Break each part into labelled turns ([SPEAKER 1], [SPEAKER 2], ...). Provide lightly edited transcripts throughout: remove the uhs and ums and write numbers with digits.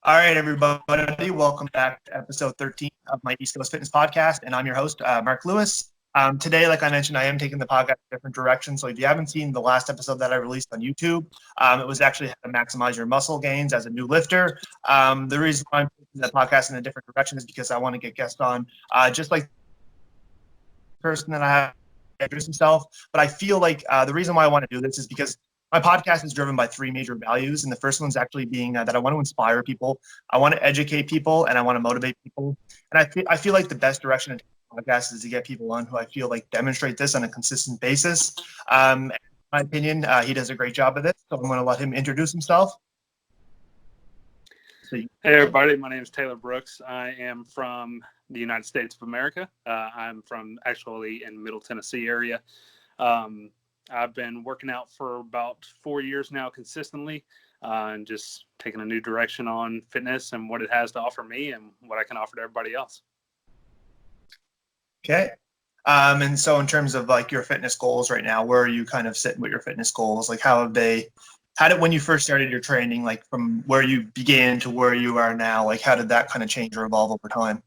[SPEAKER 1] All right, everybody, welcome back to episode 13 of my East Coast Fitness Podcast, and I'm your host, Mark Lewis. Today, like I mentioned, I am taking the podcast in a different direction. So if you haven't seen the last episode that I released on YouTube, it was actually how to maximize your muscle gains as a new lifter. The reason why I'm taking the podcast in a different direction is because I want to get guests on, just like the person that I have introduce himself. But I feel like the reason why I want to do this is because my podcast is driven by three major values. And the first one's actually being that I want to inspire people, I want to educate people, and I want to motivate people. And I feel like the best direction to take the podcast is to get people on who I feel like demonstrate this on a consistent basis. In my opinion, he does a great job of this. So I'm going to let him introduce himself.
[SPEAKER 2] Hey, everybody. My name is Taylor Brooks. I am from the United States of America. I'm from actually in Middle Tennessee area. I've been working out for about 4 years now consistently, and just taking a new direction on fitness and what it has to offer me and what I can offer to everybody else.
[SPEAKER 1] Okay. And so in terms of like your fitness goals right now, where are you kind of sitting with your fitness goals? Like how did, when you first started your training, like from where you began to where you are now, like how did that kind of change or evolve over time?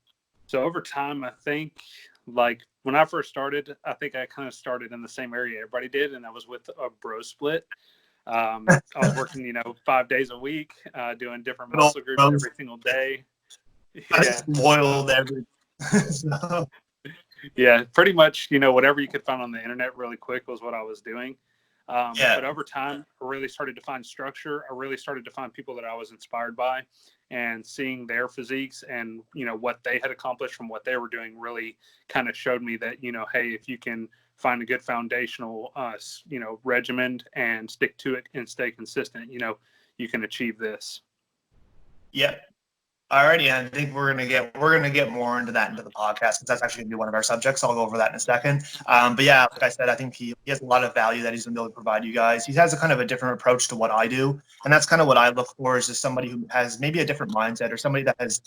[SPEAKER 2] So over time, I think like when I first started, I think I kind of started in the same area everybody did, and I was with a bro split. I was working, 5 days a week, doing different muscle groups every single day.
[SPEAKER 1] I spoiled everything. So.
[SPEAKER 2] Yeah, pretty much, whatever you could find on the internet really quick was what I was doing. But over time, I really started to find structure. I really started to find people that I was inspired by, and seeing their physiques and, what they had accomplished from what they were doing really kind of showed me that, hey, if you can find a good foundational, regimen and stick to it and stay consistent, you can achieve this.
[SPEAKER 1] Yep. Alrighty, I think we're gonna get more into that into the podcast because that's actually gonna be one of our subjects. I'll go over that in a second. But yeah, like I said, I think he has a lot of value that he's gonna be able to provide you guys. He has a kind of a different approach to what I do, and that's kind of what I look for is just somebody who has maybe a different mindset or somebody that has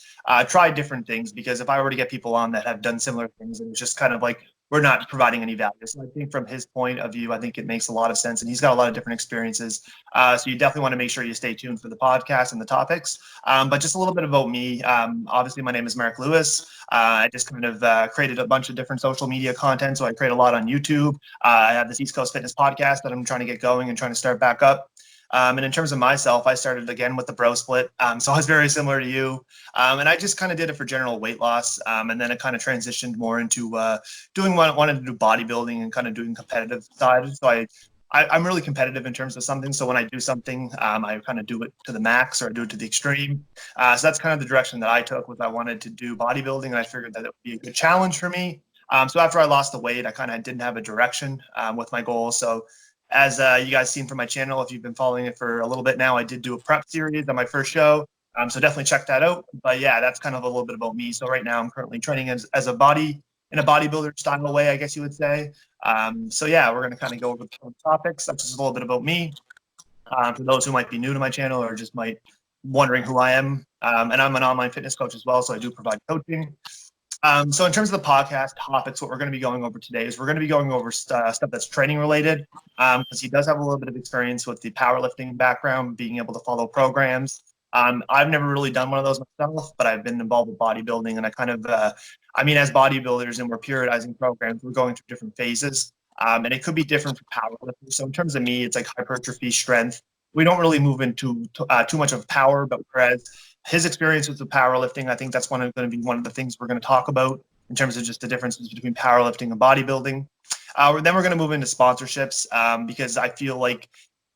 [SPEAKER 1] tried different things. Because if I were to get people on that have done similar things, and it's just kind of like we're not providing any value. So I think from his point of view, I think it makes a lot of sense, and he's got a lot of different experiences. So you definitely want to make sure you stay tuned for the podcast and the topics. But just a little bit about me. Obviously, my name is Mark Lewis. I just kind of created a bunch of different social media content. So I create a lot on YouTube. I have this East Coast Fitness Podcast that I'm trying to get going and trying to start back up. And in terms of myself, I started again with the bro split. So I was very similar to you. And I just kind of did it for general weight loss. And then it kind of transitioned more into wanted to do bodybuilding and kind of doing competitive side. So I'm really competitive in terms of something. So when I do something, I kind of do it to the max or I do it to the extreme. So that's kind of the direction that I took was I wanted to do bodybuilding. And I figured that it would be a good challenge for me. So after I lost the weight, I kind of didn't have a direction with my goals. So as you guys seen from my channel, if you've been following it for a little bit now, I did do a prep series on my first show. So definitely check that out. But yeah, that's kind of a little bit about me. So right now I'm currently training in a bodybuilder style way, I guess you would say. So yeah, we're going to kind of go over the topics. That's just a little bit about me. For those who might be new to my channel or just might wondering who I am. And I'm an online fitness coach as well. So I do provide coaching. So in terms of the podcast topics, what we're going to be going over today is we're going to be going over stuff that's training related, because he does have a little bit of experience with the powerlifting background, being able to follow programs. I've never really done one of those myself, but I've been involved with bodybuilding, and I kind of, as bodybuilders and we're periodizing programs, we're going through different phases, and it could be different for powerlifters. So in terms of me, it's like hypertrophy, strength. We don't really move into too much of power, but whereas his experience with the powerlifting, I think that's going to be one of the things we're going to talk about in terms of just the differences between powerlifting and bodybuilding. Then we're going to move into sponsorships because I feel like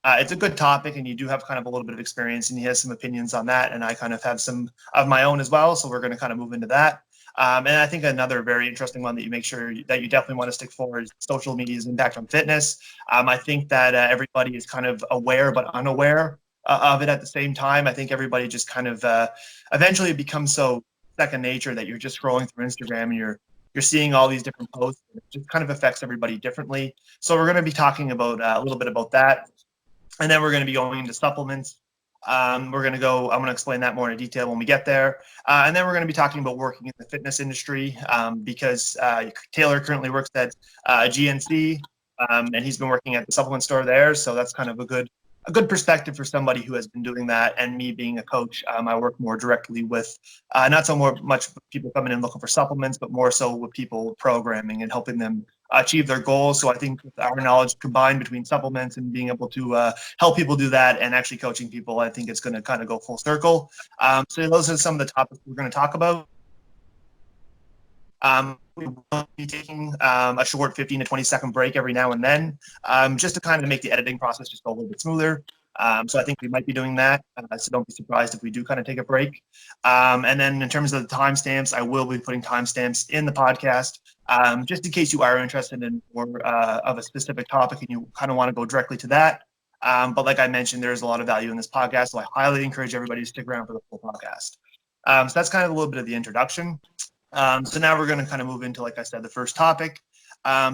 [SPEAKER 1] it's a good topic and you do have kind of a little bit of experience and he has some opinions on that. And I kind of have some of my own as well. So we're going to kind of move into that. And I think another very interesting one that you make sure that you definitely want to stick for is social media's impact on fitness. I think that everybody is kind of aware but unaware of it at the same time. I think everybody just kind of eventually becomes so second nature that you're just scrolling through Instagram and you're seeing all these different posts. And it just kind of affects everybody differently. So we're going to be talking about a little bit about that. And then we're going to be going into supplements. I'm going to explain that more in detail when we get there. And then we're going to be talking about working in the fitness industry because Taylor currently works at GNC and he's been working at the supplement store there. So that's kind of a good a good perspective for somebody who has been doing that. And me being a coach, I work more directly with not so much people coming in looking for supplements, but more so with people programming and helping them achieve their goals. So I think with our knowledge combined between supplements and being able to help people do that and actually coaching people, I think it's going to kind of go full circle. So those are some of the topics we're going to talk about. We will be taking a short 15 to 20-second break every now and then, just to kind of make the editing process just go a little bit smoother. So I think we might be doing that. So don't be surprised if we do kind of take a break. And then in terms of the timestamps, I will be putting timestamps in the podcast, just in case you are interested in more of a specific topic and you kind of want to go directly to that. But like I mentioned, there's a lot of value in this podcast, so I highly encourage everybody to stick around for the full podcast. So that's kind of a little bit of the introduction. So now we're going to kind of move into, like I said, the first topic,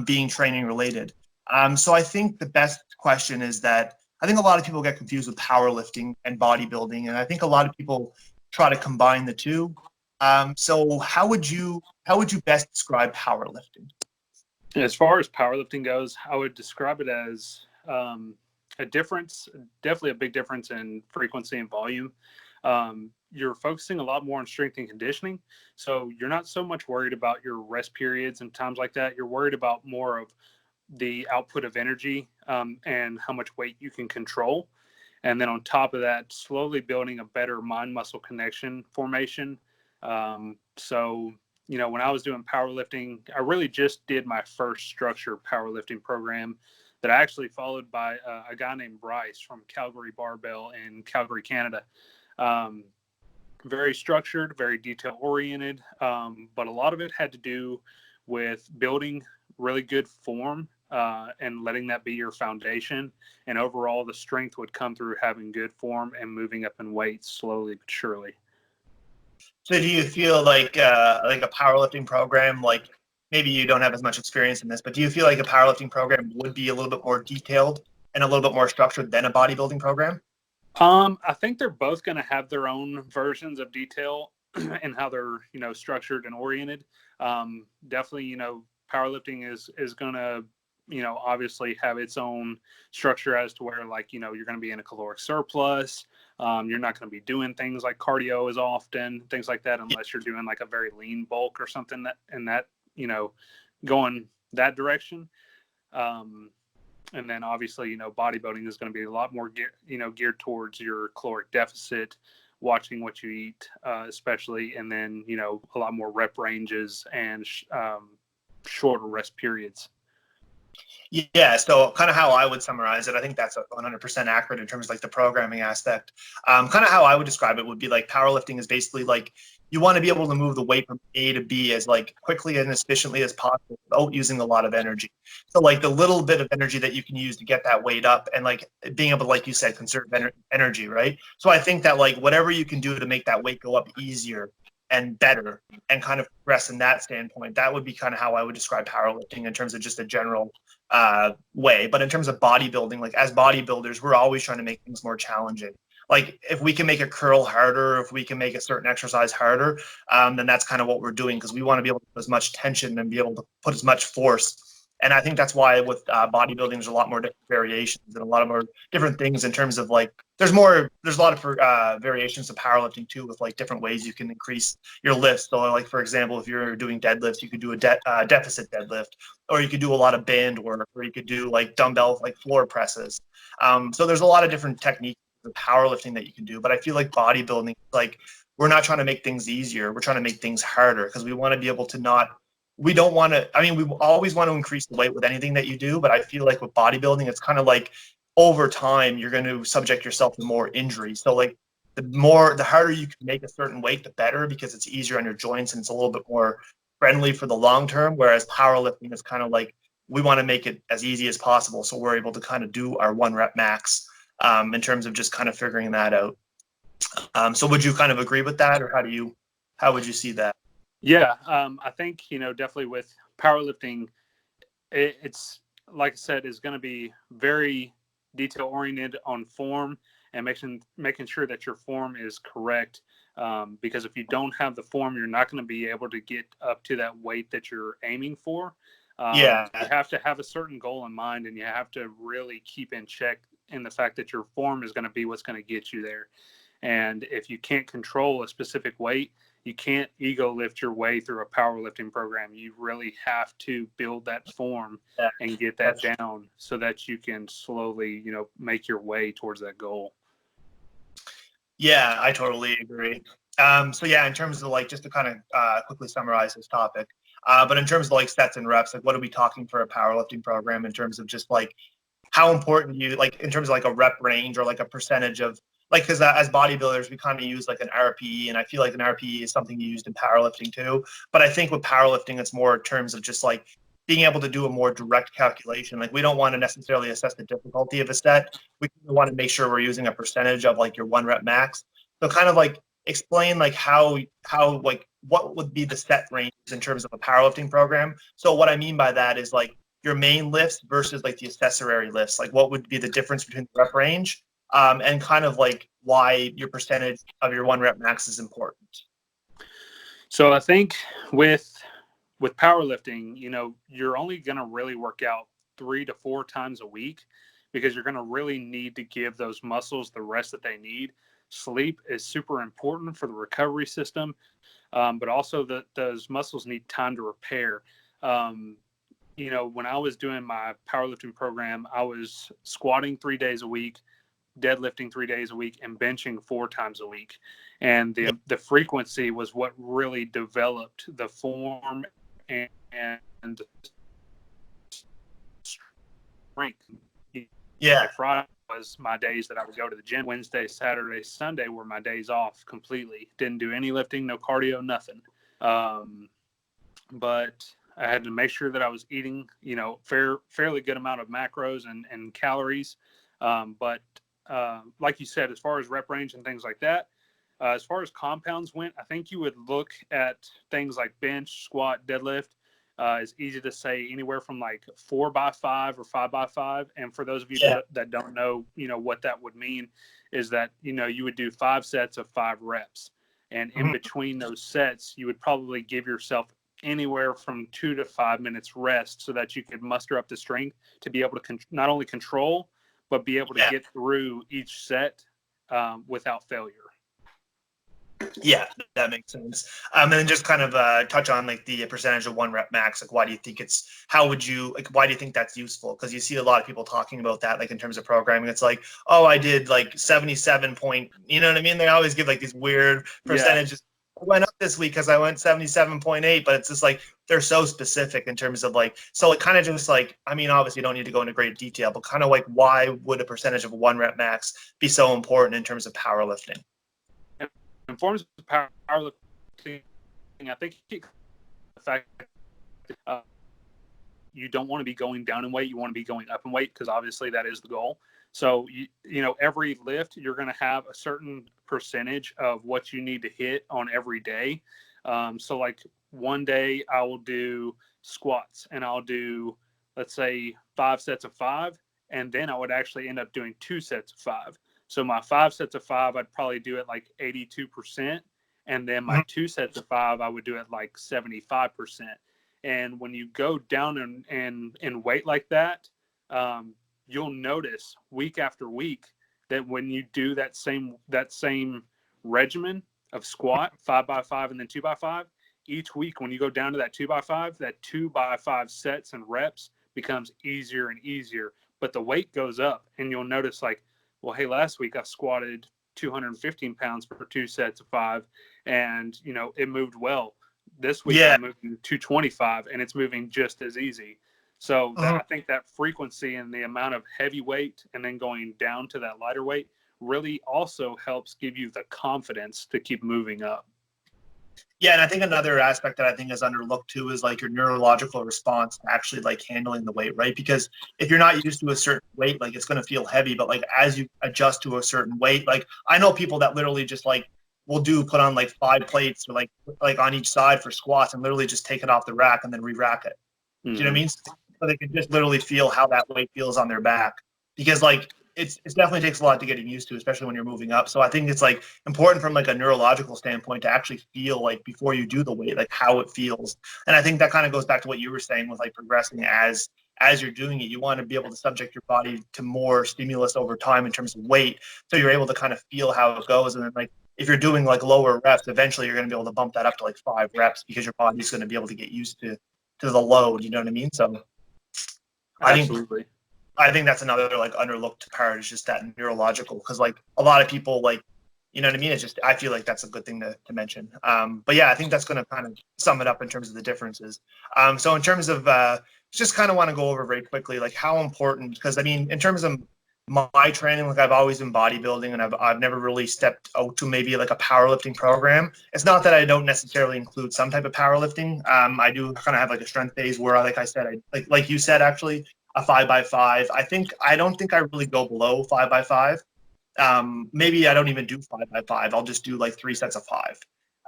[SPEAKER 1] being training related. So I think the best question is that I think a lot of people get confused with powerlifting and bodybuilding, and I think a lot of people try to combine the two. So how would you best describe powerlifting?
[SPEAKER 2] As far as powerlifting goes, I would describe it as a difference, definitely a big difference in frequency and volume. You're focusing a lot more on strength and conditioning. So you're not so much worried about your rest periods and times like that. You're worried about more of the output of energy and how much weight you can control. And then on top of that, slowly building a better mind-muscle connection formation. So, you know, when I was doing powerlifting, I really just did my first structured powerlifting program that I actually followed by a guy named Bryce from Calgary Barbell in Calgary, Canada. Very structured, very detail oriented, but a lot of it had to do with building really good form and letting that be your foundation. And overall, the strength would come through having good form and moving up in weight slowly but surely.
[SPEAKER 1] So do you feel like a powerlifting program, like maybe you don't have as much experience in this, but do you feel like a powerlifting program would be a little bit more detailed and a little bit more structured than a bodybuilding program?
[SPEAKER 2] I think they're both going to have their own versions of detail and how they're, you know, structured and oriented. Definitely, you know, powerlifting is going to, you know, obviously have its own structure as to where, like, you know, you're going to be in a caloric surplus. You're not going to be doing things like cardio as often, things like that, unless you're doing like a very lean bulk or something that, you know, going that direction. And then obviously, you know, bodybuilding is going to be a lot more geared towards your caloric deficit, watching what you eat, especially, and then, you know, a lot more rep ranges and shorter rest periods.
[SPEAKER 1] Yeah, so kind of how I would summarize it, I think that's 100% accurate in terms of like the programming aspect. Kind of how I would describe it would be like powerlifting is basically like you want to be able to move the weight from A to B as like quickly and as efficiently as possible without using a lot of energy. So like the little bit of energy that you can use to get that weight up and like being able to, like you said, conserve energy, right? So I think that like whatever you can do to make that weight go up easier and better and kind of progress in that standpoint, that would be kind of how I would describe powerlifting in terms of just a general way. But in terms of bodybuilding, like as bodybuilders, we're always trying to make things more challenging. Like if we can make a curl harder, if we can make a certain exercise harder, then that's kind of what we're doing because we want to be able to put as much tension and be able to put as much force. And I think that's why with bodybuilding, there's a lot more different variations and a lot of more different things in terms of like, there's a lot of variations of powerlifting too, with like different ways you can increase your lifts. So like, for example, if you're doing deadlifts, you could do a deficit deadlift, or you could do a lot of band work, or you could do like dumbbell, like floor presses. So there's a lot of different techniques of powerlifting that you can do. But I feel like bodybuilding, like we're not trying to make things easier. We're trying to make things harder because we want to be able to we don't want to, I mean, we always want to increase the weight with anything that you do, but I feel like with bodybuilding, it's kind of like over time, you're going to subject yourself to more injury. So like the harder you can make a certain weight, the better, because it's easier on your joints and it's a little bit more friendly for the long term. Whereas powerlifting is kind of like, we want to make it as easy as possible. So we're able to kind of do our 1 rep max in terms of just kind of figuring that out. So would you kind of agree with that, or how would you see that?
[SPEAKER 2] Yeah, I think, you know, definitely with powerlifting, it's like I said, is going to be very detail oriented on form and making sure that your form is correct. Because if you don't have the form, you're not going to be able to get up to that weight that you're aiming for. You have to have a certain goal in mind, and you have to really keep in check and the fact that your form is going to be what's going to get you there. And if you can't control a specific weight, you can't ego lift your way through a powerlifting program. You really have to build that form and get that down so that you can slowly, make your way towards that goal.
[SPEAKER 1] Yeah, I totally agree. So yeah, in terms of like, just to kind of quickly summarize this topic, but in terms of like sets and reps, like what are we talking for a powerlifting program in terms of just like how important you like in terms of like a rep range or like a percentage of like, because as bodybuilders, we kind of use like an RPE, and I feel like an RPE is something used in powerlifting too. But I think with powerlifting, it's more in terms of just like being able to do a more direct calculation. Like we don't want to necessarily assess the difficulty of a set. We want to make sure we're using a percentage of like your 1 rep max. So kind of like explain like how like what would be the set range in terms of a powerlifting program. So what I mean by that is like your main lifts versus like the accessory lifts. Like what would be the difference between the rep range, and kind of like why your percentage of your 1 rep max is important.
[SPEAKER 2] So I think with powerlifting, you're only going to really work out 3 to 4 times a week because you're going to really need to give those muscles the rest that they need. Sleep is super important for the recovery system, but also those muscles need time to repair. When I was doing my powerlifting program, I was squatting 3 days a week, deadlifting 3 days a week, and benching 4 times a week. And the frequency was what really developed the form and strength.
[SPEAKER 1] Yeah.
[SPEAKER 2] Like Friday was my days that I would go to the gym. Wednesday, Saturday, Sunday were my days off completely. Didn't do any lifting, no cardio, nothing. But I had to make sure that I was eating, fairly good amount of macros and calories. But like you said, as far as rep range and things like that, as far as compounds went, I think you would look at things like bench, squat, deadlift. It's easy to say anywhere from like 4x5 or 5x5. And for those of you that don't know, what that would mean is that, you would do 5 sets of 5 reps. And in between those sets, you would probably give yourself anywhere from 2 to 5 minutes rest so that you could muster up the strength to be able to not only control, but be able to get through each set without failure.
[SPEAKER 1] Yeah, that makes sense. And then just kind of touch on like the percentage of 1 rep max. Like, why do you think why do you think that's useful? Because you see a lot of people talking about that, like in terms of programming. It's like, oh, I did like 77 point, you know what I mean? They always give like these weird percentages. I went up this week because I went 77.8, but it's just like they're so specific in terms of like, so it kind of just like, I mean, obviously you don't need to go into great detail, but kind of like why would a percentage of 1 rep max be so important in terms of powerlifting?
[SPEAKER 2] In forms of powerlifting, I think the fact that you don't want to be going down in weight, you want to be going up in weight because obviously that is the goal. So every lift you're going to have a certain percentage of what you need to hit on every day. So like one day I will do squats and I'll do, let's say, 5 sets of 5, and then I would actually end up doing 2 sets of 5. So my 5 sets of 5, I'd probably do it like 82%. And then my 2 sets of 5, I would do it like 75%. And when you go down in weight like that, you'll notice week after week that when you do that same regimen of squat, 5x5 and then 2x5, each week when you go down to that 2x5, that 2x5 sets and reps becomes easier and easier. But the weight goes up, and you'll notice like, well, hey, last week I squatted 215 pounds for 2 sets of 5, and it moved well. This week I'm moving 225, and it's moving just as easy. So I think that frequency and the amount of heavy weight and then going down to that lighter weight really also helps give you the confidence to keep moving up.
[SPEAKER 1] Yeah, and I think another aspect that I think is underlooked too is like your neurological response to actually like handling the weight, right? Because if you're not used to a certain weight, like it's going to feel heavy, but like as you adjust to a certain weight, like I know people that literally just like will put on like 5 plates or like on each side for squats and literally just take it off the rack and then re-rack it. Do you know what I mean? So they can just literally feel how that weight feels on their back, because like it definitely takes a lot to getting used to, especially when you're moving up. So I think it's like important from like a neurological standpoint to actually feel like before you do the weight, like how it feels. And I think that kind of goes back to what you were saying with like progressing as as you're doing it, you want to be able to subject your body to more stimulus over time in terms of weight, so you're able to kind of feel how it goes. And then like if you're doing like lower reps, eventually you're going to be able to bump that up to like 5 reps because your body's going to be able to get used to the load. You know what I mean? So
[SPEAKER 2] Absolutely.
[SPEAKER 1] I think that's another like underlooked part, is just that neurological, because like a lot of people like, you know what I mean? It's just, I feel like that's a good thing to mention. But yeah, I think that's going to kind of sum it up in terms of the differences. So in terms of, just kind of want to go over very quickly, like how important, because I mean, in terms of my training, like I've always been bodybuilding, and I've never really stepped out to maybe like a powerlifting program. It's not that I don't necessarily include some type of powerlifting. I do kind of have like a strength phase where, like I said, I like you said, actually a 5x5. I don't think I really go below 5x5. Maybe I don't even do 5x5. I'll just do like 3 sets of 5.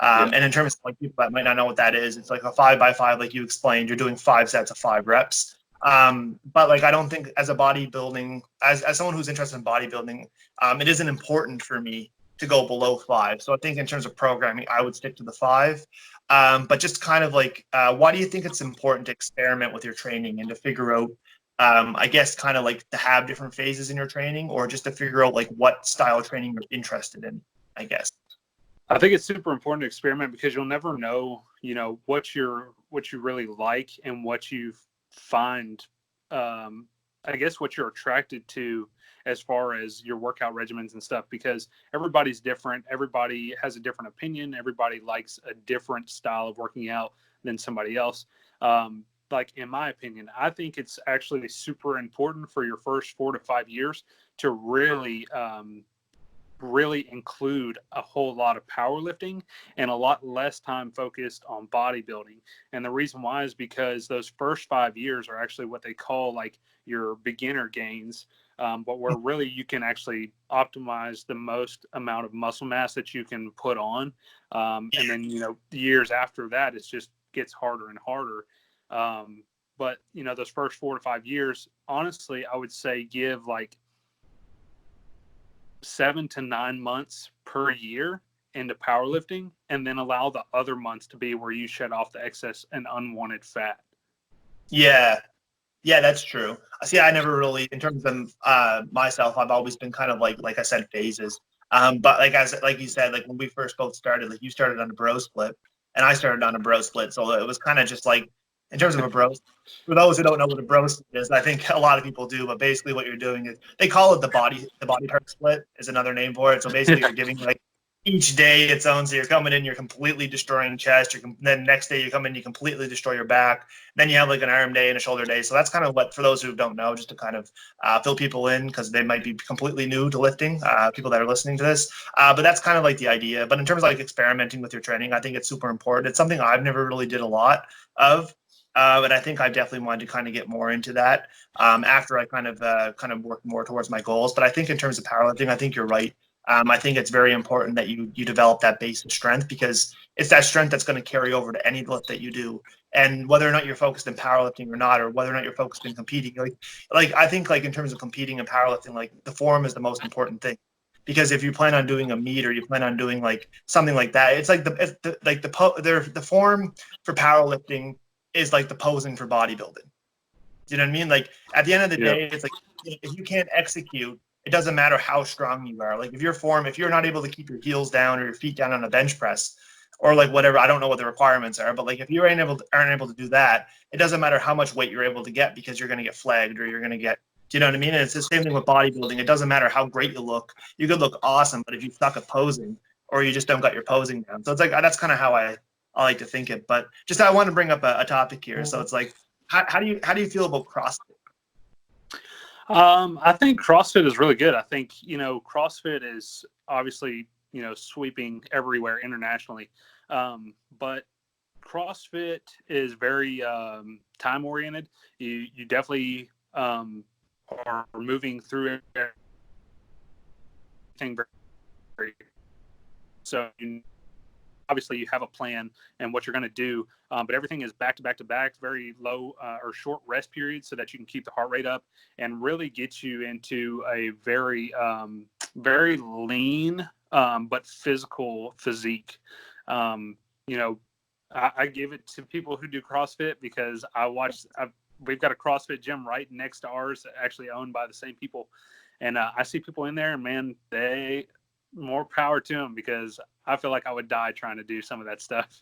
[SPEAKER 1] And in terms of like people that might not know what that is, it's like a 5x5, like you explained, you're doing 5 sets of 5 reps. But like, I don't think as a bodybuilding, as someone who's interested in bodybuilding, it isn't important for me to go below 5. So I think in terms of programming, I would stick to the 5. But just kind of like, why do you think it's important to experiment with your training and to figure out, I guess, kind of like to have different phases in your training, or just to figure out like what style of training you're interested in, I guess?
[SPEAKER 2] I think it's super important to experiment, because you'll never know, what you really like and what you find, I guess what you're attracted to as far as your workout regimens and stuff, because everybody's different. Everybody has a different opinion. Everybody likes a different style of working out than somebody else. Like in my opinion, I think it's actually super important for your first 4 to 5 years to really, really include a whole lot of powerlifting and a lot less time focused on bodybuilding. And the reason why is because those first 5 years are actually what they call like your beginner gains, but where really you can actually optimize the most amount of muscle mass that you can put on. And then, the years after that, it just gets harder and harder. But, those first 4 to 5 years, honestly, I would say give like 7 to 9 months per year into powerlifting, and then allow the other months to be where you shed off the excess and unwanted fat.
[SPEAKER 1] Yeah, that's true. See, I never really, in terms of myself, I've always been kind of like I said, phases. But like you said, like when we first both started, like you started on a bro split and I started on a bro split, so it was kind of just like, in terms of a bro. For those who don't know what a bro split is, I think a lot of people do, but basically what you're doing is, they call it the body part split is another name for it. So basically you're giving like each day its own. So you're coming in, you're completely destroying chest. Then next day you come in, you completely destroy your back. Then you have like an arm day and a shoulder day. So that's kind of what, for those who don't know, just to kind of fill people in, because they might be completely new to lifting, people that are listening to this. But that's kind of like the idea. But in terms of like experimenting with your training, I think it's super important. It's something I've never really did a lot of. And I think I definitely wanted to kind of get more into that after I kind of worked more towards my goals. But I think in terms of powerlifting, I think you're right. I think it's very important that you develop that base of strength, because it's that strength that's going to carry over to any lift that you do. And whether or not you're focused in powerlifting or not, or whether or not you're focused in competing, like I think like in terms of competing and powerlifting, like the form is the most important thing. Because if you plan on doing a meet, or you plan on doing like something like that, it's like the form for powerlifting is like the posing for bodybuilding. You know what I mean? Like at the end of the day, it's like, if you can't execute, it doesn't matter how strong you are. Like if you're not able to keep your heels down or your feet down on a bench press, or like whatever, I don't know what the requirements are, but like if you aren't able to do that, it doesn't matter how much weight you're able to get, because you're going to get flagged, or you're going to get, do you know what I mean? And it's the same thing with bodybuilding. It doesn't matter how great you look. You could look awesome, but if you suck at posing, or you just don't got your posing down. So it's like, that's kind of how I like to think it. But just, I want to bring up a topic here. So it's like, how do you feel about CrossFit?
[SPEAKER 2] I think CrossFit is really good. I think, CrossFit is obviously, sweeping everywhere internationally. But CrossFit is very time oriented. You definitely are moving through everything very, so obviously you have a plan and what you're going to do, but everything is back to back to back, very low or short rest periods, so that you can keep the heart rate up and really get you into a very, very lean but physical physique. I give it to people who do CrossFit, because I've we've got a CrossFit gym right next to ours, actually owned by the same people. And I see people in there, and man, more power to them, because I feel like I would die trying to do some of that stuff.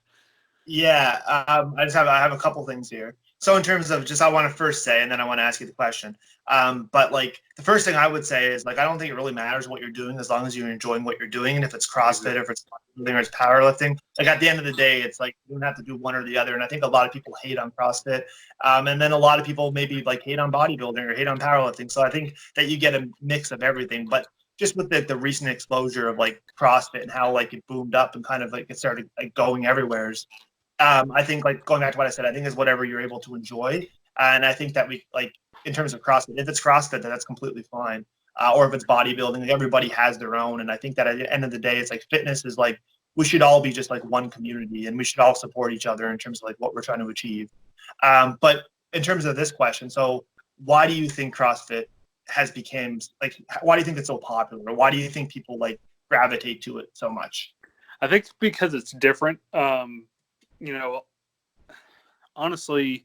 [SPEAKER 1] Yeah, I have a couple things here. So in terms of just, I want to first say, and then I want to ask you the question. But like the first thing I would say is, like, I don't think it really matters what you're doing as long as you're enjoying what you're doing. And if it's CrossFit, or if it's bodybuilding, or it's powerlifting, like at the end of the day, it's like you don't have to do one or the other. And I think a lot of people hate on CrossFit, and then a lot of people maybe like hate on bodybuilding or hate on powerlifting. So I think that you get a mix of everything. But just with the recent exposure of like CrossFit and how like it boomed up and kind of like it started like going everywhere. I think, like, going back to what I said, I think is whatever you're able to enjoy. And I think that we, like, in terms of CrossFit, if it's CrossFit, then that's completely fine. Or if it's bodybuilding, like, everybody has their own. And I think that at the end of the day, it's like fitness is like, we should all be just like one community, and we should all support each other in terms of like what we're trying to achieve. But in terms of this question, so why do you think CrossFit has become like, why do you think it's so popular? Why do you think people like gravitate to it so much?
[SPEAKER 2] I think it's because it's different. You know, honestly,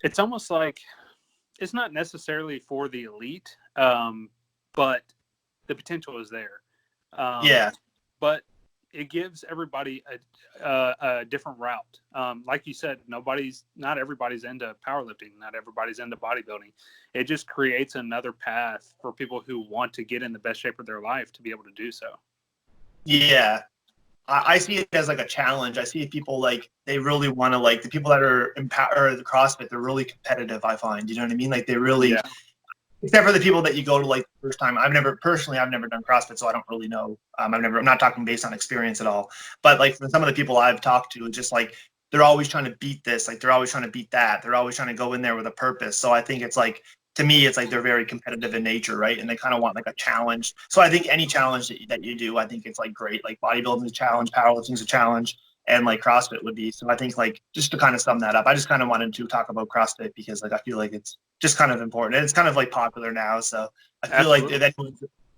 [SPEAKER 2] it's almost like it's not necessarily for the elite, but the potential is there.
[SPEAKER 1] Yeah.
[SPEAKER 2] But it gives everybody a different route. Like you said, not everybody's into powerlifting, not everybody's into bodybuilding. It just creates another path for people who want to get in the best shape of their life to be able to do so.
[SPEAKER 1] Yeah, I see it as like a challenge. I see people like, they really want to, like, the people that are in the CrossFit, they're really competitive, I find. You know what I mean? Like, they really, except for the people that you go to like the first time. I've never done CrossFit, so I don't really know. I'm not talking based on experience at all. But like from some of the people I've talked to, it's just like they're always trying to beat this, like they're always trying to beat that. They're always trying to go in there with a purpose. So I think it's like, to me, it's like they're very competitive in nature, right? And they kind of want like a challenge. So I think any challenge that you do, I think it's like great. Like bodybuilding is a challenge, powerlifting is a challenge, and like CrossFit would be. So I think, like, just to kind of sum that up, I just kind of wanted to talk about CrossFit because like I feel like it's just kind of important. And it's kind of like popular now. So I feel like if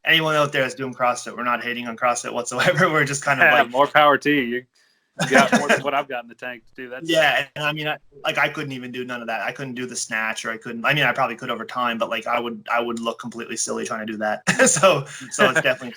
[SPEAKER 1] anyone out there is doing CrossFit, we're not hating on CrossFit whatsoever. We're just kind of like,
[SPEAKER 2] more power to you. You got more than what I've got in the tank to do that.
[SPEAKER 1] Yeah, and I mean, I couldn't even do none of that. I couldn't do the snatch, or I probably could over time, but like I would look completely silly trying to do that. so it's definitely.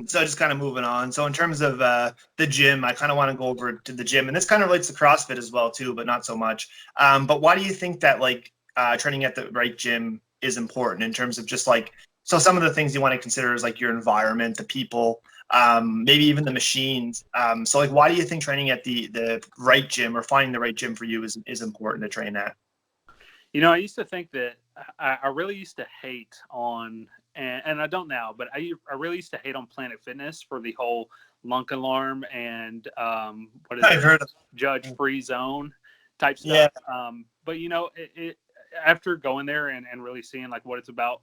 [SPEAKER 1] So just kind of moving on. So in terms of the gym, I kind of want to go over to the gym, and this kind of relates to CrossFit as well too, but not so much. But why do you think that like training at the right gym is important in terms of just like, so some of the things you want to consider is like your environment, the people, maybe even the machines. So like, why do you think training at the right gym, or finding the right gym for you, is important to train at?
[SPEAKER 2] You know, I used to think that I really used to hate on, and I don't now, but I really used to hate on Planet Fitness for the whole lunk alarm and judge free zone type stuff. Yeah. But you know, after going there and really seeing like what it's about,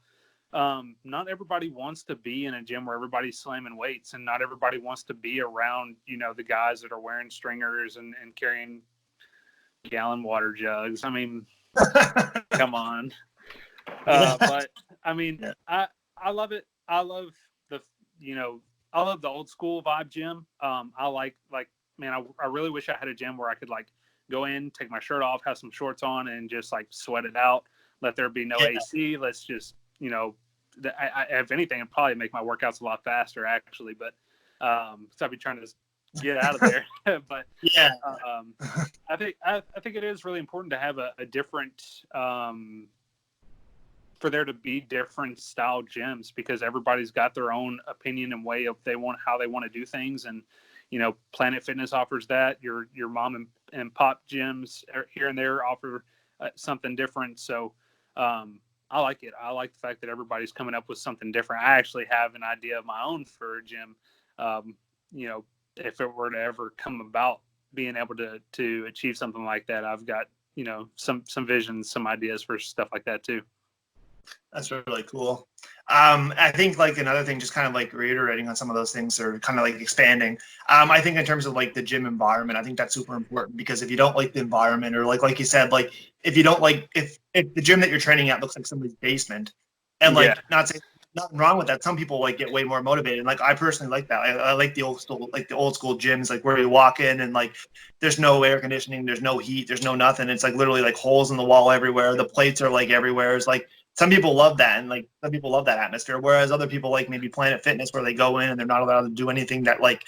[SPEAKER 2] not everybody wants to be in a gym where everybody's slamming weights, and not everybody wants to be around, you know, the guys that are wearing stringers and carrying gallon water jugs. I mean, come on. But I mean, yeah. I love it. I love the old school vibe gym. I like, man, I really wish I had a gym where I could like go in, take my shirt off, have some shorts on, and just like sweat it out. Let there be no AC. Let's just, you know, if anything, it'd probably make my workouts a lot faster actually. But so I'd be trying to get out of there. But
[SPEAKER 1] yeah,
[SPEAKER 2] I think it is really important to have a different, for there to be different style gyms, because everybody's got their own opinion and way of how they want to do things. And, you know, Planet Fitness offers that. Your mom and pop gyms here and there offer something different. So I like it. I like the fact that everybody's coming up with something different. I actually have an idea of my own for a gym. You know, if it were to ever come about being able to achieve something like that, I've got, you know, some visions, some ideas for stuff like that too.
[SPEAKER 1] That's really cool. I think like another thing, just kind of like reiterating on some of those things, or kind of like expanding. I think in terms of like the gym environment, I think that's super important, because if you don't like the environment, or like you said, like if you don't like, if the gym that you're training at looks like somebody's basement, and like not nothing wrong with that. Some people like get way more motivated. Like I personally like that. I like the old school, gyms, like where you walk in and like there's no air conditioning, there's no heat, there's no nothing. It's like literally like holes in the wall everywhere. The plates are like everywhere. It's like some people love that, and like some people love that atmosphere. Whereas other people like maybe Planet Fitness, where they go in and they're not allowed to do anything that like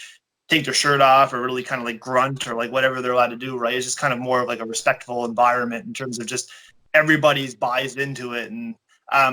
[SPEAKER 1] take their shirt off or really kind of like grunt or like whatever they're allowed to do. Right? It's just kind of more of like a respectful environment in terms of just everybody's buys into it. And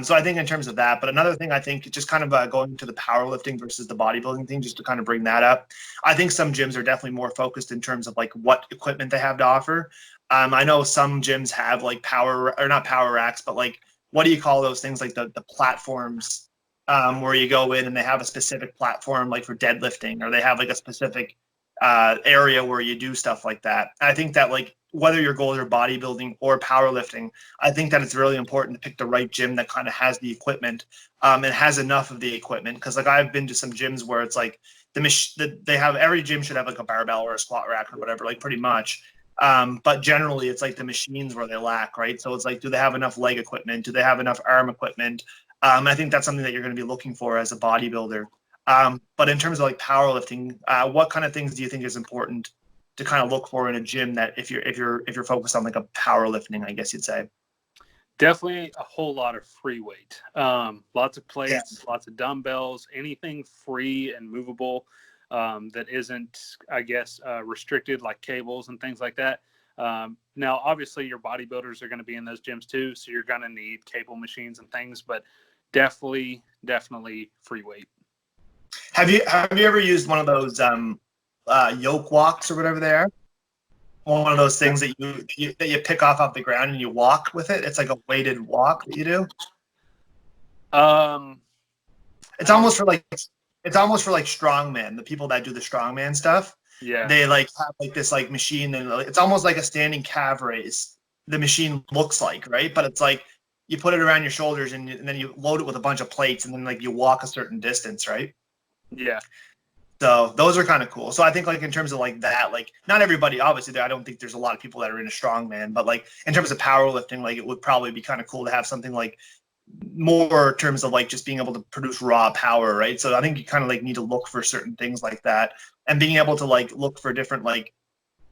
[SPEAKER 1] so I think in terms of that, but another thing I think just kind of going to the powerlifting versus the bodybuilding thing, just to kind of bring that up. I think some gyms are definitely more focused in terms of like what equipment they have to offer. I know some gyms have like power, or not power racks, but like, what do you call those things? Like the platforms where you go in and they have a specific platform like for deadlifting, or they have like a specific area where you do stuff like that. I think that like whether your goals are bodybuilding or powerlifting, I think that it's really important to pick the right gym that kind of has the equipment and has enough of the equipment. Because like I've been to some gyms where it's like they have, every gym should have like a barbell or a squat rack or whatever, like pretty much. But generally it's like the machines where they lack, right? So it's like, do they have enough leg equipment? Do they have enough arm equipment? I think that's something that you're going to be looking for as a bodybuilder. But in terms of like powerlifting, what kind of things do you think is important to kind of look for in a gym, that if you're focused on like a powerlifting, I guess you'd say?
[SPEAKER 2] Definitely a whole lot of free weight. Lots of plates, lots of dumbbells, anything free and movable that isn't, I guess, restricted, like cables and things like that. Now, obviously, your bodybuilders are going to be in those gyms too, so you're going to need cable machines and things, but definitely free weight.
[SPEAKER 1] Have you ever used one of those yoke walks or whatever they are? One of those things that you pick off the ground and you walk with it. It's like a weighted walk that you do. It's almost for like strongman. The people that do the strongman stuff.
[SPEAKER 2] Yeah.
[SPEAKER 1] They like have like this like machine, and it's almost like a standing calf raise. The machine looks like, right? But it's like you put it around your shoulders and then you load it with a bunch of plates, and then like you walk a certain distance, right?
[SPEAKER 2] Yeah.
[SPEAKER 1] So those are kind of cool. So I think like in terms of like that, like not everybody, obviously, I don't think there's a lot of people that are in a strongman, but like in terms of powerlifting, like it would probably be kind of cool to have something like more in terms of like just being able to produce raw power, right? So I think you kind of like need to look for certain things like that, and being able to like look for different like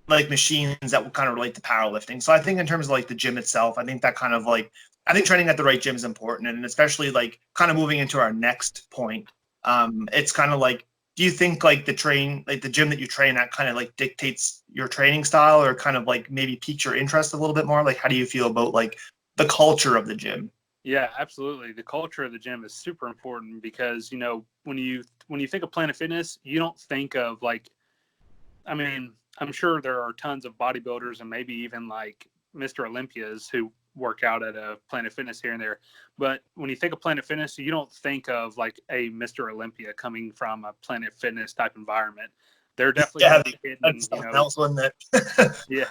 [SPEAKER 1] machines that will kind of relate to powerlifting. So I think in terms of like the gym itself, I think that kind of like, I think training at the right gym is important, and especially like kind of moving into our next point. It's kind of like, do you think like the gym that you train at kind of like dictates your training style, or kind of like maybe piques your interest a little bit more? Like, how do you feel about like the culture of the gym?
[SPEAKER 2] Yeah, absolutely. The culture of the gym is super important because, when you think of Planet Fitness, you don't think of like, I mean, I'm sure there are tons of bodybuilders and maybe even like Mr. Olympias who work out at a Planet Fitness here and there. But when you think of Planet Fitness, you don't think of like a Mr. Olympia coming from a Planet Fitness type environment. They're definitely hitting,
[SPEAKER 1] else, wasn't it?
[SPEAKER 2] Yeah.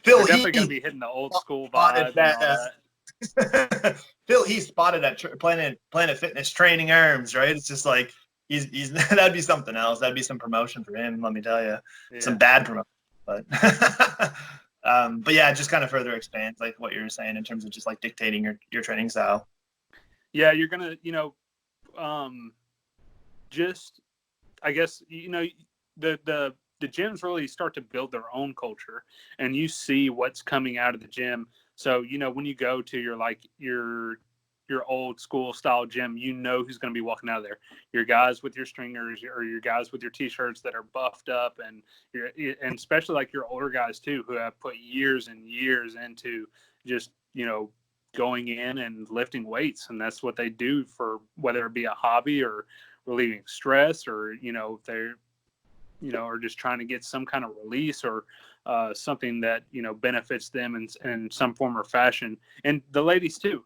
[SPEAKER 1] Phil,
[SPEAKER 2] they're definitely going to be hitting the old school vibe and all that.
[SPEAKER 1] Phil, he's spotted at Planet Fitness training arms, right? It's just like he's that'd be something else. That'd be some promotion for him. Let me tell you, some bad promotion, but but yeah, just kind of further expands like what you were saying in terms of just like dictating your training style.
[SPEAKER 2] Yeah, you're gonna, just, I guess, the gyms really start to build their own culture, and you see what's coming out of the gym. So, when you go to your old school style gym, who's going to be walking out of there. Your guys with your stringers, or your guys with your t-shirts that are buffed up, and especially like your older guys too, who have put years and years into just, going in and lifting weights. And that's what they do for, whether it be a hobby or relieving stress, or, they're, or just trying to get some kind of release, or something that, benefits them in some form or fashion. And the ladies too,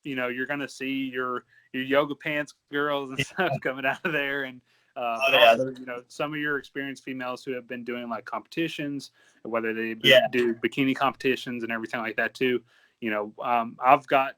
[SPEAKER 2] you're going to see your yoga pants girls and stuff coming out of there. And also, some of your experienced females who have been doing like competitions, whether they do bikini competitions and everything like that too. I've got,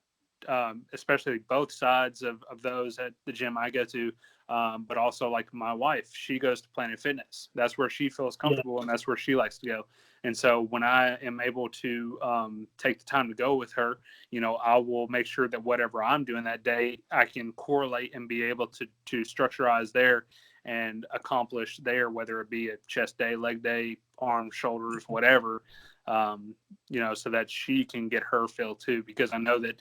[SPEAKER 2] especially both sides of those at the gym I go to. But also like my wife, she goes to Planet Fitness. That's where she feels comfortable, and that's where she likes to go. And so when I am able to take the time to go with her, I will make sure that whatever I'm doing that day, I can correlate and be able to structurize there and accomplish there, whether it be a chest day, leg day, arms, shoulders, whatever, so that she can get her fill too. Because I know that,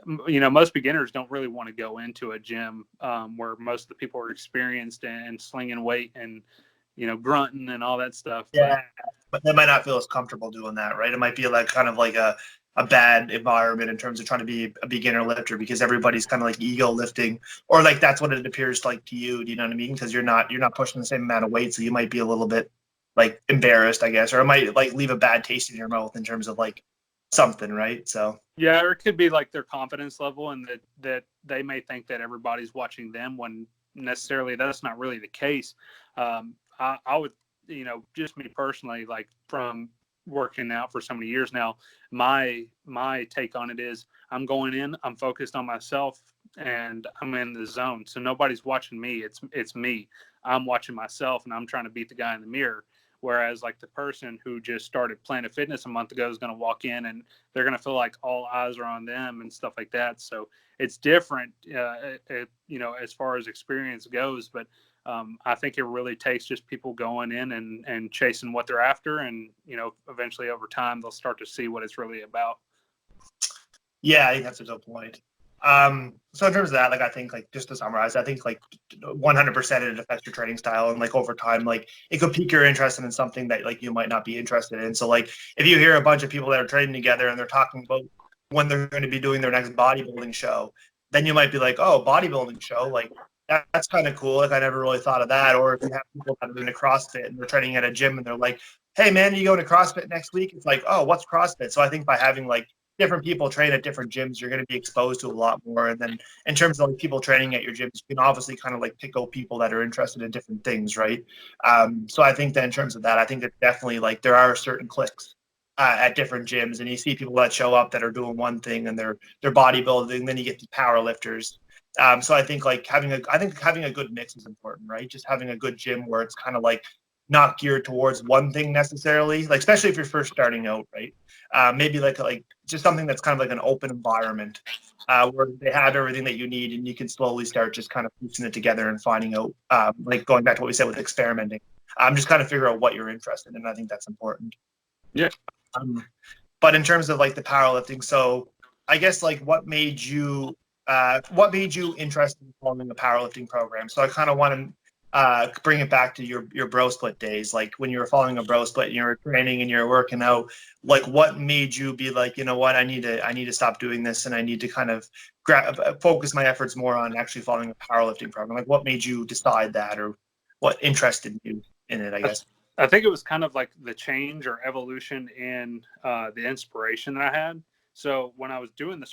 [SPEAKER 2] most beginners don't really want to go into a gym where most of the people are experienced and slinging weight and, grunting and all that stuff.
[SPEAKER 1] Yeah, but they might not feel as comfortable doing that, right? It might be like kind of like a bad environment in terms of trying to be a beginner lifter because everybody's kind of like ego lifting, or like that's what it appears like to you. Do you know what I mean? Because you're not pushing the same amount of weight, so you might be a little bit like embarrassed, I guess, or it might like leave a bad taste in your mouth in terms of like something, right? So
[SPEAKER 2] yeah, or it could be like their confidence level, and that they may think that everybody's watching them when necessarily that's not really the case. I would, just me personally, like from working out for so many years now, my take on it is I'm going in, I'm focused on myself, and I'm in the zone. So nobody's watching me. It's me. I'm watching myself, and I'm trying to beat the guy in the mirror. Whereas like the person who just started Planet Fitness a month ago is going to walk in and they're going to feel like all eyes are on them and stuff like that. So it's different, as far as experience goes. But I think it really takes just people going in and chasing what they're after. And, eventually over time, they'll start to see what it's really about.
[SPEAKER 1] Yeah, I think that's a good point. So in terms of that, like, I think like just to summarize, I think like 100% it affects your training style, and like over time, like it could pique your interest in something that like you might not be interested in. So like if you hear a bunch of people that are training together and they're talking about when they're going to be doing their next bodybuilding show, then you might be like, oh, bodybuilding show, like that's kind of cool. Like I never really thought of that. Or if you have people that are into CrossFit and they're training at a gym and they're like, hey man, you going to CrossFit next week? It's like, oh, what's CrossFit? So I think by having like different people train at different gyms, you're going to be exposed to a lot more. And then in terms of like people training at your gyms, you can obviously kind of like pick out people that are interested in different things, right? So I think that in terms of that, I think that definitely like there are certain cliques at different gyms, and you see people that show up that are doing one thing and they're bodybuilding. Then you get the power lifters. So I think like having a good mix is important, right? Just having a good gym where it's kind of like not geared towards one thing necessarily, like especially if you're first starting out, right? Maybe like just something that's kind of like an open environment where they have everything that you need, and you can slowly start just kind of piecing it together and finding out, like going back to what we said with experimenting, just kind of figure out what you're interested in. I think that's important.
[SPEAKER 2] Yeah.
[SPEAKER 1] But in terms of like the powerlifting, so I guess like what made you interested in following a powerlifting program? So I kind of want to bring it back to your bro split days, like when you were following a bro split and you were training and you're working out, like what made you be like, you know what, I need to stop doing this and I need to kind of focus my efforts more on actually following a powerlifting program? Like what made you decide that, or what interested you in it, I guess?
[SPEAKER 2] I think it was kind of like the change or evolution in the inspiration that I had. So when I was doing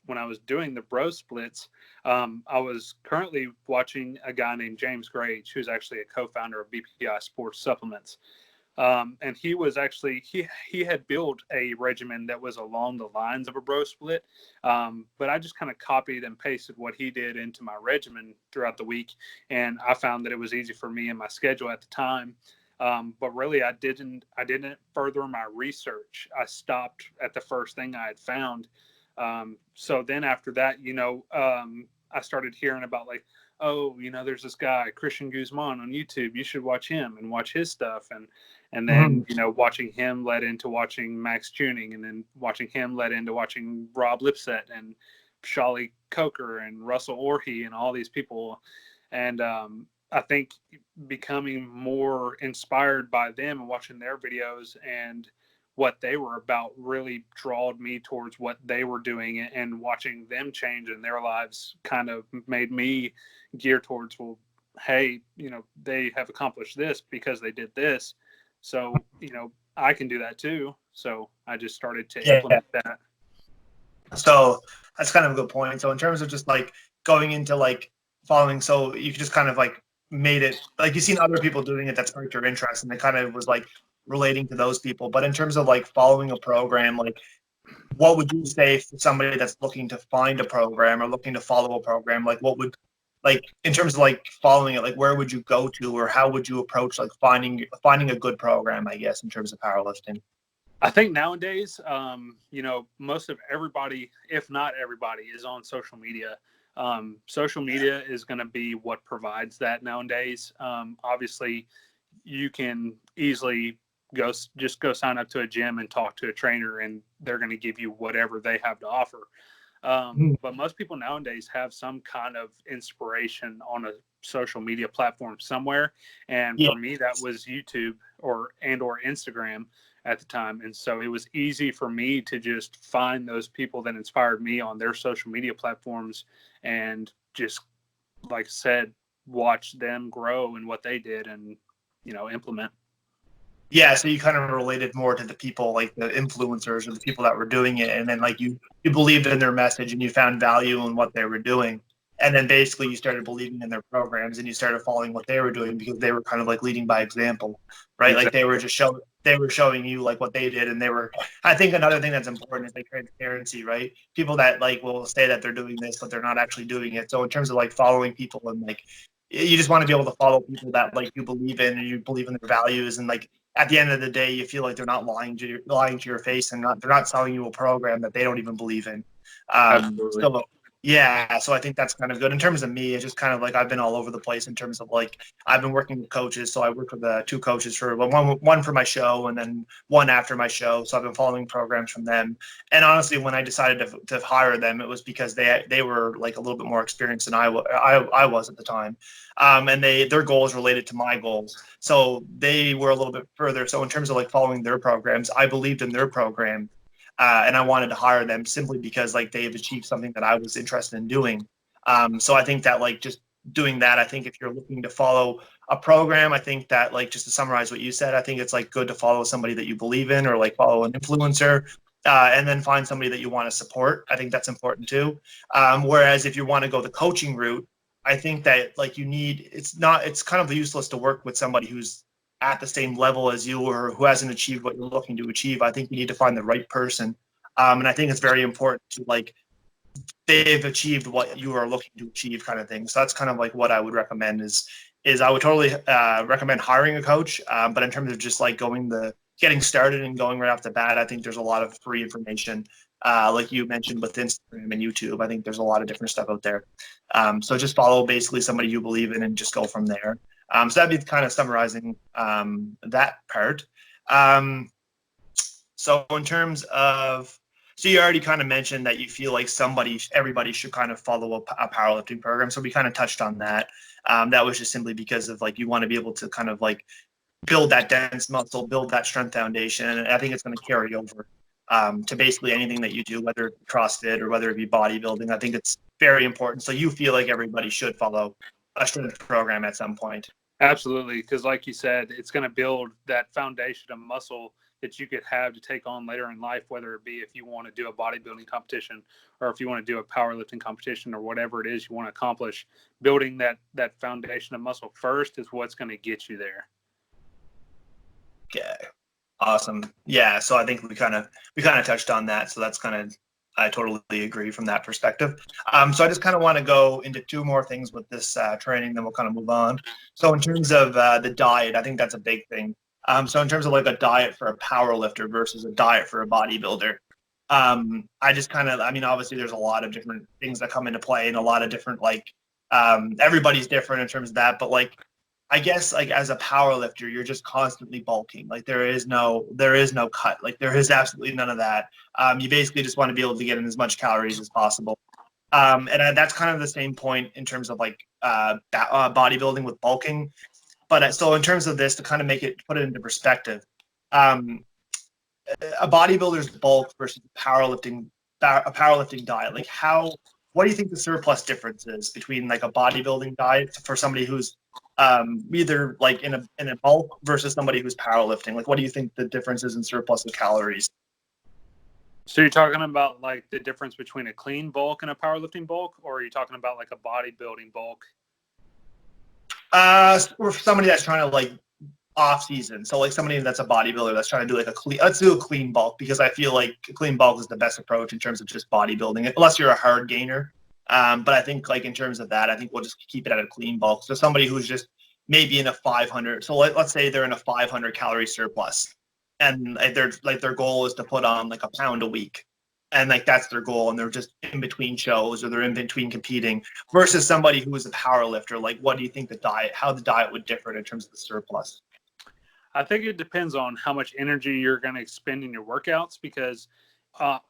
[SPEAKER 2] when I was doing the bro splits, I was currently watching a guy named James Grage, who's actually a co-founder of BPI Sports Supplements. And he was actually, he had built a regimen that was along the lines of a bro split. But I just kind of copied and pasted what he did into my regimen throughout the week. And I found that it was easy for me and my schedule at the time. But really I didn't further my research. I stopped at the first thing I had found. So then after that, I started hearing about like, oh, there's this guy, Christian Guzman on YouTube. You should watch him and watch his stuff. And then, watching him led into watching Max Tuning, and then watching him led into watching Rob Lipset and Shali Coker and Russell Orhe and all these people. And, I think becoming more inspired by them and watching their videos and what they were about really drawed me towards what they were doing, and watching them change in their lives kind of made me gear towards, well, hey, they have accomplished this because they did this. So, I can do that too. So I just started to implement that.
[SPEAKER 1] So that's kind of a good point. So in terms of just like going into like following, so you just kind of like made it like you've seen other people doing it that sparked your interest, and it kind of was like relating to those people. But in terms of like following a program, like what would you say for somebody that's looking to find a program or looking to follow a program? Like, what would, like, in terms of like following it, like where would you go to, or how would you approach like finding a good program, I guess, in terms of powerlifting?
[SPEAKER 2] I think nowadays, most of everybody, if not everybody, is on social media. Social media is going to be what provides that nowadays. Obviously, you can easily go sign up to a gym and talk to a trainer, and they're going to give you whatever they have to offer. But most people nowadays have some kind of inspiration on a social media platform somewhere. And for me, that was YouTube or Instagram at the time. And so it was easy for me to just find those people that inspired me on their social media platforms and just, like I said, watch them grow and what they did and, implement.
[SPEAKER 1] Yeah, so you kind of related more to the people, like the influencers or the people that were doing it, and then like you believed in their message and you found value in what they were doing, and then basically you started believing in their programs and you started following what they were doing because they were kind of like leading by example, right? Exactly. Like they were showing you like what they did, and they were. I think another thing that's important is like transparency, right? People that like will say that they're doing this, but they're not actually doing it. So in terms of like following people and like you just want to be able to follow people that like you believe in and you believe in their values, and like at the end of the day, you feel like they're not lying to your face, and they're not selling you a program that they don't even believe in.
[SPEAKER 2] Absolutely.
[SPEAKER 1] So yeah, so I think that's kind of good. In terms of me, it's just kind of like I've been all over the place in terms of like I've been working with coaches. So I work with two coaches for one for my show and then one after my show. So I've been following programs from them. And honestly, when I decided to hire them, it was because they were like a little bit more experienced than I was at the time. And their goals related to my goals. So they were a little bit further. So in terms of like following their programs, I believed in their program. And I wanted to hire them simply because like they've achieved something that I was interested in doing. So I think that like just doing that, I think if you're looking to follow a program, I think that like just to summarize what you said, I think it's like good to follow somebody that you believe in or like follow an influencer. And then find somebody that you want to support. I think that's important too. Whereas if you want to go the coaching route, I think that like it's kind of useless to work with somebody who's at the same level as you or who hasn't achieved what you're looking to achieve. I think you need to find the right person. And I think it's very important to like they've achieved what you are looking to achieve kind of thing. So that's kind of like what I would recommend is I would totally recommend hiring a coach. But in terms of just like getting started and going right off the bat, I think there's a lot of free information. Like you mentioned with Instagram and YouTube, I think there's a lot of different stuff out there. So just follow basically somebody you believe in and just go from there. So that'd be kind of summarizing that part. So in terms of, so you already kind of mentioned that you feel like everybody should kind of follow a powerlifting program. So we kind of touched on that. That was just simply because of like, you want to be able to kind of like build that dense muscle, build that strength foundation. And I think it's going to carry over to basically anything that you do, whether it's CrossFit or whether it be bodybuilding. I think it's very important. So you feel like everybody should follow a strength program at some point.
[SPEAKER 2] Absolutely, because like you said, it's going to build that foundation of muscle that you could have to take on later in life, whether it be if you want to do a bodybuilding competition or if you want to do a powerlifting competition or whatever it is you want to accomplish. Building that foundation of muscle first is what's going to get you there.
[SPEAKER 1] Okay, awesome. Yeah, so I think we kind of touched on that. So that's kind of, I totally agree from that perspective. So I just kind of want to go into two more things with this training, then we'll kind of move on. So in terms of the diet, I think that's a big thing. So in terms of like a diet for a power lifter versus a diet for a bodybuilder, I just kind of, I mean, obviously there's a lot of different things that come into play and a lot of different like everybody's different in terms of that, but like I guess like as a power lifter, you're just constantly bulking. Like there is no cut. Like there is absolutely none of that. You basically just want to be able to get in as much calories as possible. And that's kind of the same point in terms of like bodybuilding with bulking. But so in terms of this, to kind of put it into perspective, a bodybuilder's bulk versus a powerlifting diet, like what do you think the surplus difference is between like a bodybuilding diet for somebody who's either like in a bulk versus somebody who's powerlifting? Like, what do you think the difference is in surplus of calories?
[SPEAKER 2] So you're talking about like the difference between a clean bulk and a powerlifting bulk, or are you talking about like a bodybuilding bulk?
[SPEAKER 1] Or for somebody that's trying to like off season. So like somebody that's a bodybuilder that's trying to do like let's do a clean bulk, because I feel like clean bulk is the best approach in terms of just bodybuilding, unless you're a hard gainer. But I think like in terms of that, I think we'll just keep it at a clean bulk. So somebody who's just maybe in a 500. So let's say they're in a 500 calorie surplus, and their goal is to put on like a pound a week, and like that's their goal, and they're just in between shows or they're in between competing, versus somebody who is a power lifter. Like, what do you think how the diet would differ in terms of the surplus?
[SPEAKER 2] I think it depends on how much energy you're going to expend in your workouts, because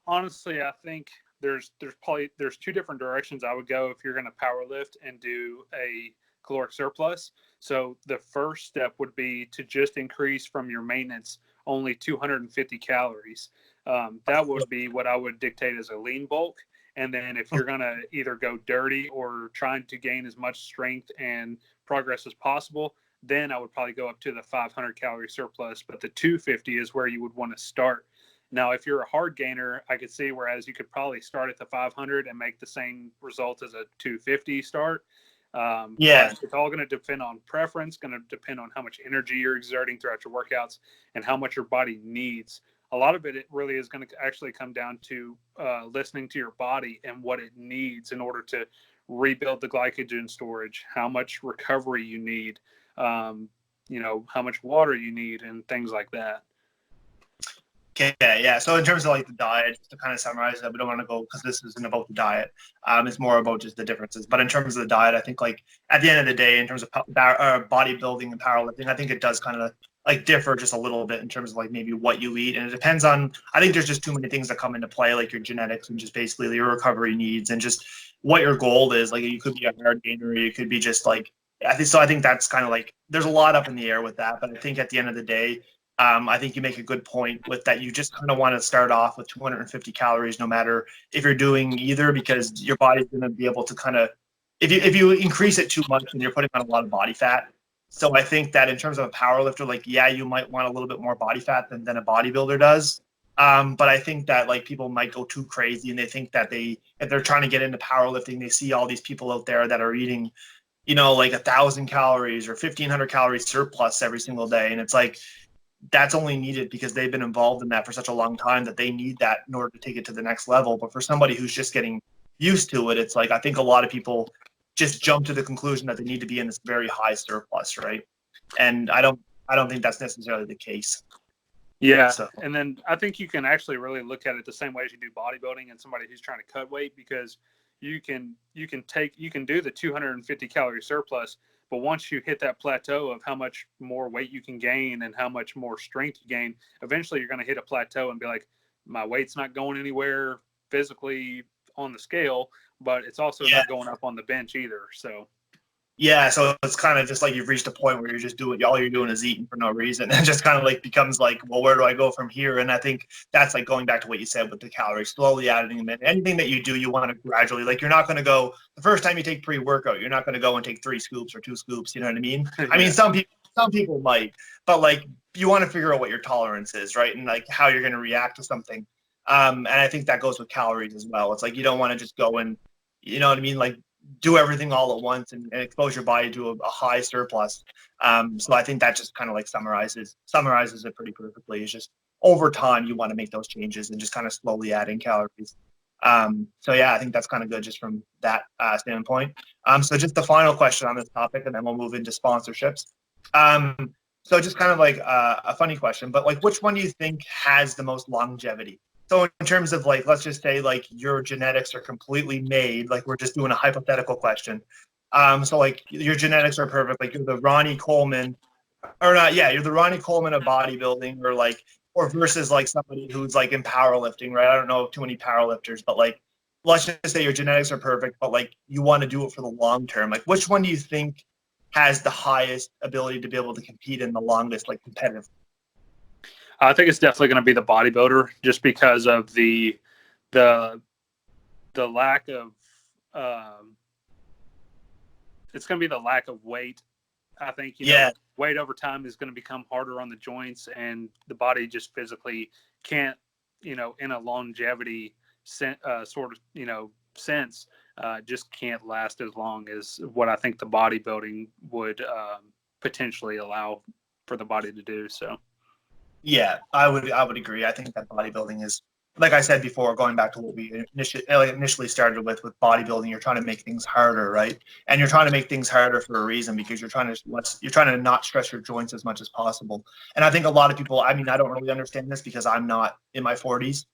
[SPEAKER 2] honestly, I think there's two different directions I would go if you're going to power lift and do a caloric surplus. So the first step would be to just increase from your maintenance only 250 calories. That would be what I would dictate as a lean bulk. And then if you're going to either go dirty or trying to gain as much strength and progress as possible, then I would probably go up to the 500 calorie surplus. But the 250 is where you would want to start. Now, if you're a hard gainer, I could see whereas you could probably start at the 500 and make the same result as a 250 start.
[SPEAKER 1] Yeah,
[SPEAKER 2] it's all going to depend on preference, going to depend on how much energy you're exerting throughout your workouts and how much your body needs. A lot of it really is going to actually come down to listening to your body and what it needs in order to rebuild the glycogen storage, how much recovery you need, how much water you need, and things like that.
[SPEAKER 1] Okay, yeah. So in terms of like the diet, just to kind of summarize that, we don't want to go, because this isn't about the diet. It's more about just the differences. But in terms of the diet, I think like at the end of the day, in terms of bodybuilding and powerlifting, I think it does kind of like differ just a little bit in terms of like maybe what you eat, and it depends on. I think there's just too many things that come into play, like your genetics and just basically your recovery needs and just what your goal is. Like you could be a hard gainer, or you could be just like I think so. I think that's kind of like there's a lot up in the air with that. But I think at the end of the day, I think you make a good point with that. You just kind of want to start off with 250 calories, no matter if you're doing either, because your body's going to be able to kind of, if you increase it too much, then you're putting on a lot of body fat. So I think that in terms of a power lifter, like, yeah, you might want a little bit more body fat than a bodybuilder does. But I think that like people might go too crazy, and they think that if they're trying to get into powerlifting, they see all these people out there that are eating, like 1,000 calories or 1,500 calories surplus every single day. And it's like, that's only needed because they've been involved in that for such a long time that they need that in order to take it to the next level. But for somebody who's just getting used to it, it's like, I think a lot of people just jump to the conclusion that they need to be in this very high surplus, right? And I don't think that's necessarily the case.
[SPEAKER 2] Yeah. So. And then I think you can actually really look at it the same way as you do bodybuilding and somebody who's trying to cut weight, because you can do the 250 calorie surplus, but once you hit that plateau of how much more weight you can gain and how much more strength you gain, eventually you're going to hit a plateau and be like, my weight's not going anywhere physically on the scale, but it's also not going up on the bench either. So.
[SPEAKER 1] Yeah, so it's kind of just like you've reached a point where you're just all you're doing is eating for no reason, and just kind of like becomes like, well, where do I go from here? And I think that's like going back to what you said with the calories, slowly adding them in. Anything that you do, you want to gradually, like, you're not going to go the first time you take pre-workout, you're not going to go and take 3 scoops or 2 scoops. You know what I mean? Yeah. I mean, some people might, but like you want to figure out what your tolerance is, right? And like how you're going to react to something. And I think that goes with calories as well. It's like you don't want to just go and, you know what I mean, like, do everything all at once and expose your body to a high surplus. So I think that just kind of like summarizes it pretty perfectly. It's just over time you want to make those changes and just kind of slowly adding calories. So yeah, I think that's kind of good just from that standpoint. So just the final question on this topic, and then we'll move into sponsorships. So just kind of like a funny question, but like, which one do you think has the most longevity? So in terms of like, let's just say like your genetics are completely made, like we're just doing a hypothetical question. So like your genetics are perfect, like you're the Ronnie Coleman, or not, yeah, you're the Ronnie Coleman of bodybuilding, or versus like somebody who's like in powerlifting, right? I don't know too many powerlifters, but like, let's just say your genetics are perfect, but like you want to do it for the long term. Like, which one do you think has the highest ability to be able to compete in the longest, like competitive?
[SPEAKER 2] I think it's definitely going to be the bodybuilder, just because of the lack of it's going to be the lack of weight. I think weight over time is going to become harder on the joints, and the body just physically can't, in a longevity sort of sense, just can't last as long as what I think the bodybuilding would potentially allow. for the body to do. So
[SPEAKER 1] yeah, I would agree. I think that bodybuilding is, like I said before, going back to what we initially started with bodybuilding, you're trying to make things harder, right? And you're trying to make things harder for a reason, because you're trying to not stress your joints as much as possible. And I think a lot of people, I mean, I don't really understand this because I'm not in my 40s,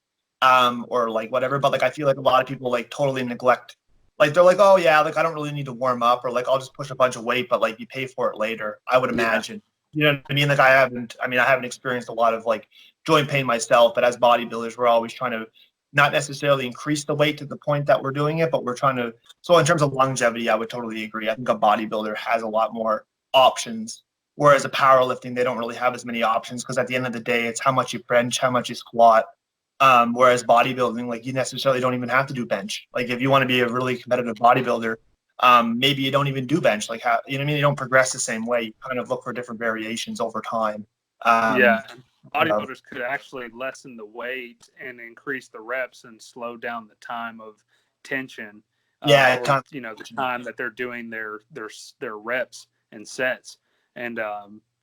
[SPEAKER 1] or like whatever, but like I feel like a lot of people like totally neglect, like they're like, oh yeah, like I don't really need to warm up, or like I'll just push a bunch of weight, but like you pay for it later, I would imagine. You know what I mean? Like I haven't experienced a lot of like joint pain myself, but as bodybuilders, we're always trying to not necessarily increase the weight to the point that we're doing it, but we're trying to. So in terms of longevity, I would totally agree. I think a bodybuilder has a lot more options, whereas a powerlifting, they don't really have as many options, because at the end of the day, it's how much you bench, how much you squat. Whereas bodybuilding, like you necessarily don't even have to do bench. Like if you want to be a really competitive bodybuilder, maybe you don't even do bench. Like how, you know what I mean? You don't progress the same way. You kind of look for different variations over time.
[SPEAKER 2] yeah,
[SPEAKER 1] Of,
[SPEAKER 2] bodybuilders could actually lessen the weight and increase the reps and slow down the time of tension,
[SPEAKER 1] yeah,
[SPEAKER 2] or the time that they're doing their reps and sets, and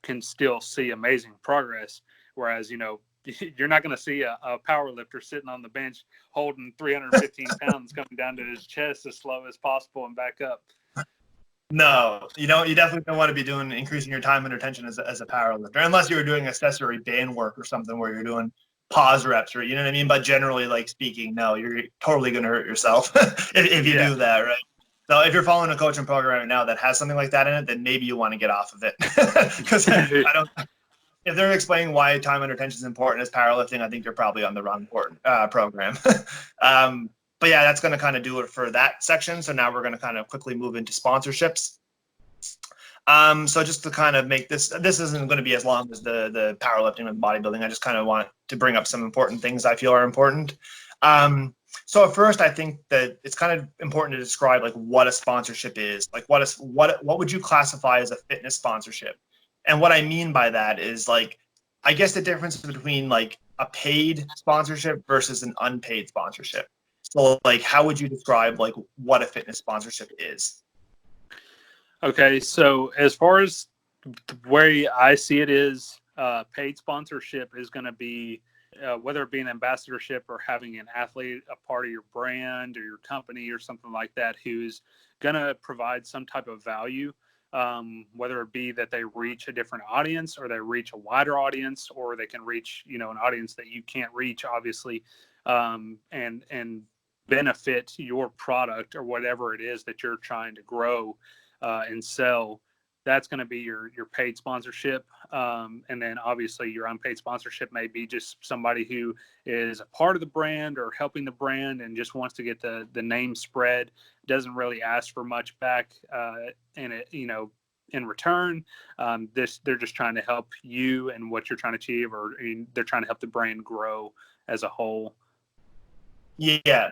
[SPEAKER 2] can still see amazing progress. Whereas you're not going to see a power lifter sitting on the bench holding 315 pounds coming down to his chest as slow as possible and back up.
[SPEAKER 1] No, you definitely don't want to be doing increasing your time under tension as a power lifter, unless you were doing accessory band work or something where you're doing pause reps, or you know what I mean. But generally, like speaking, no, you're totally going to hurt yourself if you do that, right? So if you're following a coaching program right now that has something like that in it, then maybe you want to get off of it, because I don't. If they're explaining why time under tension is important as powerlifting, I think you're probably on the wrong program. But yeah, that's going to kind of do it for that section. So now we're going to kind of quickly move into sponsorships. So just to kind of make this isn't going to be as long as the powerlifting and bodybuilding. I just kind of want to bring up some important things I feel are important. So at first, I think that it's kind of important to describe like what a sponsorship is. Like what would you classify as a fitness sponsorship? And what I mean by that is like, I guess the difference between like a paid sponsorship versus an unpaid sponsorship. So like, how would you describe like what a fitness sponsorship is?
[SPEAKER 2] Okay, so as far as the way I see it is, paid sponsorship is going to be whether it be an ambassadorship or having an athlete a part of your brand or your company or something like that, who's going to provide some type of value, whether it be that they reach a different audience or they reach a wider audience, or they can reach an audience that you can't reach, obviously, and benefit your product or whatever it is that you're trying to grow and sell. That's going to be your paid sponsorship. And then obviously your unpaid sponsorship may be just somebody who is a part of the brand or helping the brand and just wants to get the name spread, doesn't really ask for much back in return. They're just trying to help you and what you're trying to achieve, or they're trying to help the brand grow as a whole.
[SPEAKER 1] Yeah.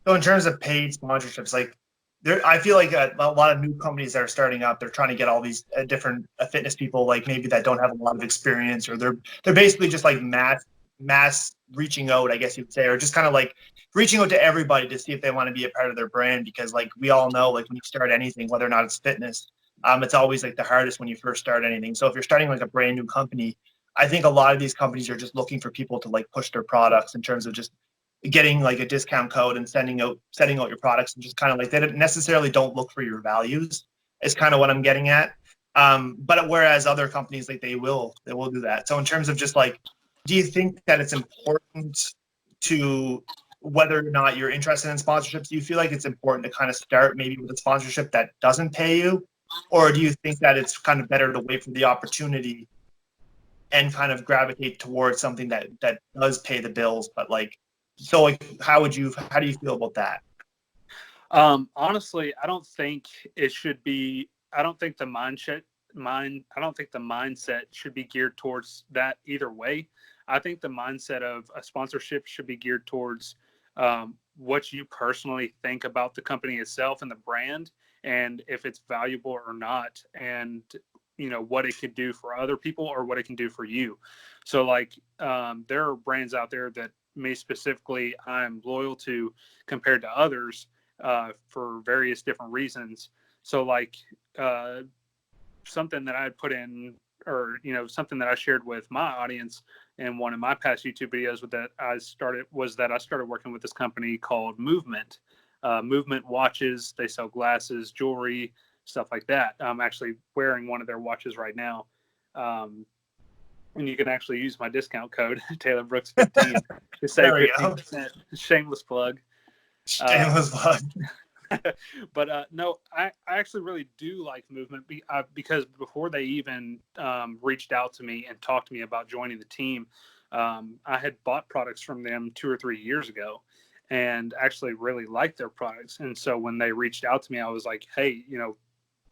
[SPEAKER 1] So in terms of paid sponsorships, like I feel like a lot of new companies that are starting up, they're trying to get all these different fitness people, like maybe that don't have a lot of experience, or they're basically just like mass reaching out, I guess you would say, or just kind of like reaching out to everybody to see if they want to be a part of their brand. Because like we all know, like when you start anything, whether or not it's fitness, it's always like the hardest when you first start anything. So if you're starting like a brand new company, I think a lot of these companies are just looking for people to like push their products in terms of just getting like a discount code and sending out your products, and just kind of like they necessarily don't look for your values is kind of what I'm getting at. But whereas other companies, like they will do that. So in terms of just like, do you think that it's important to, whether or not you're interested in sponsorships, do you feel like it's important to kind of start maybe with a sponsorship that doesn't pay you? Or do you think that it's kind of better to wait for the opportunity and kind of gravitate towards something that does pay the bills, but like, so like, how do you feel about that?
[SPEAKER 2] Honestly, I don't think it should be. I don't think the mindset should be geared towards that either way. I think the mindset of a sponsorship should be geared towards what you personally think about the company itself and the brand, and if it's valuable or not, and what it could do for other people or what it can do for you. So like there are brands out there that me specifically I'm loyal to compared to others for various different reasons. So like something that I put in or, you know, something that I shared with my audience in one of my past YouTube videos that I started working with this company called Movement. Movement watches, they sell glasses, jewelry, stuff like that. I'm actually wearing one of their watches right now. And you can actually use my discount code, Taylor Brooks 15, to save 15%. Shameless plug.
[SPEAKER 1] Shameless plug.
[SPEAKER 2] But no, I actually really do like Movement because before they even reached out to me and talked to me about joining the team, I had bought products from them 2 or 3 years ago and actually really liked their products. And so when they reached out to me, I was like, hey, you know,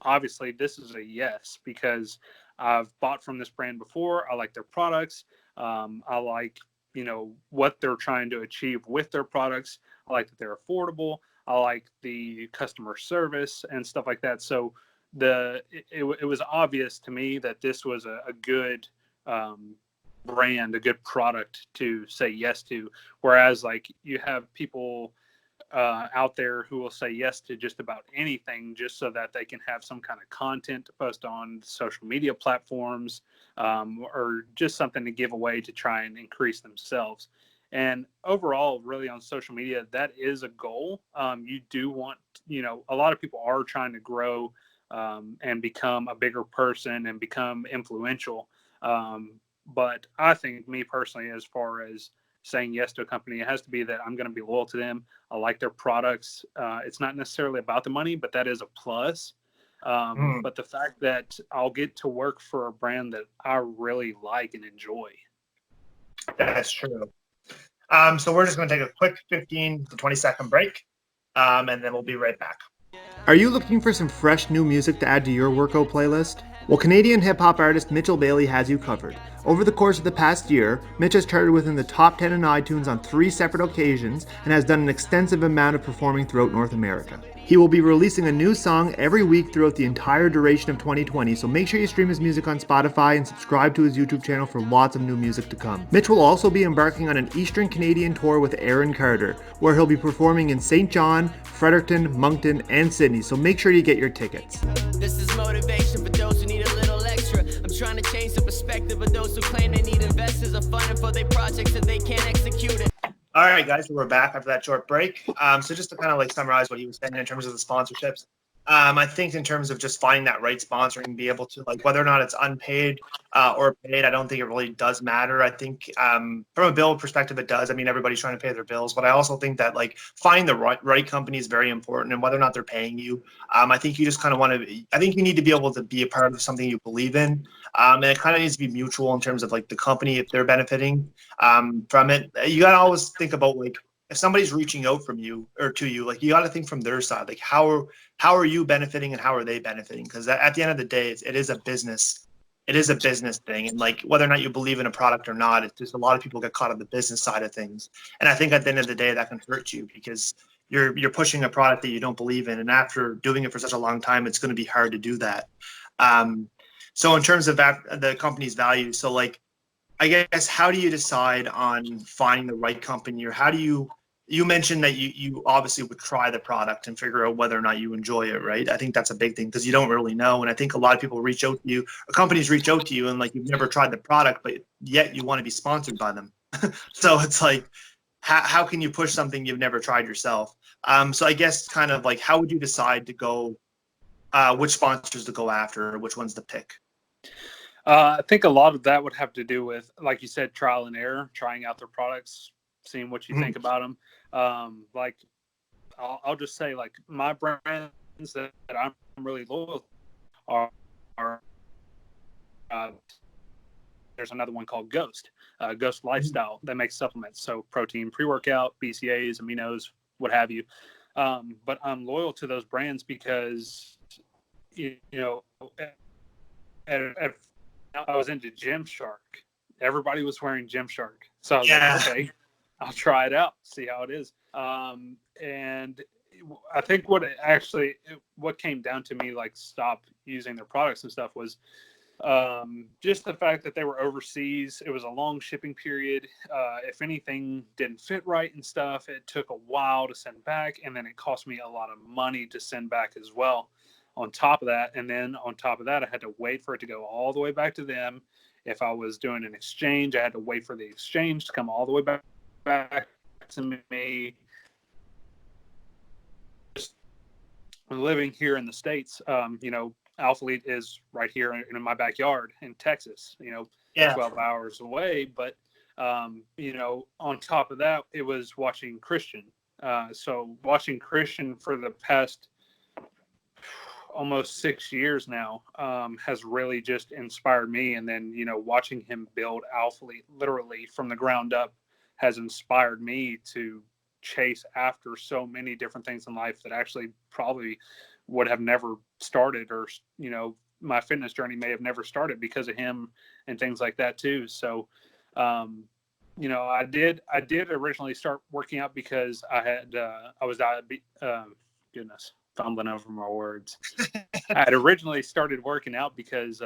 [SPEAKER 2] obviously this is a yes, because I've bought from this brand before. I like their products. I like, you know, what they're trying to achieve with their products. I like that they're affordable. I like the customer service and stuff like that. So it was obvious to me that this was a good brand, a good product to say yes to. Whereas like you have people out there who will say yes to just about anything just so that they can have some kind of content to post on social media platforms, or just something to give away to try and increase themselves. And overall, really on social media, that is a goal. You do want, you know, a lot of people are trying to grow and become a bigger person and become influential. But I think, me personally, as far as saying yes to a company, it has to be that I'm going to be loyal to them. I like their products. It's not necessarily about the money, but that is a plus. But the fact that I'll get to work for a brand that I really like and enjoy.
[SPEAKER 1] That's true. So we're just going to take a quick 15 to 20-second break, and then we'll be right back.
[SPEAKER 3] Are you looking for some fresh new music to add to your workout playlist? Well, Canadian hip-hop artist Mitchell Bailey has you covered. Over the course of the past year, Mitch has charted within the top 10 in iTunes on 3 separate occasions and has done an extensive amount of performing throughout North America. He will be releasing a new song every week throughout the entire duration of 2020, so make sure you stream his music on Spotify and subscribe to his YouTube channel for lots of new music to come. Mitch will also be embarking on an Eastern Canadian tour with Aaron Carter, where he'll be performing in St. John, Fredericton, Moncton, and Sydney, so make sure you get your tickets.
[SPEAKER 4] This is motivation for those who need a little extra. I'm trying to change the perspective of those who claim they need investors or funding for their projects that they can't execute it.
[SPEAKER 1] All right, guys, we're back after that short break. So just to kind of like summarize what he was saying in terms of the sponsorships, I think in terms of just finding that right sponsor and be able to, like, whether or not it's unpaid or paid, I don't think it really does matter. I think from a bill perspective, it does. I mean, everybody's trying to pay their bills, but I also think that like finding the right company is very important, and whether or not they're paying you, I think you just kind of want to. I think you need to be able to be a part of something you believe in, and it kind of needs to be mutual in terms of like the company, if they're benefiting from it. You gotta always think about like, if somebody's reaching out from you or to you, like you got to think from their side, like how are you benefiting and how are they benefiting? Because at the end of the day, it is a business. It is a business thing, and like whether or not you believe in a product or not, it's just a lot of people get caught on the business side of things. And I think at the end of the day, that can hurt you because you're pushing a product that you don't believe in, and after doing it for such a long time, it's going to be hard to do that. So in terms of that, the company's value, so like, I guess, how do you decide on finding the right company, or how do you mentioned that you obviously would try the product and figure out whether or not you enjoy it, right? I think that's a big thing because you don't really know. And I think a lot of people reach out to you, or companies reach out to you, and like you've never tried the product, but yet you want to be sponsored by them. So it's like, how can you push something you've never tried yourself? So I guess kind of like, how would you decide to go, which sponsors to go after, or which ones to pick?
[SPEAKER 2] I think a lot of that would have to do with, like you said, trial and error, trying out their products, seeing what you think about them. Like I'll just say, like, my brands that I'm really loyal to are there's another one called Ghost Lifestyle that makes supplements, so protein, pre-workout, BCAAs, aminos, what have you. But I'm loyal to those brands because you know, I was into Gymshark. Everybody was wearing Gymshark, so I was like, okay, I'll try it out, see how it is. And I think what came down to me, like, stop using their products and stuff was just the fact that they were overseas. It was a long shipping period. If anything didn't fit right and stuff, it took a while to send back, and then it cost me a lot of money to send back as well. on top of that. And then on top of that, I had to wait for it to go all the way back to them. If I was doing an exchange, I had to wait for the exchange to come all the way back to me. Just living here in the States, Alphalete is right here in my backyard in Texas, 12 hours away. But, on top of that, it was watching Christian. So watching Christian for the past almost 6 years now has really just inspired me. And then, watching him build Alphalete literally from the ground up has inspired me to chase after so many different things in life that actually probably would have never started, or, my fitness journey may have never started because of him and things like that too. So, I did originally start working out because I was goodness, fumbling over my words. I had originally started working out because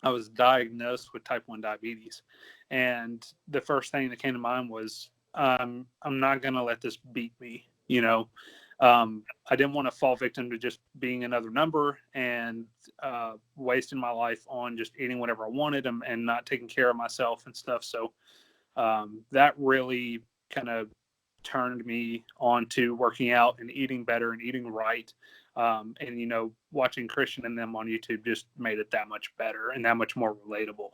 [SPEAKER 2] I was diagnosed with type 1 diabetes. And the first thing that came to mind was, I'm not going to let this beat me. I didn't want to fall victim to just being another number and wasting my life on just eating whatever I wanted and not taking care of myself and stuff. So that really kind of turned me on to working out and eating better and eating right. And, watching Christian and them on YouTube just made it that much better and that much more relatable.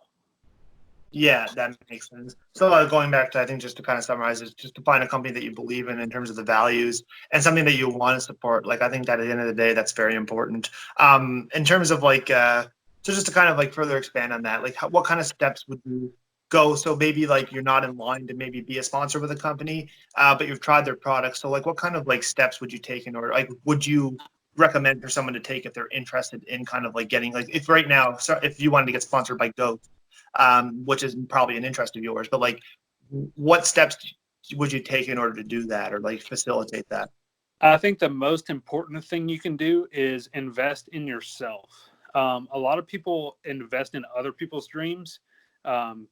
[SPEAKER 1] Yeah, that makes sense. So going back to, I think, just to kind of summarize, is just to find a company that you believe in terms of the values and something that you want to support. Like, I think that at the end of the day, that's very important. In terms of so just to kind of further expand on that, what kind of steps would you go? So maybe you're not in line to maybe be a sponsor with a company, but you've tried their products. So what kind of steps would you take in order, would you recommend for someone to take if they're interested in kind of getting, if right now, so if you wanted to get sponsored by Goat, which is probably an interest of yours, but what steps would you take in order to do that or facilitate that?
[SPEAKER 2] I think the most important thing you can do is invest in yourself. A lot of people invest in other people's dreams. I'm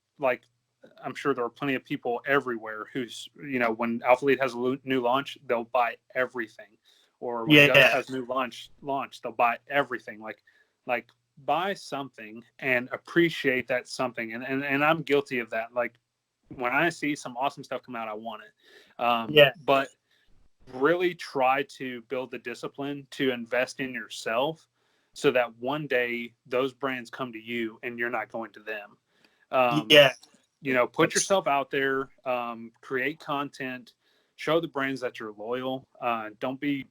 [SPEAKER 2] sure there are plenty of people everywhere who's, when Alphalete has a new launch, they'll buy everything. Or when Goat has new launch, they'll buy everything. Like buy something and appreciate that something. And I'm guilty of that. When I see some awesome stuff come out, I want it. But really try to build the discipline to invest in yourself so that one day those brands come to you and you're not going to them. Put yourself out there, create content, show the brands that you're loyal. Don't be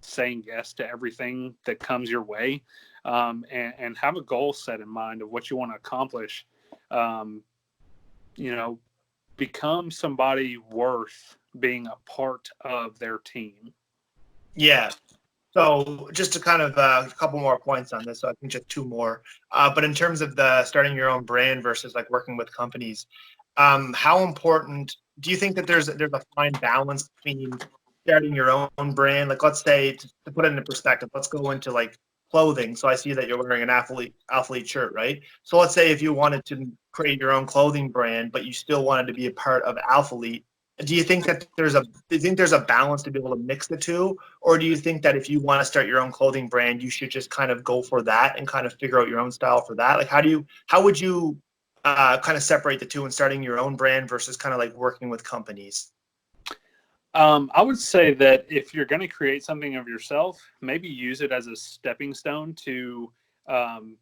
[SPEAKER 2] saying yes to everything that comes your way, and have a goal set in mind of what you want to accomplish. Become somebody worth being a part of their team.
[SPEAKER 1] Yeah. So just to kind of a couple more points on this, so I think just two more. But in terms of the starting your own brand versus working with companies, how important do you think that there's a fine balance between starting your own brand? Let's say, to put it into perspective, let's go into clothing. So I see that you're wearing an Alphalete shirt, right? So let's say if you wanted to create your own clothing brand, but you still wanted to be a part of Alphalete, do you think that there's a balance to be able to mix the two? Or do you think that if you want to start your own clothing brand, you should just kind of go for that and kind of figure out your own style for that? How would you kind of separate the two in starting your own brand versus kind of working with companies?
[SPEAKER 2] I would say that if you're going to create something of yourself, maybe use it as a stepping stone to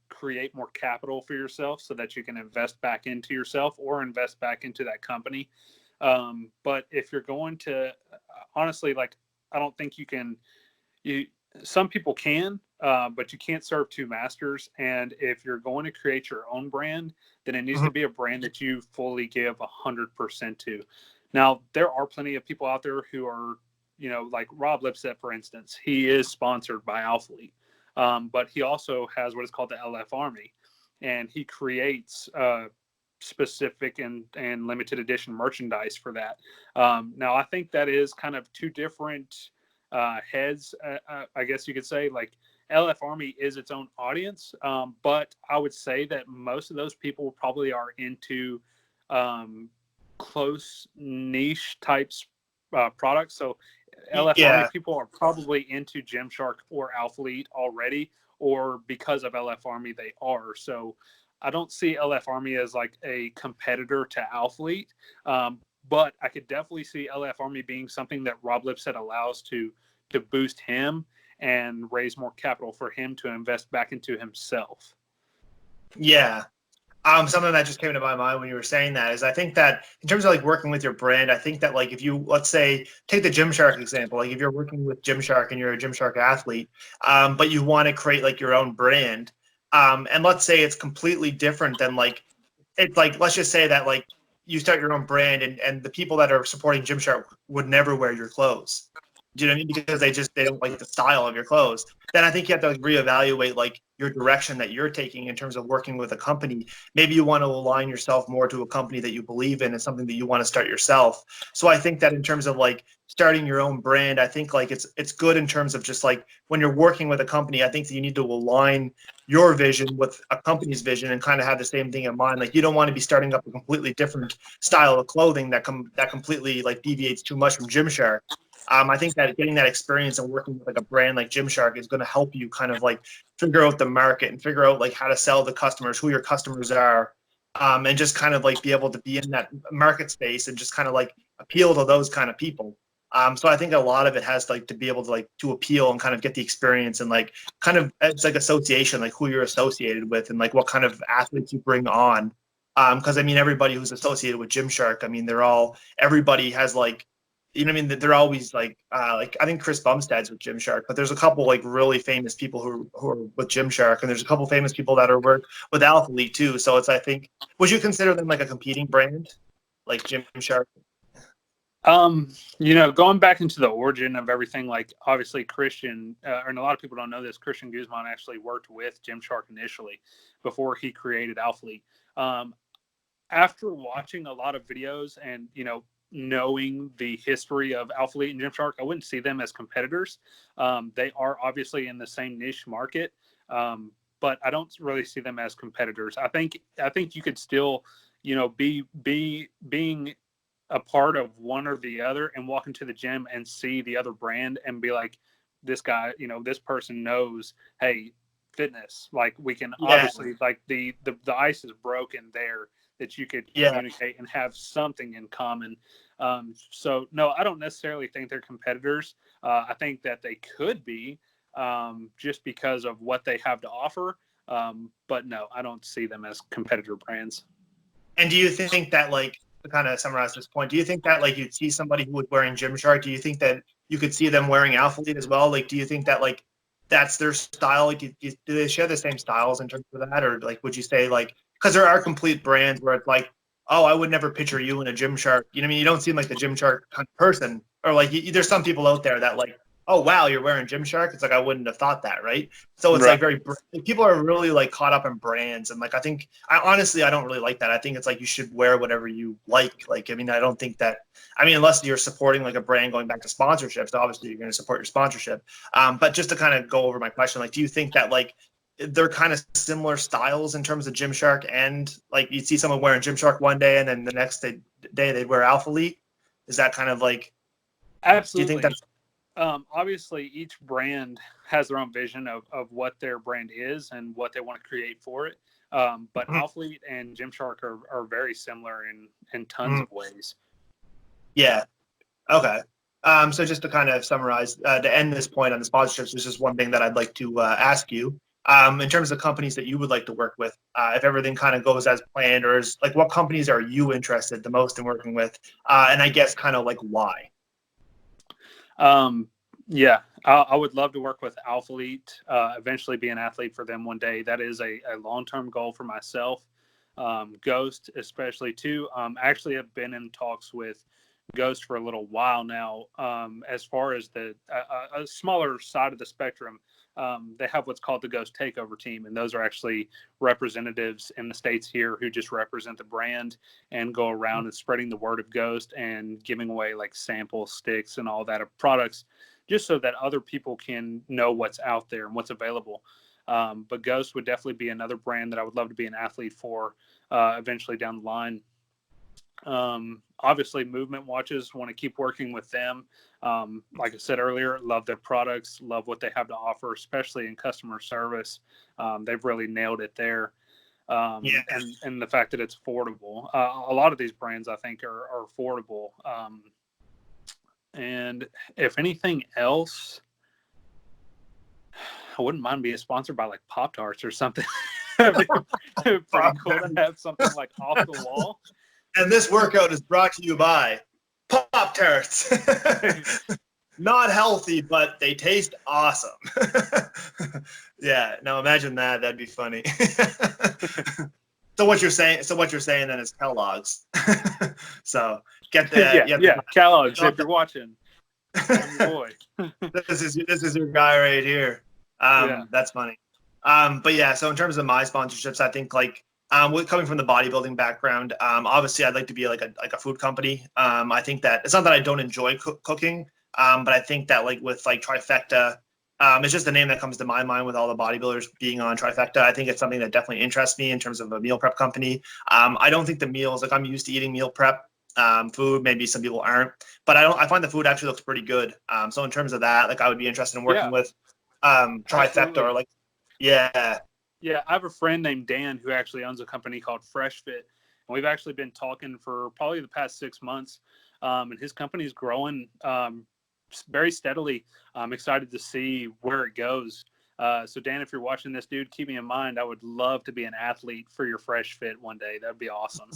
[SPEAKER 2] create more capital for yourself so that you can invest back into yourself or invest back into that company. But if you're going to, honestly, I don't think you can, some people can, but you can't serve two masters. And if you're going to create your own brand, then it needs to be a brand that you fully give 100% to. Now, there are plenty of people out there who are, like Rob Lipset, for instance. He is sponsored by Alphalete, but he also has what is called the LF Army, and he creates specific and limited edition merchandise for that. Now, I think that is kind of two different heads, I guess you could say. LF Army is its own audience, but I would say that most of those people probably are into close niche types products. So LF
[SPEAKER 1] Yeah.
[SPEAKER 2] Army people are probably into Gymshark or Alphalete already, or because of LF Army, they are. So I don't see LF Army as like a competitor to Alphalete. But I could definitely see LF Army being something that Rob Lipset allows to boost him and raise more capital for him to invest back into himself.
[SPEAKER 1] Yeah. Something that just came to my mind when you were saying that is I think that in terms of like working with your brand, I think that like if you, let's say, take the Gymshark example, like if you're working with Gymshark and you're a Gymshark athlete, but you want to create like your own brand, and let's say it's completely different than like, it's like, let's just say that like you start your own brand and the people that are supporting Gymshark would never wear your clothes. Do you know what I mean? Because they don't like the style of your clothes. Then I think you have to reevaluate like your direction that you're taking in terms of working with a company. Maybe you want to align yourself more to a company that you believe in and something that you want to start yourself. So I think that in terms of like starting your own brand, I think like it's good in terms of just like when you're working with a company, I think that you need to align your vision with a company's vision and kind of have the same thing in mind. Like you don't want to be starting up a completely different style of clothing that completely like deviates too much from Gymshark. I think that getting that experience and working with like a brand like Gymshark is going to help you kind of like figure out the market and figure out like how to sell to customers, who your customers are, and just kind of like be able to be in that market space and just kind of like appeal to those kind of people. So I think a lot of it has like to be able to like to appeal and kind of get the experience and like kind of it's like association, like who you're associated with and like what kind of athletes you bring on. Because I mean, everybody who's associated with Gymshark, I mean, everybody has like, you know what I mean? They're always like I think Chris Bumstead's with Gymshark, but there's a couple like really famous people who are with Gymshark, and there's a couple famous people that are with Alphalete too. So it's, I think, would you consider them like a competing brand, like Gymshark?
[SPEAKER 2] Going back into the origin of everything, like obviously Christian, and a lot of people don't know this, Christian Guzman actually worked with Gymshark initially before he created Alphalete. After watching a lot of videos and, knowing the history of Alphalete and Gymshark, I wouldn't see them as competitors. They are obviously in the same niche market, but I don't really see them as competitors. I think you could still, being a part of one or the other and walk into the gym and see the other brand and be like, this guy, this person knows, hey, fitness, like we can obviously like the ice is broken there, that you could communicate and have something in common. So no, I don't necessarily think they're competitors. I think that they could be, just because of what they have to offer. But no, I don't see them as competitor brands.
[SPEAKER 1] And do you think that, like, to kind of summarize this point, do you think that like you'd see somebody who was wearing Gymshark, do you think that you could see them wearing Alphalete as well? Like, do you think that like that's their style? Like, do they share the same styles in terms of that? Or like, would you say like, because there are complete brands where it's like, oh, I would never picture you in a Gymshark. You know what I mean? You don't seem like the Gymshark kind of person. Or like, there's some people out there that like, oh, wow, you're wearing Gymshark. It's like, I wouldn't have thought that, right? So it's like people are really like caught up in brands. And like, honestly, I don't really like that. I think it's like you should wear whatever you like. Like, I mean, I don't think that, unless you're supporting like a brand going back to sponsorships, obviously you're going to support your sponsorship. But just to kind of go over my question, like, do you think that like they're kind of similar styles in terms of Gymshark, and like you'd see someone wearing Gymshark one day and then the next day they'd wear Alphalete? Is that kind of like,
[SPEAKER 2] absolutely?
[SPEAKER 1] Do you think that's
[SPEAKER 2] obviously each brand has their own vision of what their brand is and what they want to create for it. But Alphalete and Gymshark are very similar in tons of ways.
[SPEAKER 1] Yeah. Okay. So just to kind of summarize, to end this point on the sponsorships, there's just one thing that I'd like to ask you. In terms of companies that you would like to work with, if everything kind of goes as planned, or is like, what companies are you interested the most in working with? And I guess kind of like why?
[SPEAKER 2] Yeah, I would love to work with Alphalete, eventually be an athlete for them one day. That is a long-term goal for myself. Ghost, especially too. I actually have been in talks with Ghost for a little while now. As far as the a smaller side of the spectrum, they have what's called the Ghost Takeover Team, and those are actually representatives in the States here who just represent the brand and go around and spreading the word of Ghost and giving away like sample sticks and all that of products, just so that other people can know what's out there and what's available. But Ghost would definitely be another brand that I would love to be an athlete for eventually down the line. Obviously, Movement Watches, want to keep working with them. Like I said earlier, love their products, love what they have to offer, especially in customer service. They've really nailed it there. And the fact that it's affordable. A lot of these brands, I think, are affordable. And if anything else, I wouldn't mind being sponsored by like Pop-Tarts or something. It'd be pretty cool to have something like off the wall.
[SPEAKER 1] And this workout is brought to you by Pop-Tarts. Not healthy, but they taste awesome. Yeah, now imagine that. That'd be funny. So what you're saying then is Kellogg's. So get that.
[SPEAKER 2] Yeah, Kellogg's. If you're watching, I'm your boy.
[SPEAKER 1] This is your guy right here. That's funny. But yeah, so in terms of my sponsorships, I think like coming from the bodybuilding background, obviously I'd like to be like a food company. I think that it's not that I don't enjoy cooking, but I think that like with like Trifecta, it's just the name that comes to my mind with all the bodybuilders being on Trifecta. I think it's something that definitely interests me in terms of a meal prep company. I don't think the meals, like I'm used to eating meal prep food. Maybe some people aren't, but I find the food actually looks pretty good. So in terms of that, like I would be interested in working with Trifecta or like, yeah.
[SPEAKER 2] Yeah, I have a friend named Dan who actually owns a company called Fresh Fit, and we've actually been talking for probably the past 6 months. And his company is growing very steadily. I'm excited to see where it goes. So Dan, if you're watching this, dude, keep me in mind. I would love to be an athlete for your Fresh Fit one day. That'd be awesome.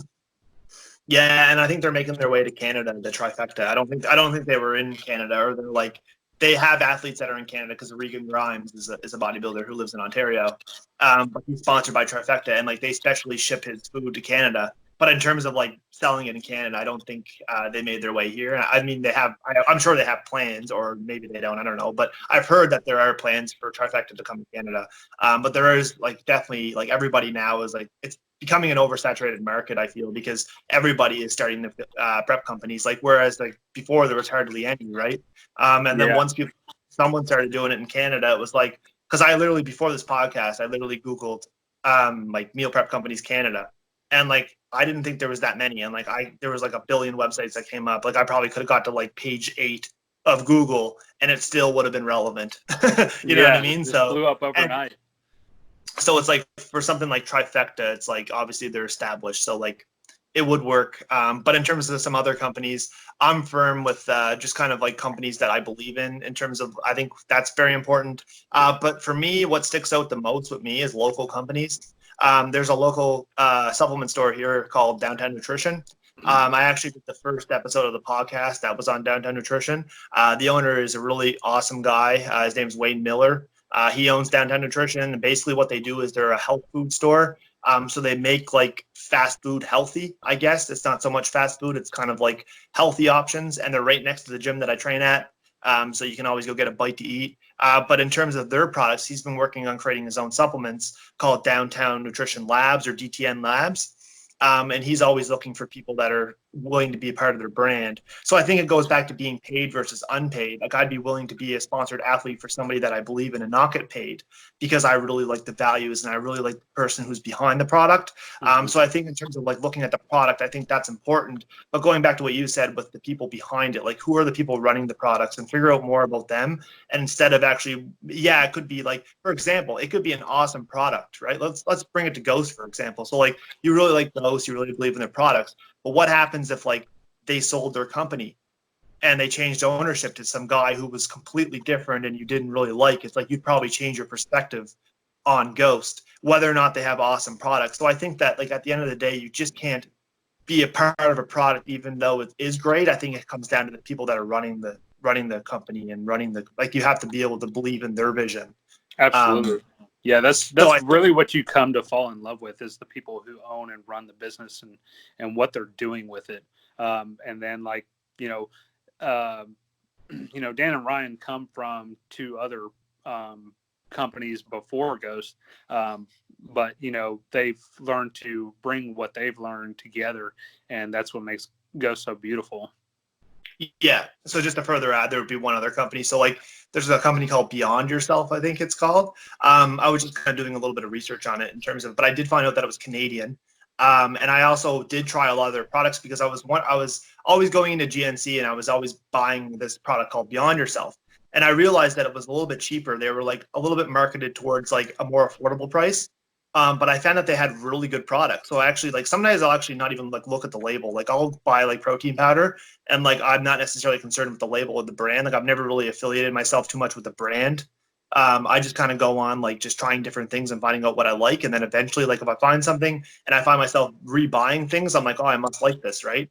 [SPEAKER 1] Yeah, and I think they're making their way to Canada, the Trifecta. I don't think they were in Canada, or they're like. They have athletes that are in Canada because Regan Grimes is a bodybuilder who lives in Ontario. But he's sponsored by Trifecta, and like they specially ship his food to Canada. But in terms of like selling it in Canada, I don't think they made their way here. I mean, they have. I'm sure they have plans, or maybe they don't. I don't know. But I've heard that there are plans for Trifecta to come to Canada. But there is like definitely like everybody now is like it's becoming an oversaturated market. I feel because everybody is starting to prep companies. Like whereas like before there was hardly any, right? And then once someone started doing it in Canada, it was like because I literally before this podcast, I literally Googled like meal prep companies Canada. And like I didn't think there was that many, and like there was like a billion websites that came up. Like I probably could have got to like page 8 of Google, and it still would have been relevant. You know what I mean? So
[SPEAKER 2] blew up overnight.
[SPEAKER 1] So it's like for something like Trifecta, it's like obviously they're established, so like it would work. But in terms of some other companies, I'm firm with just kind of like companies that I believe in terms of I think that's very important. But for me, what sticks out the most with me is local companies. There's a local supplement store here called Downtown Nutrition. I actually did the first episode of the podcast that was on Downtown Nutrition. The owner is a really awesome guy. His name's Wayne Miller. He owns Downtown Nutrition, and basically what they do is they're a health food store. So they make like fast food healthy, I guess. It's not so much fast food. It's kind of like healthy options, and they're right next to the gym that I train at. So you can always go get a bite to eat. But in terms of their products, he's been working on creating his own supplements called Downtown Nutrition Labs or DTN Labs. And he's always looking for people that are willing to be a part of their brand. So I think it goes back to being paid versus unpaid. Like I'd be willing to be a sponsored athlete for somebody that I believe in and not get paid because I really like the values and I really like the person who's behind the product. So I think in terms of like looking at the product, I think that's important. But going back to what you said with the people behind it, like who are the people running the products and figure out more about them. And instead of actually, it could be like, for example, it could be an awesome product, right? Let's bring it to Ghost, for example. So like you really like Ghost, you really believe in their products. But what happens if like they sold their company and they changed ownership to some guy who was completely different and you didn't really like? It's like you'd probably change your perspective on Ghost, whether or not they have awesome products. So I think that like at the end of the day, you just can't be a part of a product even though it is great. I think it comes down to the people that are running the company and like you have to be able to believe in their vision.
[SPEAKER 2] Absolutely. Yeah, that's really what you come to fall in love with is the people who own and run the business and what they're doing with it. And then like, Dan and Ryan come from 2 other companies before Ghost. But, they've learned to bring what they've learned together. And that's what makes Ghost so beautiful.
[SPEAKER 1] Yeah. So just to further add, there would be one other company. So like there's a company called Beyond Yourself, I think it's called. I was just kind of doing a little bit of research on it in terms of, but I did find out that it was Canadian. And I also did try a lot of their products because I was always going into GNC and I was always buying this product called Beyond Yourself. And I realized that it was a little bit cheaper. They were like a little bit marketed towards like a more affordable price. But I found that they had really good products. So I actually like sometimes I'll actually not even like look at the label. Like I'll buy like protein powder and like I'm not necessarily concerned with the label or the brand. Like I've never really affiliated myself too much with the brand. I just kind of go on like just trying different things and finding out what I like. And then eventually, like if I find something and I find myself rebuying things, I'm like, oh, I must like this, right?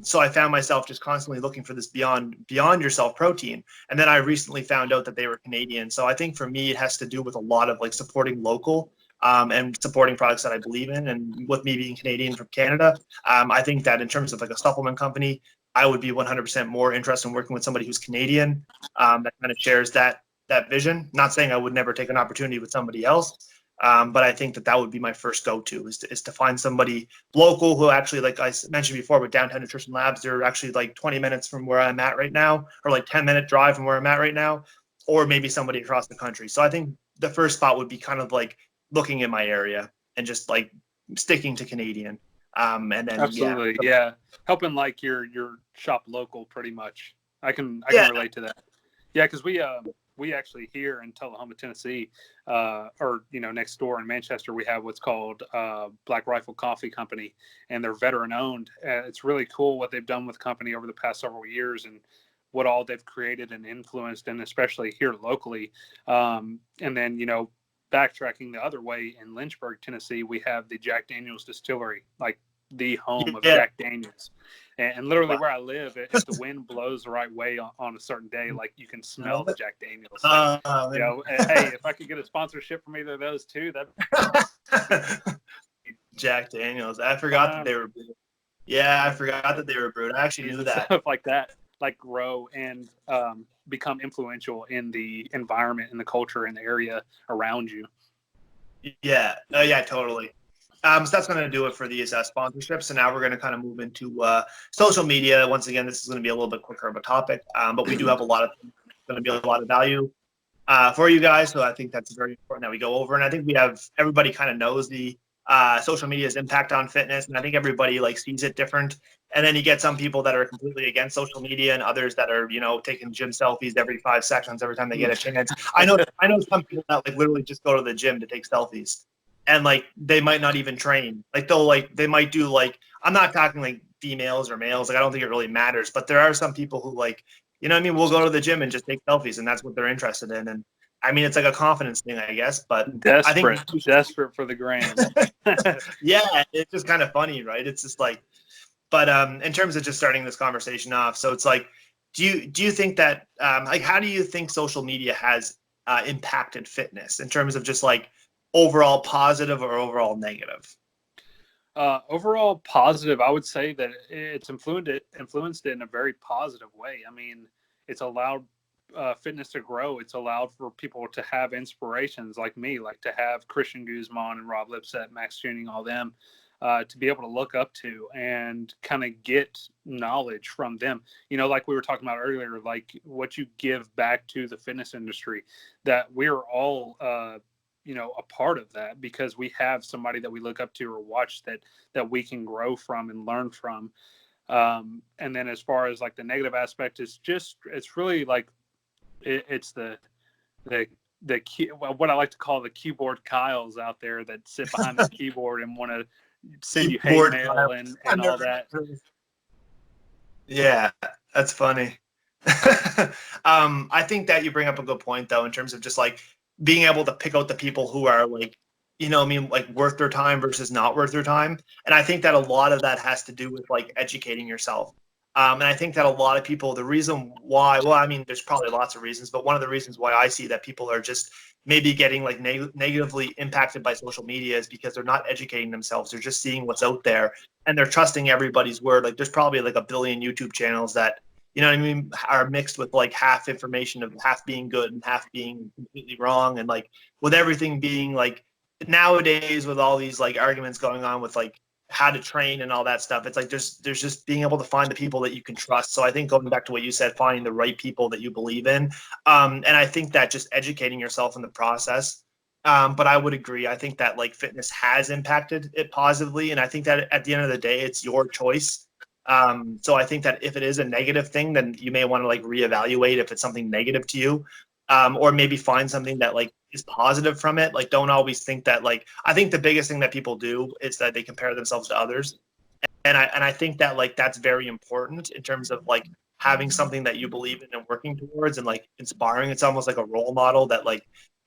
[SPEAKER 1] So I found myself just constantly looking for this beyond yourself protein. And then I recently found out that they were Canadian. So I think for me, it has to do with a lot of like supporting local and supporting products that I believe in. And with me being Canadian from Canada, I think that in terms of like a supplement company, I would be 100% more interested in working with somebody who's Canadian that kind of shares that vision. Not saying I would never take an opportunity with somebody else, but I think that would be my first go-to is to find somebody local who actually, like I mentioned before with Downtown Nutrition Labs, they're actually like 20 minutes from where I'm at right now, or like 10-minute drive from where I'm at right now, or maybe somebody across the country. So I think the first spot would be kind of like looking in my area and just like sticking to Canadian. And then
[SPEAKER 2] absolutely, yeah. Helping like your shop local pretty much. I can relate to that. Yeah, because we actually here in Tullahoma, Tennessee, or next door in Manchester, we have what's called Black Rifle Coffee Company, and they're veteran owned. It's really cool what they've done with the company over the past several years and what all they've created and influenced, and especially here locally. And then backtracking the other way in Lynchburg, Tennessee, we have the Jack Daniel's Distillery, like the home of Jack Daniel's. And literally where I live, if the wind blows the right way on a certain day, like you can smell the Jack Daniel's. Hey, if I could get a sponsorship from either of those two, that
[SPEAKER 1] Jack Daniel's. I forgot that they were brewed. Yeah, I forgot that they were brewed. I actually knew that.
[SPEAKER 2] Stuff like that, like grow and become influential in the environment and the culture and the area around you.
[SPEAKER 1] Yeah. No, yeah, totally. So that's going to do it for these sponsorships. And now we're going to kind of move into social media. Once again, this is going to be a little bit quicker of a topic, but we do have going to be a lot of value for you guys. So I think that's very important that we go over. And I think everybody kind of knows the social media's impact on fitness. And I think everybody like sees it different. And then you get some people that are completely against social media and others that are, taking gym selfies every 5 seconds every time they get a chance. I know some people that like literally just go to the gym to take selfies. And like they might not even train. Like they might do like, I'm not talking like females or males. Like I don't think it really matters. But there are some people who like, we'll go to the gym and just take selfies, and that's what they're interested in. And I mean, it's like a confidence thing, I guess. But
[SPEAKER 2] desperate for the gram.
[SPEAKER 1] Yeah, it's just kind of funny, right? It's just like, but in terms of just starting this conversation off, so it's like, do you think that like how do you think social media has impacted fitness in terms of just like overall positive or overall negative?
[SPEAKER 2] Overall positive, I would say that it's influenced it in a very positive way. I mean, it's allowed fitness to grow. It's allowed for people to have inspirations like me, like to have Christian Guzman and Rob Lipset, Max Tuning, all them, to be able to look up to and kind of get knowledge from them. Like we were talking about earlier, like what you give back to the fitness industry, that we're all a part of that because we have somebody that we look up to or watch that we can grow from and learn from. And then as far as like the negative aspect, it's really like it's the what I like to call the keyboard Kyles out there that sit behind the keyboard and want to send you hate mail and all that.
[SPEAKER 1] Yeah, that's funny. I think that you bring up a good point though, in terms of just like being able to pick out the people who are like, like worth their time versus not worth their time. And I think that a lot of that has to do with like educating yourself. And I think that a lot of people, the reason why, well, I mean, there's probably lots of reasons, but one of the reasons why I see that people are just maybe getting like negatively impacted by social media is because they're not educating themselves. They're just seeing what's out there and they're trusting everybody's word. Like there's probably like a billion YouTube channels that, are mixed with like half information of half being good and half being completely wrong. And like with everything being like nowadays with all these like arguments going on with like how to train and all that stuff, it's like there's just being able to find the people that you can trust. So I think going back to what you said, finding the right people that you believe in. And I think that just educating yourself in the process But I would agree. I think that like fitness has impacted it positively. And I think that at the end of the day, it's your choice. So I think that if it is a negative thing, then you may want to like reevaluate if it's something negative to you. Or maybe find something that like is positive from it. Like, don't always think that like, I think the biggest thing that people do is that they compare themselves to others. And I think that like that's very important in terms of like having something that you believe in and working towards and like inspiring. It's almost like a role model that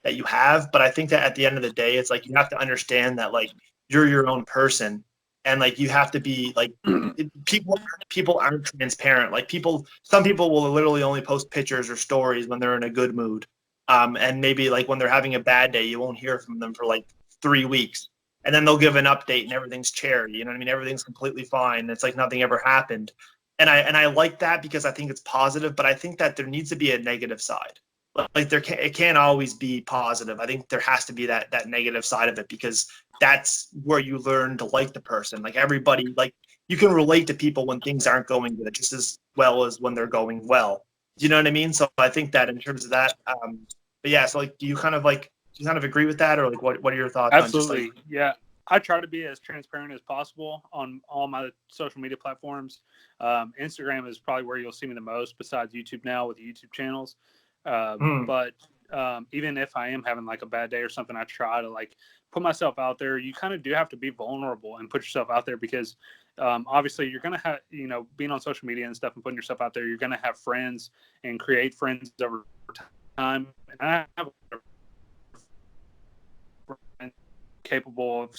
[SPEAKER 1] you have. But I think that at the end of the day, it's like you have to understand that like you're your own person, and like you have to be like people aren't transparent. Like some people will literally only post pictures or stories when they're in a good mood. And maybe like when they're having a bad day, you won't hear from them for like 3 weeks, and then they'll give an update and everything's cherry. You know what I mean? Everything's completely fine. It's like nothing ever happened. And I like that because I think it's positive, but I think that there needs to be a negative side. Like it can't always be positive. I think there has to be that negative side of it, because that's where you learn to like the person. Like everybody, like you can relate to people when things aren't going good just as well as when they're going well. Do you know what I mean? So I think that in terms of that, but yeah, so like, do you kind of agree with that, or like what are your thoughts?
[SPEAKER 2] Absolutely.
[SPEAKER 1] On just like,
[SPEAKER 2] Yeah. I try to be as transparent as possible on all my social media platforms. Instagram is probably where you'll see me the most, besides YouTube now with the YouTube channels. But even if I am having like a bad day or something, I try to like put myself out there. You kind of do have to be vulnerable and put yourself out there, because obviously you're going to have, being on social media and stuff and putting yourself out there, you're going to have friends and create friends over time. And I have capable of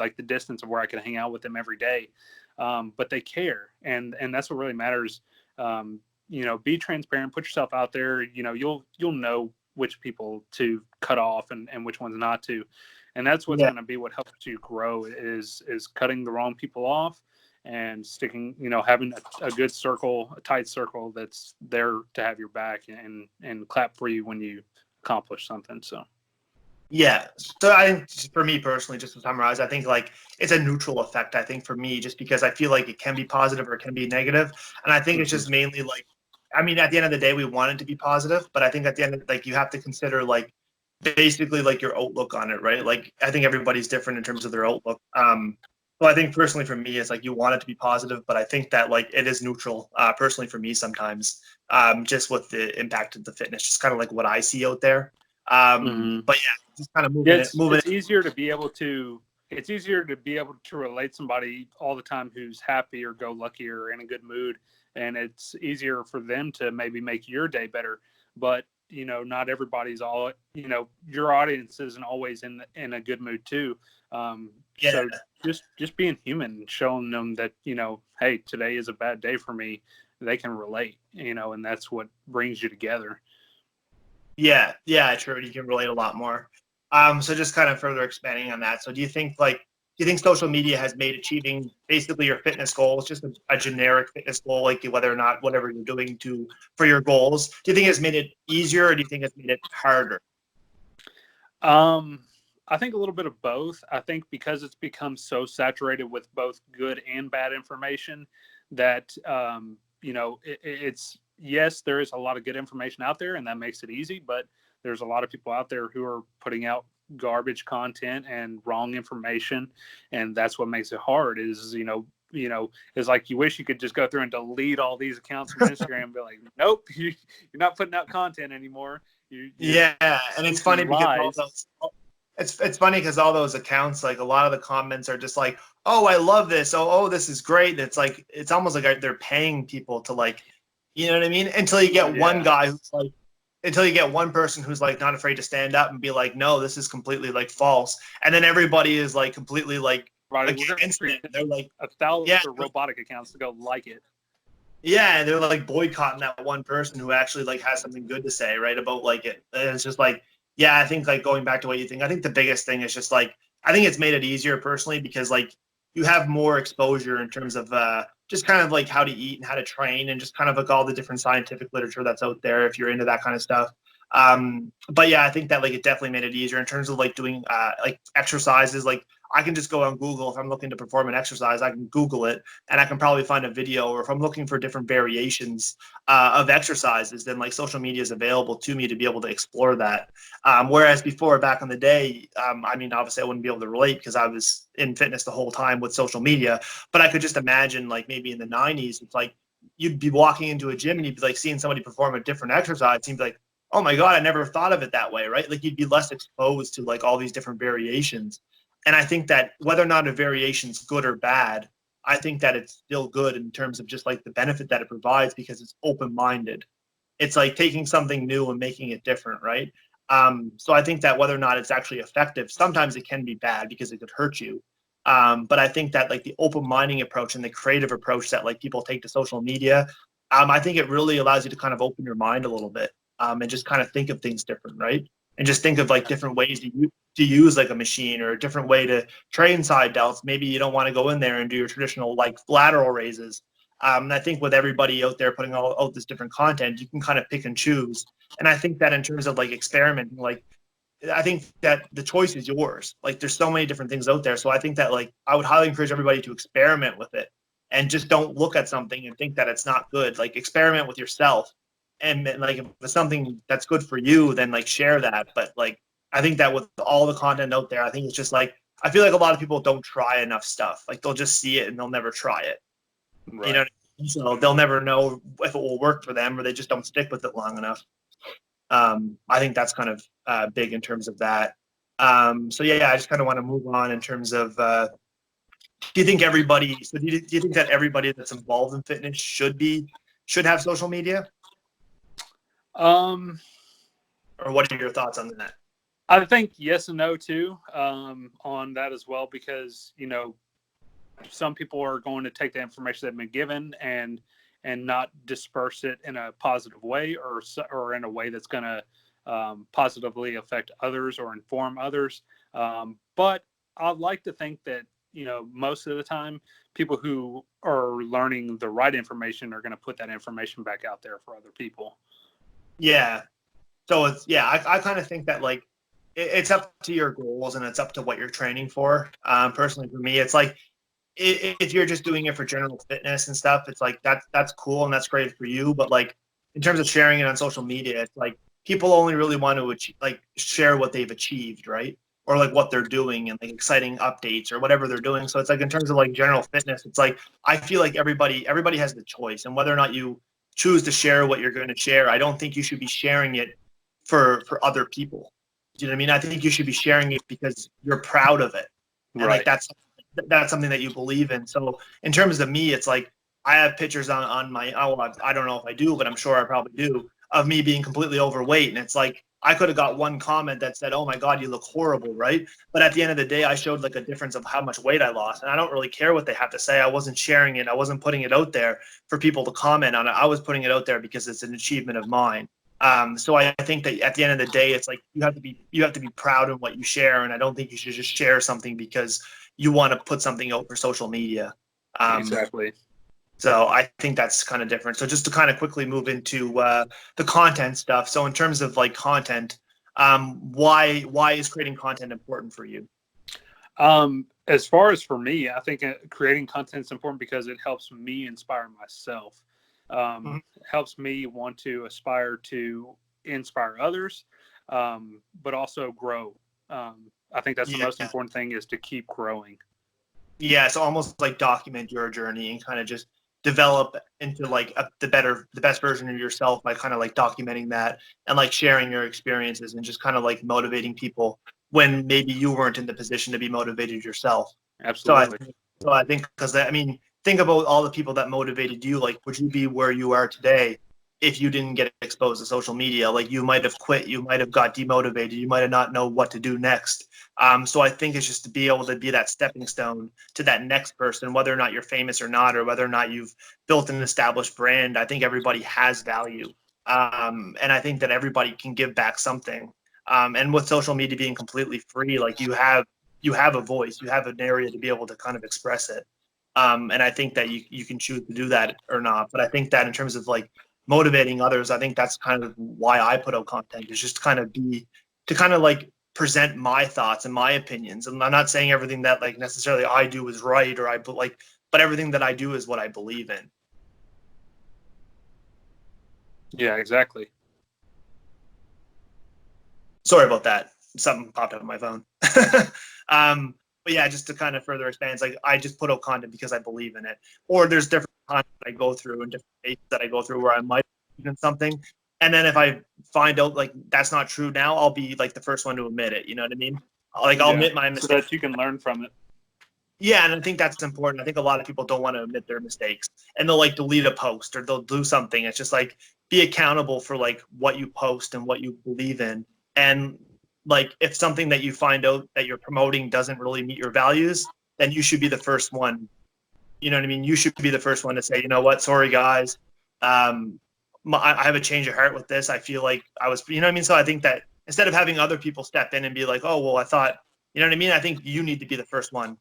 [SPEAKER 2] like the distance of where I can hang out with them every day, but they care, and that's what really matters. Be transparent, put yourself out there. You'll know which people to cut off and which ones not to, and that's what's going to be what helps you grow is cutting the wrong people off and sticking, having a good circle, a tight circle that's there to have your back and clap for you when you accomplish something. So
[SPEAKER 1] yeah. So I think for me personally, just to summarize, I think like it's a neutral effect. I think for me, just because I feel like it can be positive or it can be negative. And I think it's just mainly like, I mean, at the end of the day, we want it to be positive, but I think at the end of like, you have to consider like basically like your outlook on it, right? Like I think everybody's different in terms of their outlook. So I think personally for me, it's like you want it to be positive, but I think that like it is neutral. Personally for me, sometimes just with the impact of the fitness, just kind of like what I see out there. But yeah, just kind of moving
[SPEAKER 2] it's easier to be able to relate somebody all the time who's happy or go lucky or in a good mood, and it's easier for them to maybe make your day better. But not everybody's all, your audience isn't always in a good mood too. So just being human, showing them that, hey, today is a bad day for me, they can relate, and that's what brings you together.
[SPEAKER 1] Yeah, true. You can relate a lot more. So just kind of further expanding on that. So do you think social media has made achieving basically your fitness goals, just a generic fitness goal, like whether or not whatever you're doing for your goals, do you think it's made it easier, or do you think it's made it harder?
[SPEAKER 2] I think a little bit of both. I think because it's become so saturated with both good and bad information that, it's, yes, there is a lot of good information out there and that makes it easy, but there's a lot of people out there who are putting out garbage content and wrong information. And that's what makes it hard is, it's like you wish you could just go through and delete all these accounts from Instagram and be like, nope, you're not putting out content anymore.
[SPEAKER 1] Yeah. And it's funny because it's funny because all those accounts, like a lot of the comments are just like, oh, I love this. Oh, this is great. And it's like, it's almost like they're paying people to like, you know what I mean? Until you get one guy who's like, until you get one person who's like not afraid to stand up and be like, no, this is completely like false. And then everybody is like completely like against it. They're like
[SPEAKER 2] 1,000 robotic accounts to go like it.
[SPEAKER 1] Yeah, they're like boycotting that one person who actually like has something good to say, right, about like it. And it's just like, yeah, I think like going back to what you think, I think the biggest thing is just like, I think it's made it easier personally because like you have more exposure in terms of just kind of like how to eat and how to train and just kind of like all the different scientific literature that's out there if you're into that kind of stuff. But yeah, I think that like it definitely made it easier in terms of like doing like exercises. Like I can just go on Google. If I'm looking to perform an exercise, I can Google it and I can probably find a video. Or if I'm looking for different variations of exercises, then like social media is available to me to be able to explore that. Whereas before, back in the day, I mean, obviously I wouldn't be able to relate because I was in fitness the whole time with social media, but I could just imagine like maybe in the 90s, it's like you'd be walking into a gym and you'd be like seeing somebody perform a different exercise and you'd be like, oh my God, I never thought of it that way, right? Like you'd be less exposed to like all these different variations. And I think that whether or not a variation is good or bad, I think that it's still good in terms of just like the benefit that it provides because it's open-minded. It's like taking something new and making it different, right? So I think that whether or not it's actually effective, sometimes it can be bad because it could hurt you. But I think that like the open-minded approach and the creative approach that like people take to social media, I think it really allows you to kind of open your mind a little bit and just kind of think of things different, right? And just think of like different ways to use like a machine or a different way to train side delts. Maybe you don't want to go in there and do your traditional like lateral raises. And I think with everybody out there putting all out this different content, you can kind of pick and choose. And I think that in terms of like experimenting, like I think that the choice is yours. Like there's so many different things out there. So I think that like I would highly encourage everybody to experiment with it and just don't look at something and think that it's not good. Like experiment with yourself. And like if it's something that's good for you, then like share that. But like I think that with all the content out there, I think it's just like I feel like a lot of people don't try enough stuff. Like they'll just see it and they'll never try it.
[SPEAKER 2] Right.
[SPEAKER 1] You know what I mean? So they'll never know if it will work for them or they just don't stick with it long enough. I think that's kind of big in terms of that. So yeah, I just kind of want to move on in terms of do you think everybody do you think that everybody that's involved in fitness should have social media? Or what are your thoughts on that?
[SPEAKER 2] I think yes and no too, on that as well, because, you know, some people are going to take the information they've been given and not disperse it in a positive way or in a way that's going to positively affect others or inform others. But I'd like to think that, you know, most of the time people who are learning the right information are going to put that information back out there for other people.
[SPEAKER 1] Yeah. So it's, yeah, I kind of think that like it's up to your goals and it's up to what you're training for. Personally, for me, it's like if you're just doing it for general fitness and stuff, it's like that's cool and that's great for you. But like in terms of sharing it on social media, it's like people only really want to share what they've achieved, right? Or like what they're doing and like exciting updates or whatever they're doing. So it's like in terms of like general fitness, it's like I feel like everybody has the choice, and whether or not you choose to share what you're going to share, I don't think you should be sharing it for other people. Do you know what I mean? I think you should be sharing it because you're proud of it. And
[SPEAKER 2] right.
[SPEAKER 1] Like that's something that you believe in. So in terms of me, it's like I have pictures on my, I don't know if I do, but I'm sure I probably do, of me being completely overweight. And it's like, I could have got one comment that said, oh my God, you look horrible, right? But at the end of the day, I showed like a difference of how much weight I lost. And I don't really care what they have to say. I wasn't sharing it. I wasn't putting it out there for people to comment on it. I was putting it out there because it's an achievement of mine. So I think that at the end of the day, it's like you have to be proud of what you share. And I don't think you should just share something because you want to put something out for social media.
[SPEAKER 2] Exactly.
[SPEAKER 1] So I think that's kind of different. So just to kind of quickly move into the content stuff. So in terms of like content, why is creating content important for you?
[SPEAKER 2] As far as for me, I think creating content is important because it helps me inspire myself. Helps me want to aspire to inspire others, but also grow. I think that's the most important thing, is to keep growing. Yeah,
[SPEAKER 1] it's almost like document your journey and kind of just develop into like the best version of yourself by kind of like documenting that and like sharing your experiences and just kind of like motivating people when maybe you weren't in the position to be motivated yourself.
[SPEAKER 2] Absolutely.
[SPEAKER 1] So I think because I mean, think about all the people that motivated you. Like, would you be where you are today if you didn't get exposed to social media? Like, you might have quit, you might have got demotivated, you might have not know what to do next. So I think it's just to be able to be that stepping stone to that next person, whether or not you're famous or not, or whether or not you've built an established brand. I think everybody has value. And I think that everybody can give back something. And with social media being completely free, like you have a voice, you have an area to be able to kind of express it. And I think that you can choose to do that or not. But I think that in terms of like motivating others, I think that's kind of why I put out content, is just to kind of like present my thoughts and my opinions. And I'm not saying everything that like necessarily I do is right, or but everything that I do is what I believe in.
[SPEAKER 2] Yeah, exactly.
[SPEAKER 1] Sorry about that. Something popped up on my phone. But yeah, just to kind of further expand, it's like I just put out content because I believe in it. Or there's different content that I go through and different phases that I go through where I might believe in something. And then if I find out like that's not true now, I'll be like the first one to admit it. You know what I mean? Like I'll admit my mistake.
[SPEAKER 2] So that you can learn from it.
[SPEAKER 1] Yeah, and I think that's important. I think a lot of people don't want to admit their mistakes, and they'll like delete a post or they'll do something. It's just like be accountable for like what you post and what you believe in. And like if something that you find out that you're promoting doesn't really meet your values, then you should be the first one. You know what I mean? You should be the first one to say, you know what, sorry guys, I have a change of heart with this. I feel like I was, you know what I mean? So I think that instead of having other people step in and be like, oh, well, I thought, you know what I mean? I think you need to be the first one.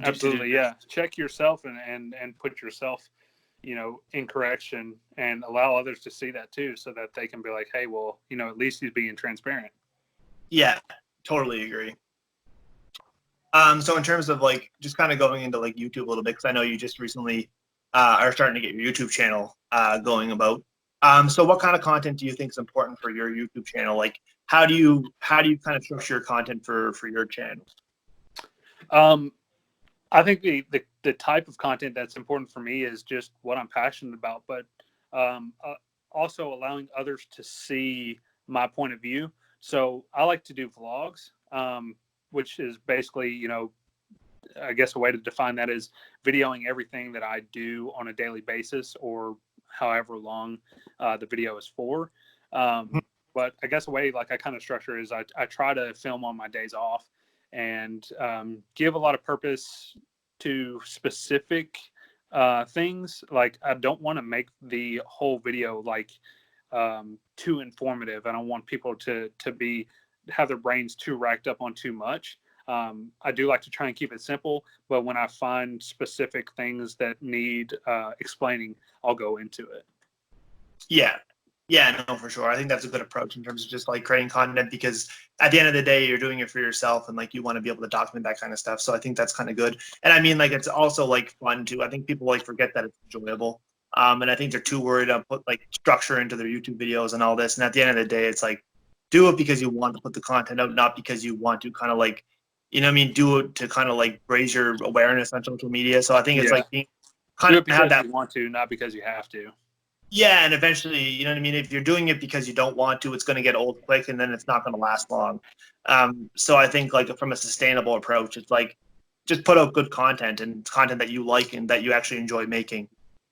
[SPEAKER 2] Absolutely, yeah. Check yourself and put yourself, you know, in correction, and allow others to see that too, so that they can be like, hey, well, you know, at least he's being transparent.
[SPEAKER 1] Yeah, totally agree. So in terms of like just kind of going into like YouTube a little bit, because I know you just recently are starting to get your YouTube channel going about. So what kind of content do you think is important for your YouTube channel? Like how do you kind of structure your content for your channel?
[SPEAKER 2] I think the type of content that's important for me is just what I'm passionate about, but also allowing others to see my point of view. So I like to do vlogs, which is basically, you know, I guess a way to define that is videoing everything that I do on a daily basis, or however long the video is for. But I guess a way like I kind of structure is I try to film on my days off, and give a lot of purpose to specific things. Like I don't want to make the whole video like too informative. I don't want people to have their brains too racked up on too much. I do like to try and keep it simple, but when I find specific things that need explaining, I'll go into it.
[SPEAKER 1] Yeah, no, for sure. I think that's a good approach in terms of just like creating content, because at the end of the day, you're doing it for yourself, and like you want to be able to document that kind of stuff. So I think that's kind of good. And I mean, like it's also like fun too. I think people like forget that it's enjoyable. And I think they're too worried to put like structure into their YouTube videos and all this. And at the end of the day, it's like do it because you want to put the content out, not because you want to kind of like, you know what I mean, do it to kind of like raise your awareness on social media. So I think it's like being
[SPEAKER 2] kind of because you want to, not because you have to.
[SPEAKER 1] Yeah, and eventually, you know what I mean? If you're doing it because you don't want to, it's going to get old quick, and then it's not going to last long. So I think like from a sustainable approach, it's like just put out good content and content that you like and that you actually enjoy making.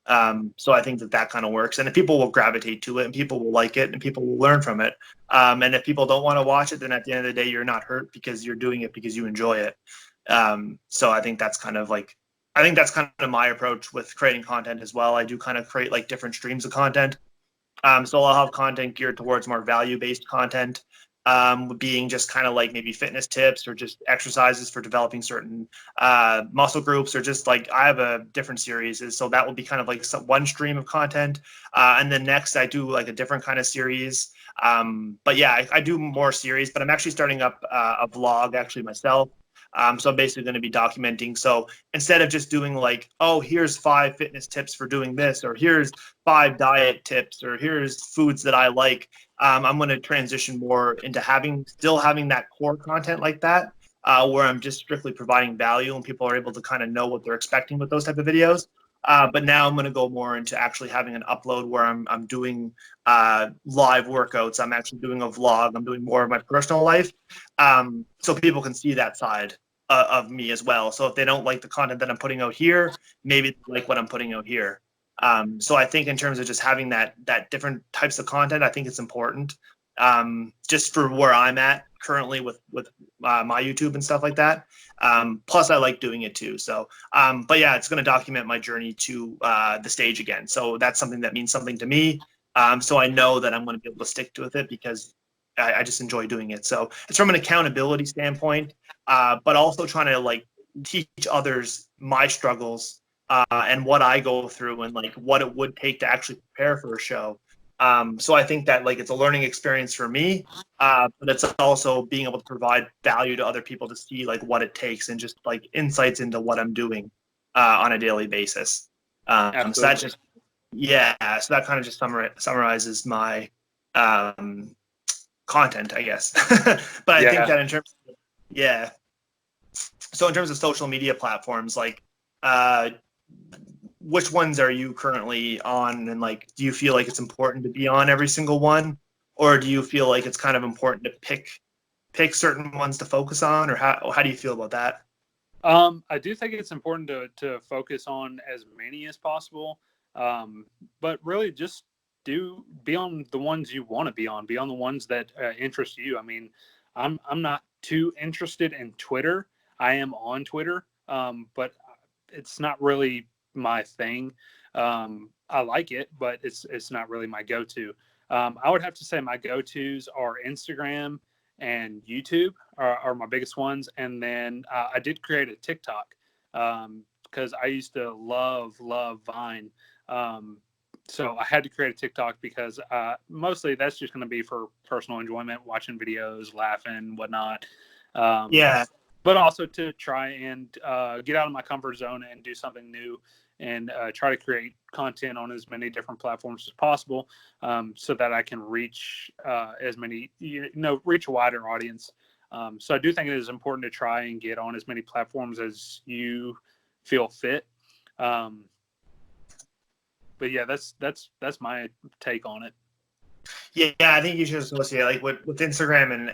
[SPEAKER 1] So I think that kind of works, and if people will gravitate to it, and people will like it, and people will learn from it. And if people don't want to watch it, then at the end of the day, you're not hurt because you're doing it because you enjoy it. So I think that's kind of my approach with creating content as well. I do kind of create like different streams of content. So I'll have content geared towards more value-based content, being just kind of like maybe fitness tips or just exercises for developing certain muscle groups, or just like I have a different series. So that will be kind of like one stream of content. And then next I do like a different kind of series. But yeah, I do more series, but I'm actually starting up a vlog actually myself. So I'm basically going to be documenting. So instead of just doing like, oh, here's 5 fitness tips for doing this, or here's 5 diet tips, or here's foods that I like, I'm going to transition more into still having that core content like that, where I'm just strictly providing value and people are able to kind of know what they're expecting with those type of videos. But now I'm going to go more into actually having an upload where I'm doing live workouts. I'm actually doing a vlog. I'm doing more of my personal life, so people can see that side of me as well. So if they don't like the content that I'm putting out here, maybe they like what I'm putting out here. So I think in terms of just having that different types of content, I think it's important. Just for where I'm at currently with my YouTube and stuff like that. Plus I like doing it too. So, but yeah, it's going to document my journey to the stage again. So that's something that means something to me. So I know that I'm going to be able to stick with it because I just enjoy doing it. So it's from an accountability standpoint, but also trying to like teach others my struggles and what I go through and like what it would take to actually prepare for a show. So I think that like it's a learning experience for me, but it's also being able to provide value to other people to see like what it takes and just like insights into what I'm doing on a daily basis. So that just so that kind of just summarizes my content, I guess. But I think that in terms of, so in terms of social media platforms, like which ones are you currently on, and like do you feel like it's important to be on every single one, or do you feel like it's kind of important to pick certain ones to focus on, or how do you feel about that?
[SPEAKER 2] I do think it's important to focus on as many as possible, but really just be on the ones you want to be on the ones that interest you. I mean, I'm not too interested in Twitter. I am on Twitter, but it's not really my thing. I like it, but it's not really my go-to. I would have to say my go-tos are Instagram and YouTube are my biggest ones. And then I did create a TikTok because I used to love Vine. So I had to create a TikTok because mostly that's just going to be for personal enjoyment, watching videos, laughing, whatnot. But also to try and get out of my comfort zone and do something new and try to create content on as many different platforms as possible so that I can reach as many, reach a wider audience. So I do think it is important to try and get on as many platforms as you feel fit. But yeah, that's my take on it.
[SPEAKER 1] Yeah, I think you should associate like with Instagram and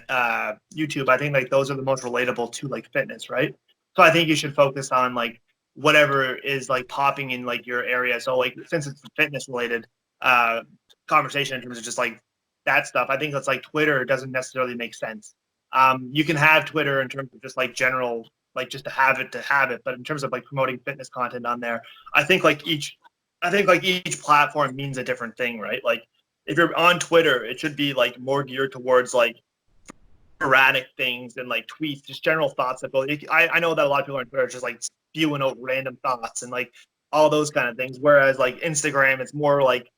[SPEAKER 1] YouTube. I think like those are the most relatable to like fitness, right? So I think you should focus on like whatever is like popping in like your area. So like since it's fitness related conversation in terms of just like that stuff, I think that's like Twitter doesn't necessarily make sense. You can have Twitter in terms of just like general, like just to have it, but in terms of like promoting fitness content on there, I think like each platform means a different thing, right? Like if you're on Twitter, it should be like more geared towards like sporadic things and like tweets, just general thoughts that go. I know that a lot of people on Twitter are just like spewing out random thoughts and like all those kind of things. Whereas like Instagram, it's more like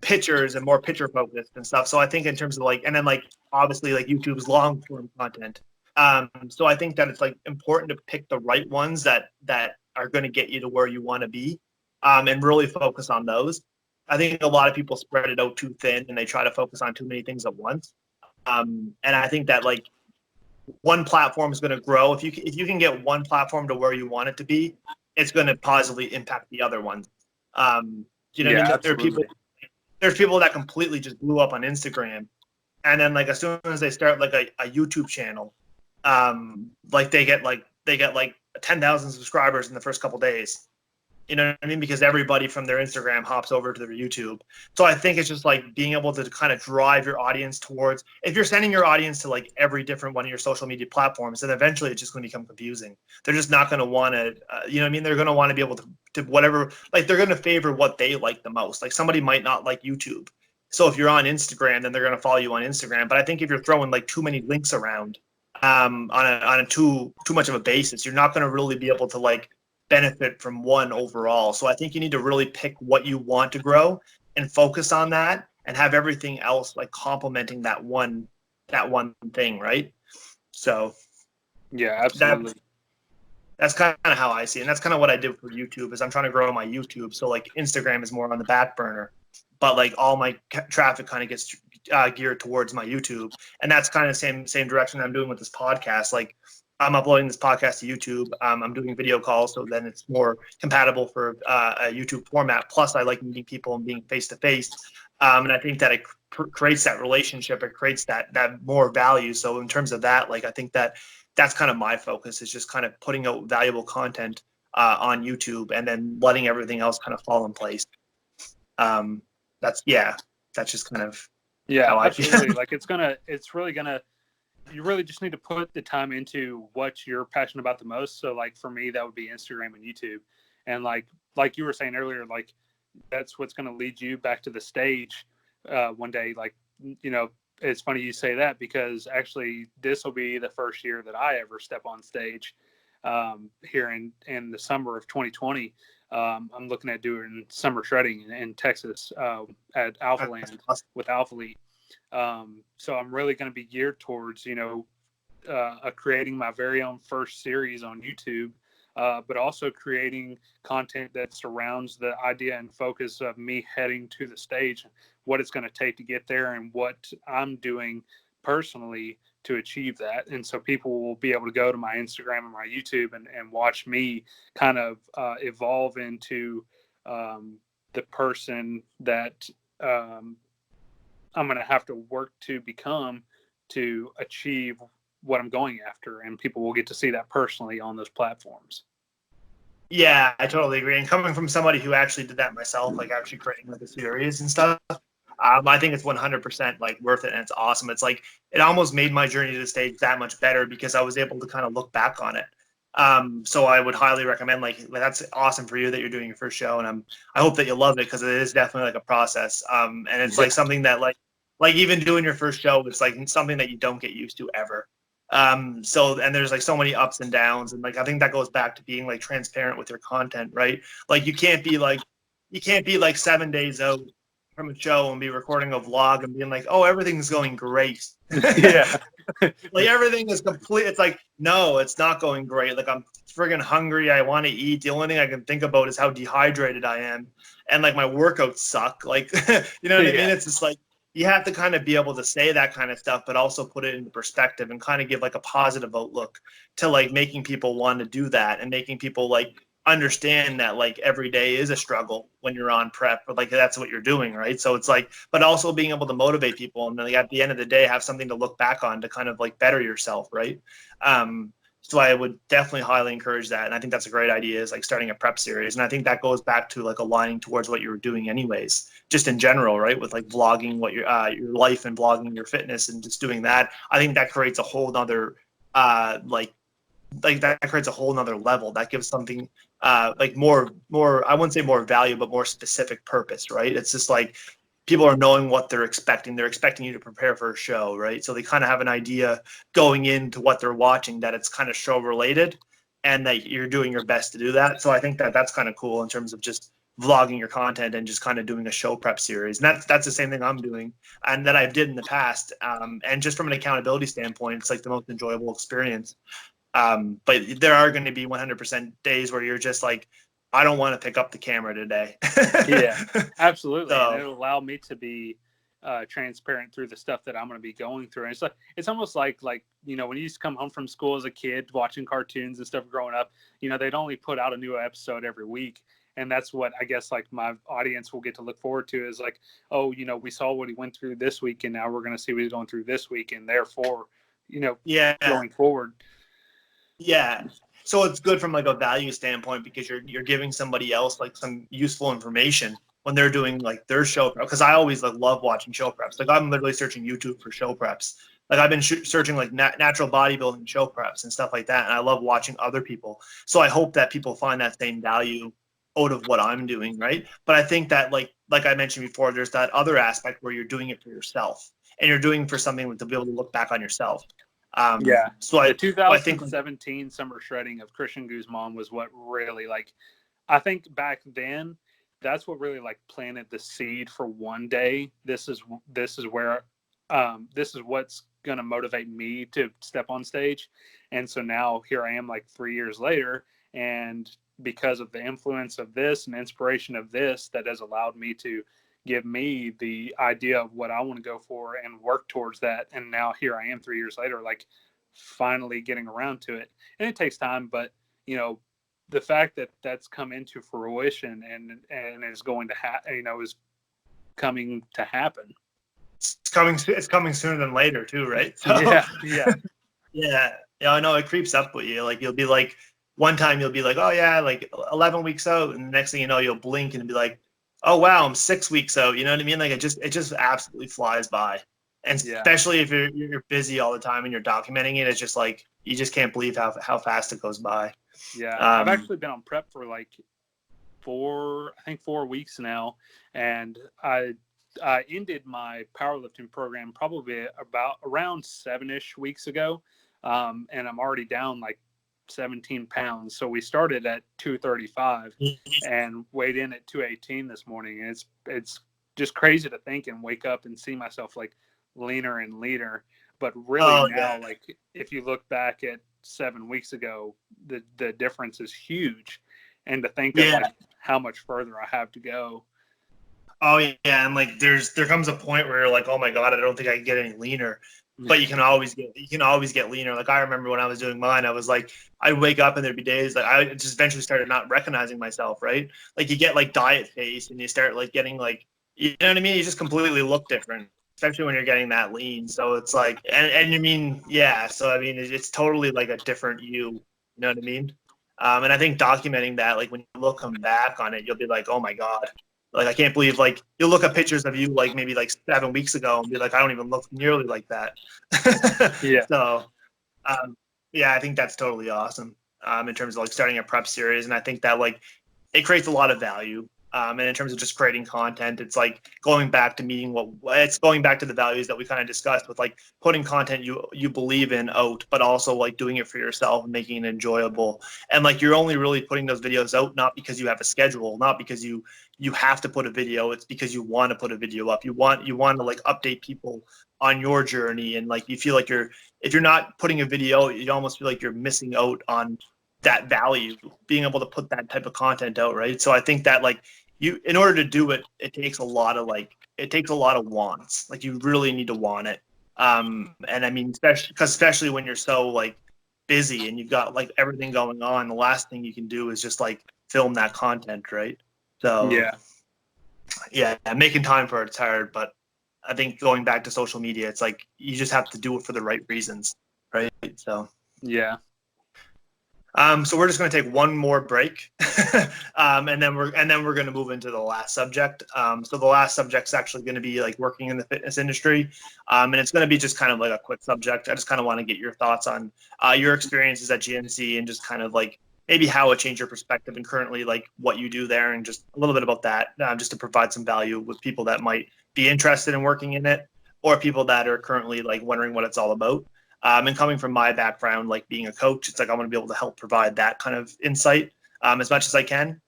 [SPEAKER 1] pictures and more picture focused and stuff. So I think in terms of like, and then like obviously like YouTube's long form content. So I think that it's like important to pick the right ones that are going to get you to where you want to be, and really focus on those. I think a lot of people spread it out too thin and they try to focus on too many things at once. And I think that like one platform is going to grow. If you can get one platform to where you want it to be, it's going to positively impact the other ones. You know what I mean? There's people that completely just blew up on Instagram, and then like as soon as they start like a YouTube channel, like they get like 10,000 subscribers in the first couple days. You know what I mean? Because everybody from their Instagram hops over to their YouTube. So I think it's just like being able to kind of drive your audience towards, if you're sending your audience to like every different one of your social media platforms, then eventually it's just going to become confusing. They're just not going to want to, you know what I mean? They're going to want to be able to whatever, like they're going to favor what they like the most. Like somebody might not like YouTube. So if you're on Instagram, then they're going to follow you on Instagram. But I think if you're throwing like too many links around on a too much of a basis, you're not going to really be able to like benefit from one overall. So I think you need to really pick what you want to grow and focus on that and have everything else like complementing that one thing, right? So
[SPEAKER 2] yeah, absolutely.
[SPEAKER 1] That's kind of how I see it. And that's kind of what I did for YouTube is I'm trying to grow my YouTube. So like Instagram is more on the back burner, but like all my traffic kind of gets geared towards my YouTube. And that's kind of the same direction I'm doing with this podcast. Like I'm uploading this podcast to YouTube. I'm doing video calls, so then it's more compatible for a YouTube format. Plus, I like meeting people and being face to face, and I think that it creates that relationship. It creates that more value. So in terms of that, like I think that's kind of my focus is just kind of putting out valuable content on YouTube and then letting everything else kind of fall in place. That's just kind of how I
[SPEAKER 2] absolutely.
[SPEAKER 1] feel.
[SPEAKER 2] Like it's really gonna. You really just need to put the time into what you're passionate about the most. So like for me, that would be Instagram and YouTube. And like you were saying earlier, like that's what's going to lead you back to the stage one day. Like, it's funny you say that because actually this will be the first year that I ever step on stage. here in the summer of 2020. I'm looking at doing summer shredding in Texas at Alphalete with Alphalete. So I'm really going to be geared towards, creating my very own first series on YouTube, but also creating content that surrounds the idea and focus of me heading to the stage, what it's going to take to get there, and what I'm doing personally to achieve that. And so people will be able to go to my Instagram and my YouTube and watch me kind of evolve into the person that I'm going to have to work to become to achieve what I'm going after. And people will get to see that personally on those platforms.
[SPEAKER 1] Yeah, I totally agree. And coming from somebody who actually did that myself, like actually creating like a series and stuff, I think it's 100% like worth it, and it's awesome. It's like it almost made my journey to the stage that much better because I was able to kind of look back on it. So I would highly recommend, like that's awesome for you that you're doing your first show, and I hope that you love it because it is definitely like a process. And it's like something that like even doing your first show, it's like something that you don't get used to ever. So, and there's like so many ups and downs, and like I think that goes back to being like transparent with your content, right? Like you can't be like 7 days out from a show and be recording a vlog and being like, oh, everything's going great.
[SPEAKER 2] Yeah.
[SPEAKER 1] Like everything is complete. It's like, no, it's not going great. Like I'm friggin' hungry. I want to eat. The only thing I can think about is how dehydrated I am. And like my workouts suck. Like, you know what I mean? It's just like, you have to kind of be able to say that kind of stuff, but also put it into perspective and kind of give like a positive outlook to like making people want to do that and making people like understand that like every day is a struggle when you're on prep, but like that's what you're doing, right? So it's like, but also being able to motivate people and then like, at the end of the day have something to look back on to kind of like better yourself, right? So I would definitely highly encourage that, and I think that's a great idea, is like starting a prep series. And I think that goes back to like aligning towards what you were doing anyways, just in general, right? With like vlogging what your life and vlogging your fitness and just doing that. I think that creates a whole nother like that creates a whole nother level that gives something like more I wouldn't say more value, but more specific purpose, right? It's just like people are knowing what they're expecting you to prepare for a show, right? So they kind of have an idea going into what they're watching that it's kind of show related and that you're doing your best to do that. So I think that that's kind of cool in terms of just vlogging your content and just kind of doing a show prep series. And that's the same thing I'm doing and that I did in the past. And just from an accountability standpoint, it's like the most enjoyable experience. But there are going to be 100% days where you're just like, I don't want to pick up the camera today.
[SPEAKER 2] Yeah, absolutely.
[SPEAKER 1] So,
[SPEAKER 2] and it'll allow me to be transparent through the stuff that I'm going to be going through. And it's almost like, when you used to come home from school as a kid watching cartoons and stuff growing up, they'd only put out a new episode every week. And that's what I guess like my audience will get to look forward to is like, oh, we saw what he went through this week and now we're going to see what he's going through this week. And therefore, going forward.
[SPEAKER 1] Yeah. So it's good from like a value standpoint because you're giving somebody else like some useful information when they're doing like their show prep. Because I always like love watching show preps. Like I'm literally searching YouTube for show preps. Like I've been searching like natural bodybuilding show preps and stuff like that. And I love watching other people. So I hope that people find that same value out of what I'm doing, right? But I think that like I mentioned before, there's that other aspect where you're doing it for yourself and you're doing for something to be able to look back on yourself.
[SPEAKER 2] So the 2017 summer shredding of Christian Guzman was what really I think back then that's what really planted the seed for one day. This is where this is what's going to motivate me to step on stage. And so now here I am 3 years later, and because of the influence of this and inspiration of this, that has allowed me to give me the idea of what I want to go for and work towards that. And now here I am 3 years later, finally getting around to it. And it takes time, but the fact that that's come into fruition and is going to is coming to happen.
[SPEAKER 1] It's coming sooner than later too, right?
[SPEAKER 2] So,
[SPEAKER 1] yeah. I know it creeps up with you. You'll be one time you'll be oh yeah, 11 weeks out, and the next thing you know, you'll blink and be like, oh wow, I'm 6 weeks out. You know what I mean? It just absolutely flies by. And especially if you're busy all the time and you're documenting it, it's just you just can't believe how fast it goes by.
[SPEAKER 2] Yeah, I've actually been on prep for 4 weeks now, and I ended my powerlifting program probably around 7-ish weeks ago, and I'm already down 17 pounds. So we started at 235 and weighed in at 218 this morning. And it's just crazy to think and wake up and see myself like leaner and leaner. But really now, like if you look back at 7 weeks ago, the difference is huge. And to think of like how much further I have to go.
[SPEAKER 1] Oh yeah, and like there comes a point where you're like, oh my God, I don't think I can get any leaner. But you can always get leaner. Like I remember when I was doing mine, I was like, I'd wake up and there'd be days like I just eventually started not recognizing myself, right? Like you get like diet face and you start like getting like, you know what I mean? You just completely look different, especially when you're getting that lean. So it's like, and you mean, yeah. So I mean, it's totally like a different you. You know what I mean? And I think documenting that, like when you come back on it, you'll be like, oh my God. Like, I can't believe, like, you'll look at pictures of you, like, maybe, like, 7 weeks ago and be like, I don't even look nearly like that.
[SPEAKER 2] Yeah.
[SPEAKER 1] So, yeah, I think that's totally awesome in terms of, like, starting a prep series. And I think that, like, it creates a lot of value. And in terms of just creating content, it's like going back to it's going back to the values that we kind of discussed with like putting content you believe in out, but also like doing it for yourself and making it enjoyable. And like you're only really putting those videos out not because you have a schedule, not because you have to put a video. It's because you want to put a video up. You want to like update people on your journey, and like you feel like if you're not putting a video, you almost feel like you're missing out on that value, being able to put that type of content out, right? So I think that like in order to do it, it takes a lot of wants. Like you really need to want it. And I mean, especially when you're so like busy and you've got like everything going on, the last thing you can do is just like film that content, right? So yeah, making time for it's hard, but I think going back to social media, it's like you just have to do it for the right reasons, right? So
[SPEAKER 2] yeah.
[SPEAKER 1] So we're just going to take one more break, and then we're going to move into the last subject. So the last subject is actually going to be like working in the fitness industry, and it's going to be just kind of like a quick subject. I just kind of want to get your thoughts on your experiences at GNC and just kind of like maybe how it changed your perspective and currently like what you do there, and just a little bit about that, just to provide some value with people that might be interested in working in it or people that are currently like wondering what it's all about. And coming from my background, like being a coach, it's like I want to be able to help provide that kind of insight as much as I can.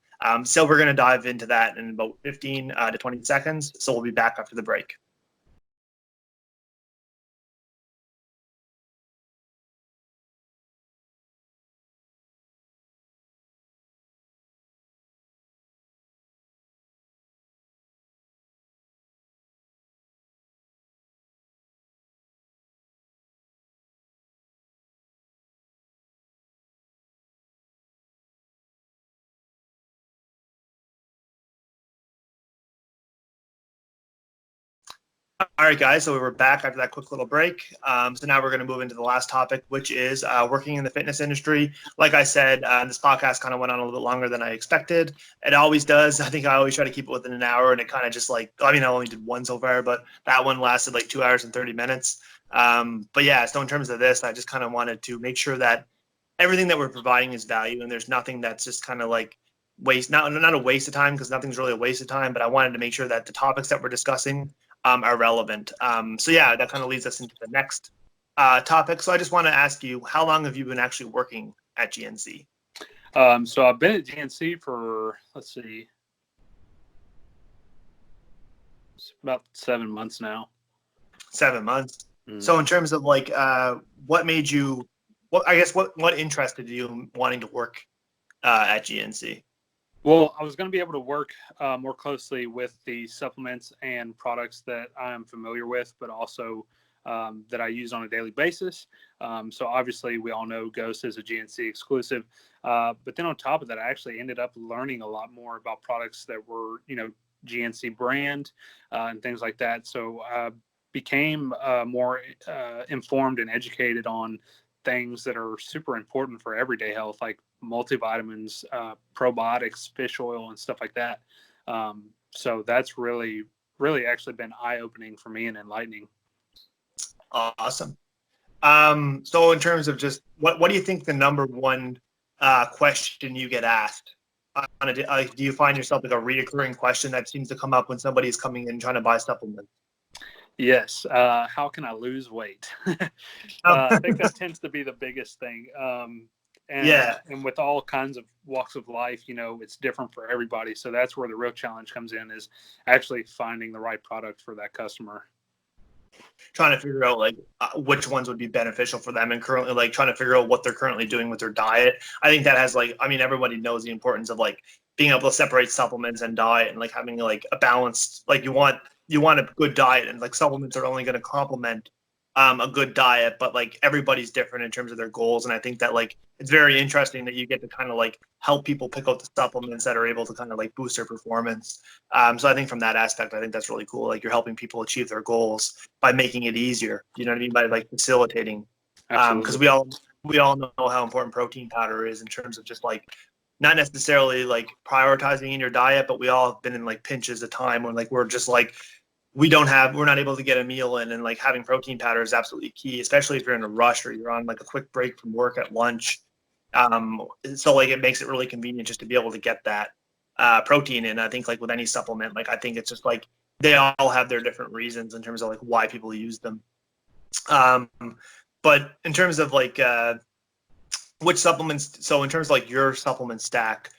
[SPEAKER 1] So we're going to dive into that in about 15 to 20 seconds. So we'll be back after the break. All right, guys, so we're back after that quick little break. So now we're going to move into the last topic, which is working in the fitness industry. Like I said, this podcast kind of went on a little bit longer than I expected. It always does. I think I always try to keep it within an hour, and it kind of just like, I mean, I only did one so far, but that one lasted like 2 hours and 30 minutes. But yeah, so in terms of this, I just kind of wanted to make sure that everything that we're providing is value, and there's nothing that's just kind of like not a waste of time, because nothing's really a waste of time, but I wanted to make sure that the topics that we're discussing are relevant. So yeah, that kind of leads us into the next topic. So I just want to ask you, how long have you been actually working at GNC?
[SPEAKER 2] So I've been at GNC for, let's see, it's about 7 months now.
[SPEAKER 1] 7 months. So in terms of like, what made you, what interested you in wanting to work at GNC?
[SPEAKER 2] Well, I was going to be able to work more closely with the supplements and products that I am familiar with, but also that I use on a daily basis. So obviously we all know Ghost is a GNC exclusive. But then on top of that, I actually ended up learning a lot more about products that were, GNC brand and things like that. So I became more informed and educated on things that are super important for everyday health, like multivitamins, probiotics, fish oil, and stuff like that. So that's really actually been eye-opening for me and enlightening.
[SPEAKER 1] Awesome. So in terms of just what do you think the number one question you get asked? Do you find yourself like a reoccurring question that seems to come up when somebody's coming in trying to buy supplements?
[SPEAKER 2] Yes. How can I lose weight? I think that tends to be the biggest thing. And with all kinds of walks of life, it's different for everybody. So that's where the real challenge comes in, is actually finding the right product for that customer.
[SPEAKER 1] Trying to figure out which ones would be beneficial for them, and currently trying to figure out what they're currently doing with their diet. I think that has everybody knows the importance of being able to separate supplements and diet, and having a balanced, you want a good diet, and supplements are only going to complement a good diet, but everybody's different in terms of their goals. And I think that it's very interesting that you get to kind of help people pick out the supplements that are able to kind of boost their performance. So I think from that aspect, I think that's really cool. You're helping people achieve their goals by making it easier. You know what I mean? By facilitating. Because we all know how important protein powder is in terms of just not necessarily prioritizing in your diet, but we all have been in pinches of time when we're just we're not able to get a meal in, and having protein powder is absolutely key, especially if you're in a rush or you're on a quick break from work at lunch. So it makes it really convenient just to be able to get that protein in. I think with any supplement, I think it's just they all have their different reasons in terms of why people use them. But in terms of which supplements, so in terms of your supplement stack,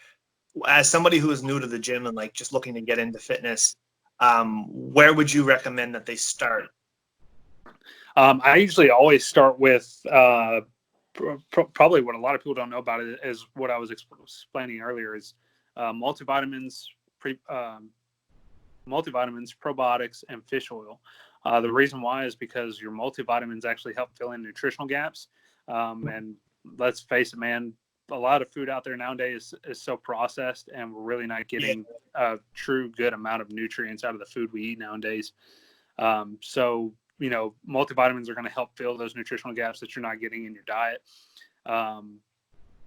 [SPEAKER 1] as somebody who is new to the gym and just looking to get into fitness, where would you recommend that they start?
[SPEAKER 2] I usually always start with probably what a lot of people don't know about it is what I was explaining earlier is multivitamins, probiotics, and fish oil. The reason why is because your multivitamins actually help fill in nutritional gaps. And let's face it, man, a lot of food out there nowadays is so processed, and we're really not getting a true good amount of nutrients out of the food we eat nowadays. So, multivitamins are going to help fill those nutritional gaps that you're not getting in your diet.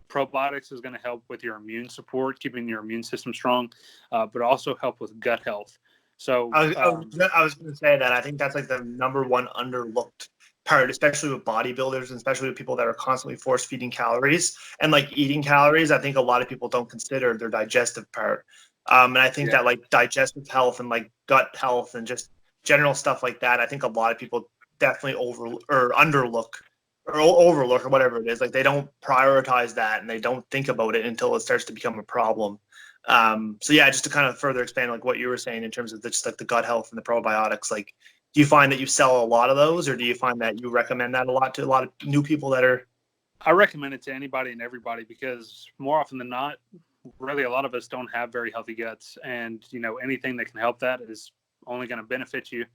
[SPEAKER 2] Probiotics is going to help with your immune support, keeping your immune system strong, but also help with gut health. So
[SPEAKER 1] I was going to say that I think that's the number one underlooked part, especially with bodybuilders and especially with people that are constantly force feeding calories and eating calories. I think a lot of people don't consider their digestive part. And I think that digestive health and gut health and just general stuff like that, I think a lot of people definitely underlook or overlook or whatever it is. They don't prioritize that and they don't think about it until it starts to become a problem. So yeah, just to kind of further expand what you were saying in terms of just the gut health and the probiotics, do you find that you sell a lot of those, or do you find that you recommend that a lot to a lot of new people that are?
[SPEAKER 2] I recommend it to anybody and everybody, because more often than not, really a lot of us don't have very healthy guts, and anything that can help that is only going to benefit you.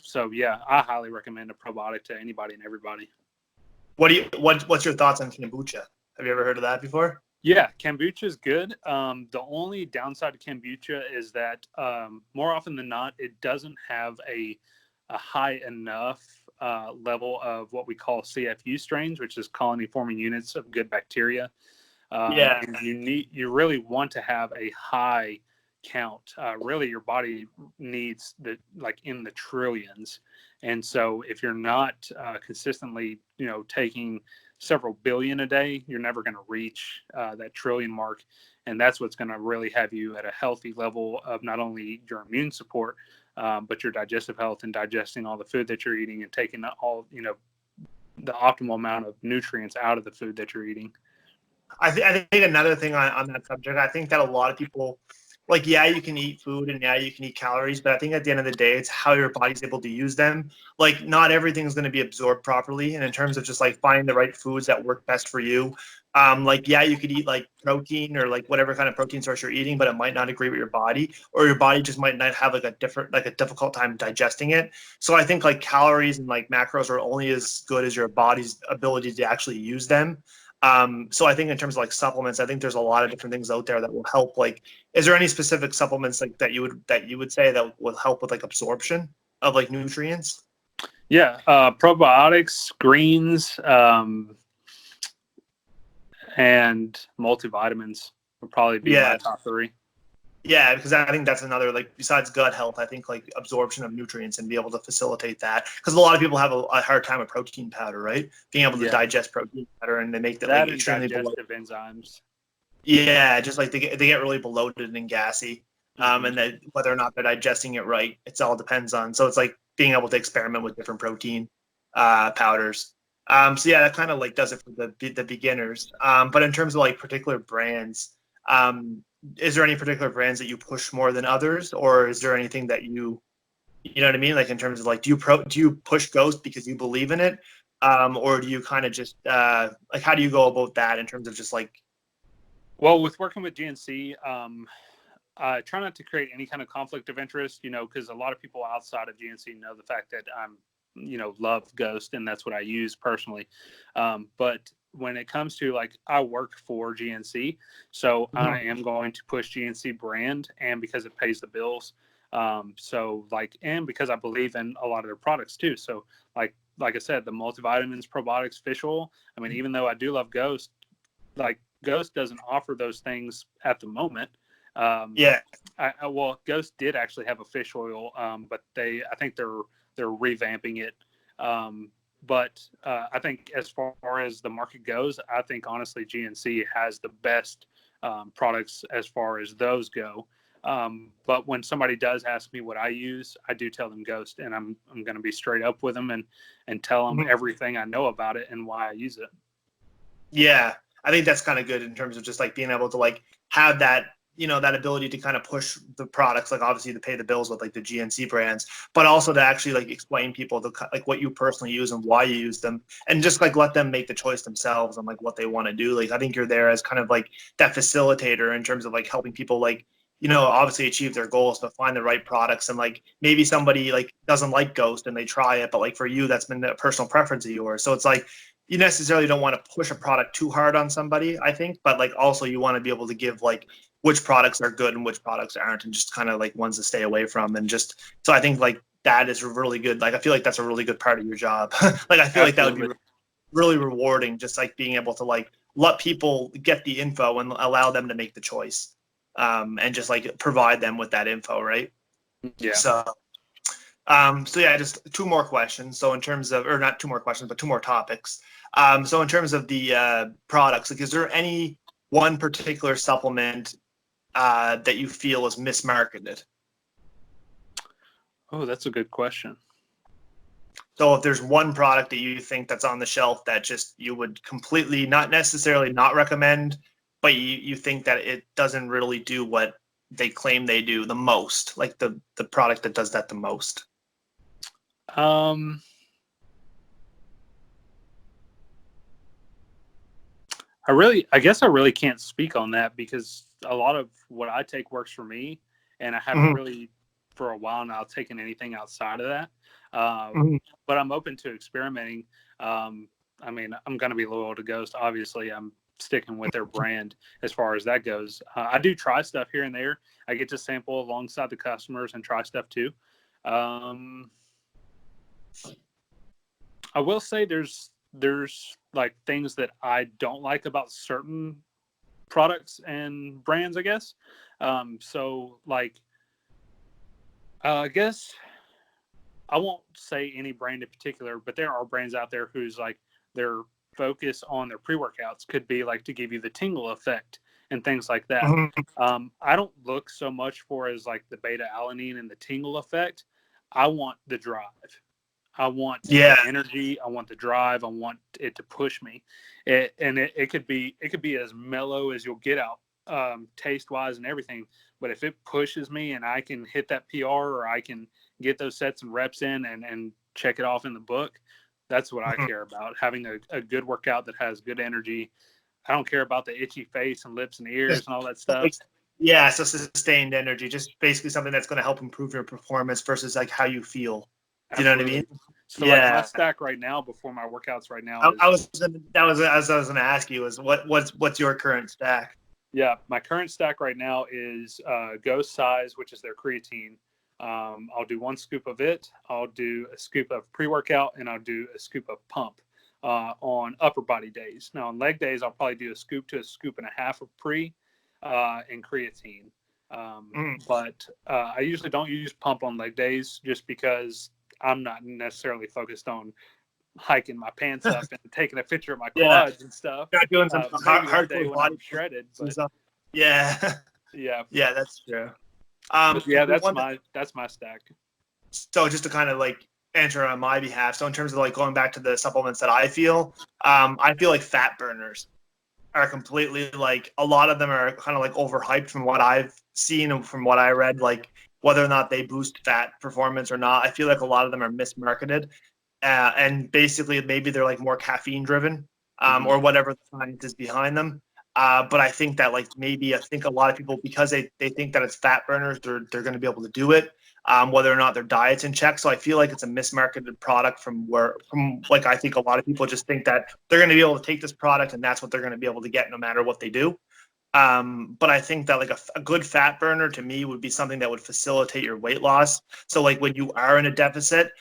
[SPEAKER 2] So yeah, I highly recommend a probiotic to anybody and everybody.
[SPEAKER 1] What's your thoughts on kombucha? Have you ever heard of that before?
[SPEAKER 2] Yeah, kombucha is good. The only downside to kombucha is that more often than not, it doesn't have a high enough level of what we call CFU strains, which is colony forming units of good bacteria. And you really want to have a high count. Really, your body needs in the trillions. And so if you're not consistently, taking several billion a day, you're never going to reach that trillion mark. And that's what's going to really have you at a healthy level of not only your immune support, but your digestive health and digesting all the food that you're eating and taking all, the optimal amount of nutrients out of the food that you're eating.
[SPEAKER 1] I think another thing on that subject, I think that a lot of people, you can eat food and you can eat calories, but I think at the end of the day, it's how your body's able to use them. Not everything is going to be absorbed properly. And in terms of just finding the right foods that work best for you, you could eat protein or whatever kind of protein source you're eating, but it might not agree with your body, or your body just might not have a difficult time digesting it. So I think calories and macros are only as good as your body's ability to actually use them. So I think in terms of supplements, I think there's a lot of different things out there that will help. Is there any specific supplements that you would say that will help with absorption of nutrients?
[SPEAKER 2] Yeah, probiotics, greens, and multivitamins would probably be my top three.
[SPEAKER 1] Yeah, because I think that's another, besides gut health, I think absorption of nutrients and be able to facilitate that. Because a lot of people have a hard time with protein powder, right? Being able to digest protein powder, and they make that extremely
[SPEAKER 2] digestive enzymes.
[SPEAKER 1] Yeah, just they get really bloated and gassy. And that whether or not they're digesting it right, it all depends on. So it's being able to experiment with different protein powders. So yeah, that kind of like does it for the beginners. But in terms of like particular brands, is there any particular brands that you push more than others, or is there anything that you know what I mean? Like in terms of like, do you push Ghost because you believe in it? Or do you kind of just like, how do you go about that in terms of just like?
[SPEAKER 2] Well, with working with GNC, I try not to create any kind of conflict of interest, because a lot of people outside of GNC know the fact that I'm, love Ghost, and that's what I use personally. But when it comes to like, I work for GNC, so I am going to push GNC brand, and because it pays the bills. So like, and because I believe in a lot of their products too. So like I said, the multivitamins, probiotics, fish oil. I mean, even though I do love Ghost, like Ghost doesn't offer those things at the moment. Well, Ghost did actually have a fish oil, but I think they're revamping it. But I think as far as the market goes, I think honestly GNC has the best products as far as those go. But when somebody does ask me what I use, I do tell them Ghost, and I'm going to be straight up with them and tell them everything I know about it and why I use it.
[SPEAKER 1] Yeah, I think that's kind of good in terms of just like being able to like have that, that ability to kind of push the products, like obviously to pay the bills with like the GNC brands, but also to actually like explain people like what you personally use and why you use them, and just like let them make the choice themselves on like what they want to do. Like I think you're there as kind of like that facilitator in terms of like helping people like, obviously achieve their goals, but find the right products. And like maybe somebody like doesn't like Ghost and they try it, but like for you, that's been a personal preference of yours. So it's like, you necessarily don't want to push a product too hard on somebody, I think, but like also you want to be able to give like which products are good and which products aren't, and just kind of like ones to stay away from. And just, so I think like that is really good. Like, I feel like that's a really good part of your job. Like, I feel like that would be really rewarding, just like being able to like let people get the info and allow them to make the choice. And just like provide them with that info. Right.
[SPEAKER 2] Yeah.
[SPEAKER 1] So yeah, just two more questions. So in terms of, or not two more questions, but two more topics. So in terms of the products, like, is there any one particular supplement that you feel is mismarketed?
[SPEAKER 2] Oh, that's a good question.
[SPEAKER 1] So if there's one product that you think that's on the shelf that just you would completely not necessarily not recommend, but you think that it doesn't really do what they claim they do the most, like the product that does that the most.
[SPEAKER 2] I guess I really can't speak on that, because a lot of what I take works for me, and I haven't really for a while now taken anything outside of that. But I'm open to experimenting. I mean, I'm going to be loyal to Ghost. Obviously, I'm sticking with their brand as far as that goes. I do try stuff here and there. I get to sample alongside the customers and try stuff too. I will say there's like things that I don't like about certain products and brands, I guess. So like, I guess I won't say any brand in particular, but there are brands out there whose like their focus on their pre-workouts could be like to give you the tingle effect and things like that. I don't look so much for as like the beta alanine and the tingle effect. I want the drive. I want the energy. I want the drive. I want it to push me. It could be as mellow as you'll get out, taste wise and everything. But if it pushes me and I can hit that PR, or I can get those sets and reps in and check it off in the book, that's what I care about. Having a good workout that has good energy. I don't care about the itchy face and lips and ears and all that stuff.
[SPEAKER 1] Yeah, so sustained energy, just basically something that's going to help improve your performance versus like how you feel. Do you know what I mean?
[SPEAKER 2] So like my stack right now, before my workouts right now,
[SPEAKER 1] I was going to ask you is what's your current stack?
[SPEAKER 2] Yeah, my current stack right now is Ghost Size, which is their creatine. I'll do 1 scoop of it. I'll do a scoop of pre-workout, and I'll do a scoop of pump on upper body days. Now on leg days, I'll probably do a scoop to a scoop and a half of pre and creatine. But I usually don't use pump on leg days, just because I'm not necessarily focused on hiking my pants up and taking a picture of my quads and stuff.
[SPEAKER 1] Not doing some hardcore
[SPEAKER 2] body shredded. But
[SPEAKER 1] yeah, that's true.
[SPEAKER 2] Yeah, that's my stack.
[SPEAKER 1] So just to kind of like answer on my behalf. So in terms of like going back to the supplements that I feel like fat burners are completely like, a lot of them are kind of like overhyped from what I've seen and from what I read, like whether or not they boost fat performance or not. I feel like a lot of them are mismarketed. And basically maybe they're like more caffeine driven, or whatever the science is behind them. But I think that like maybe I think a lot of people, because they think that it's fat burners, they're going to be able to do it, whether or not their diet's in check. So I feel like it's a mismarketed product from like I think a lot of people just think that they're going to be able to take this product and that's what they're going to be able to get no matter what they do. But I think that like a good fat burner to me would be something that would facilitate your weight loss. So like when you are in a deficit,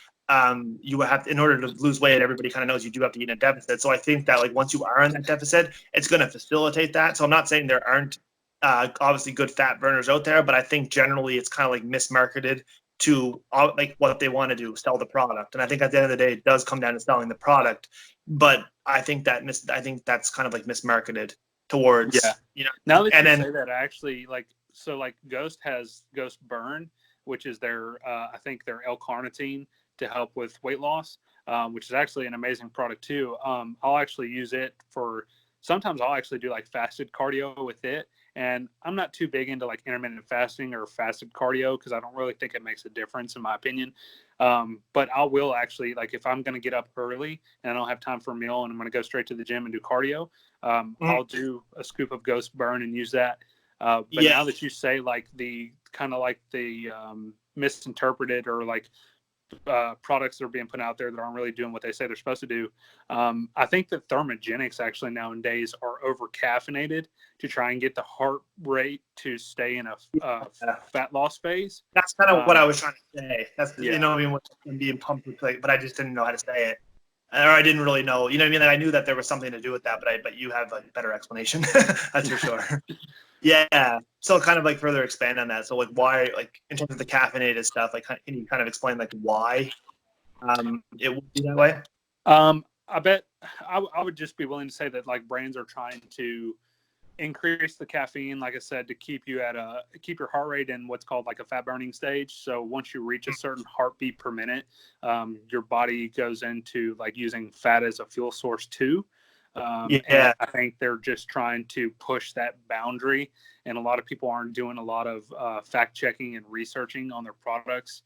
[SPEAKER 1] you have to, in order to lose weight, everybody kind of knows you do have to eat in a deficit. So I think that like once you are in that deficit, it's going to facilitate that. So I'm not saying there aren't obviously good fat burners out there, but I think generally it's kind of like mismarketed to like what they want to do, sell the product. And I think at the end of the day, it does come down to selling the product. But I think that's kind of like mismarketed towards,
[SPEAKER 2] Now that you say that, actually, like, so like Ghost has Ghost Burn, which is their I think their L-carnitine to help with weight loss, which is actually an amazing product too. I'll actually use it sometimes I'll actually do like fasted cardio with it. And I'm not too big into like intermittent fasting or fasted cardio because I don't really think it makes a difference in my opinion. But I will actually, like, if I'm going to get up early and I don't have time for a meal and I'm going to go straight to the gym and do cardio, I'll do a scoop of Ghost Burn and use that. But now that you say like the kind of like the misinterpreted or like products that are being put out there that aren't really doing what they say they're supposed to do, I think that thermogenics actually nowadays are over caffeinated to try and get the heart rate to stay in a fat loss phase.
[SPEAKER 1] That's kind of what I was trying to say. That's you know what I mean, what's being pumped with, like, but I just didn't know how to say it, or I didn't really know. You know what I mean? Like, I knew that there was something to do with that, but you have a better explanation. That's for sure. Yeah. So kind of like further expand on that. So like why, like in terms of the caffeinated stuff, like can you kind of explain like why it would be that way?
[SPEAKER 2] I bet I would just be willing to say that like brands are trying to increase the caffeine, like I said, to keep you keep your heart rate in what's called like a fat burning stage. So once you reach a certain heartbeat per minute, your body goes into like using fat as a fuel source too. And I think they're just trying to push that boundary, and a lot of people aren't doing a lot of fact checking and researching on their products.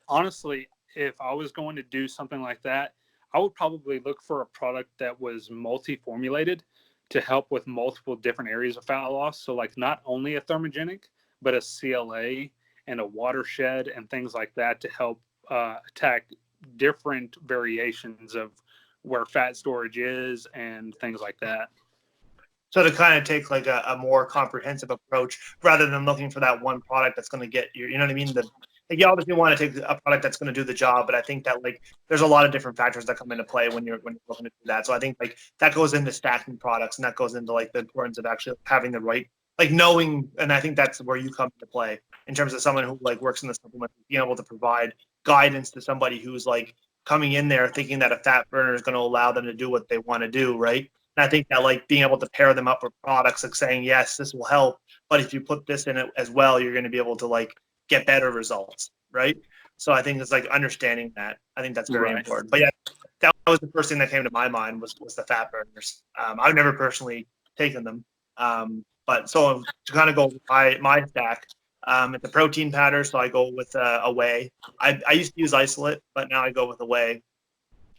[SPEAKER 2] Honestly, if I was going to do something like that, I would probably look for a product that was multi-formulated to help with multiple different areas of fat loss. So like not only a thermogenic, but a CLA and a watershed and things like that to help attack different variations of where fat storage is and things like that.
[SPEAKER 1] So to kind of take like a more comprehensive approach rather than looking for that one product that's going to get you, you know what I mean? Like you obviously want to take a product that's going to do the job, but I think that like there's a lot of different factors that come into play when you're looking to do that. So I think like that goes into stacking products, and that goes into like the importance of actually having the right, like knowing, and I think that's where you come into play in terms of someone who like works in the supplement, being able to provide guidance to somebody who's like coming in there thinking that a fat burner is going to allow them to do what they want to do, right? And I think that like being able to pair them up with products, like saying, yes, this will help, but if you put this in it as well, you're going to be able to like get better results, right? So I think it's like understanding that. I think that's very important. But yeah, that was the first thing that came to my mind was the fat burners. I've never personally taken them, but so to kind of go my stack, it's a protein powder, so I go with a whey. I used to use isolate, but now I go with a whey.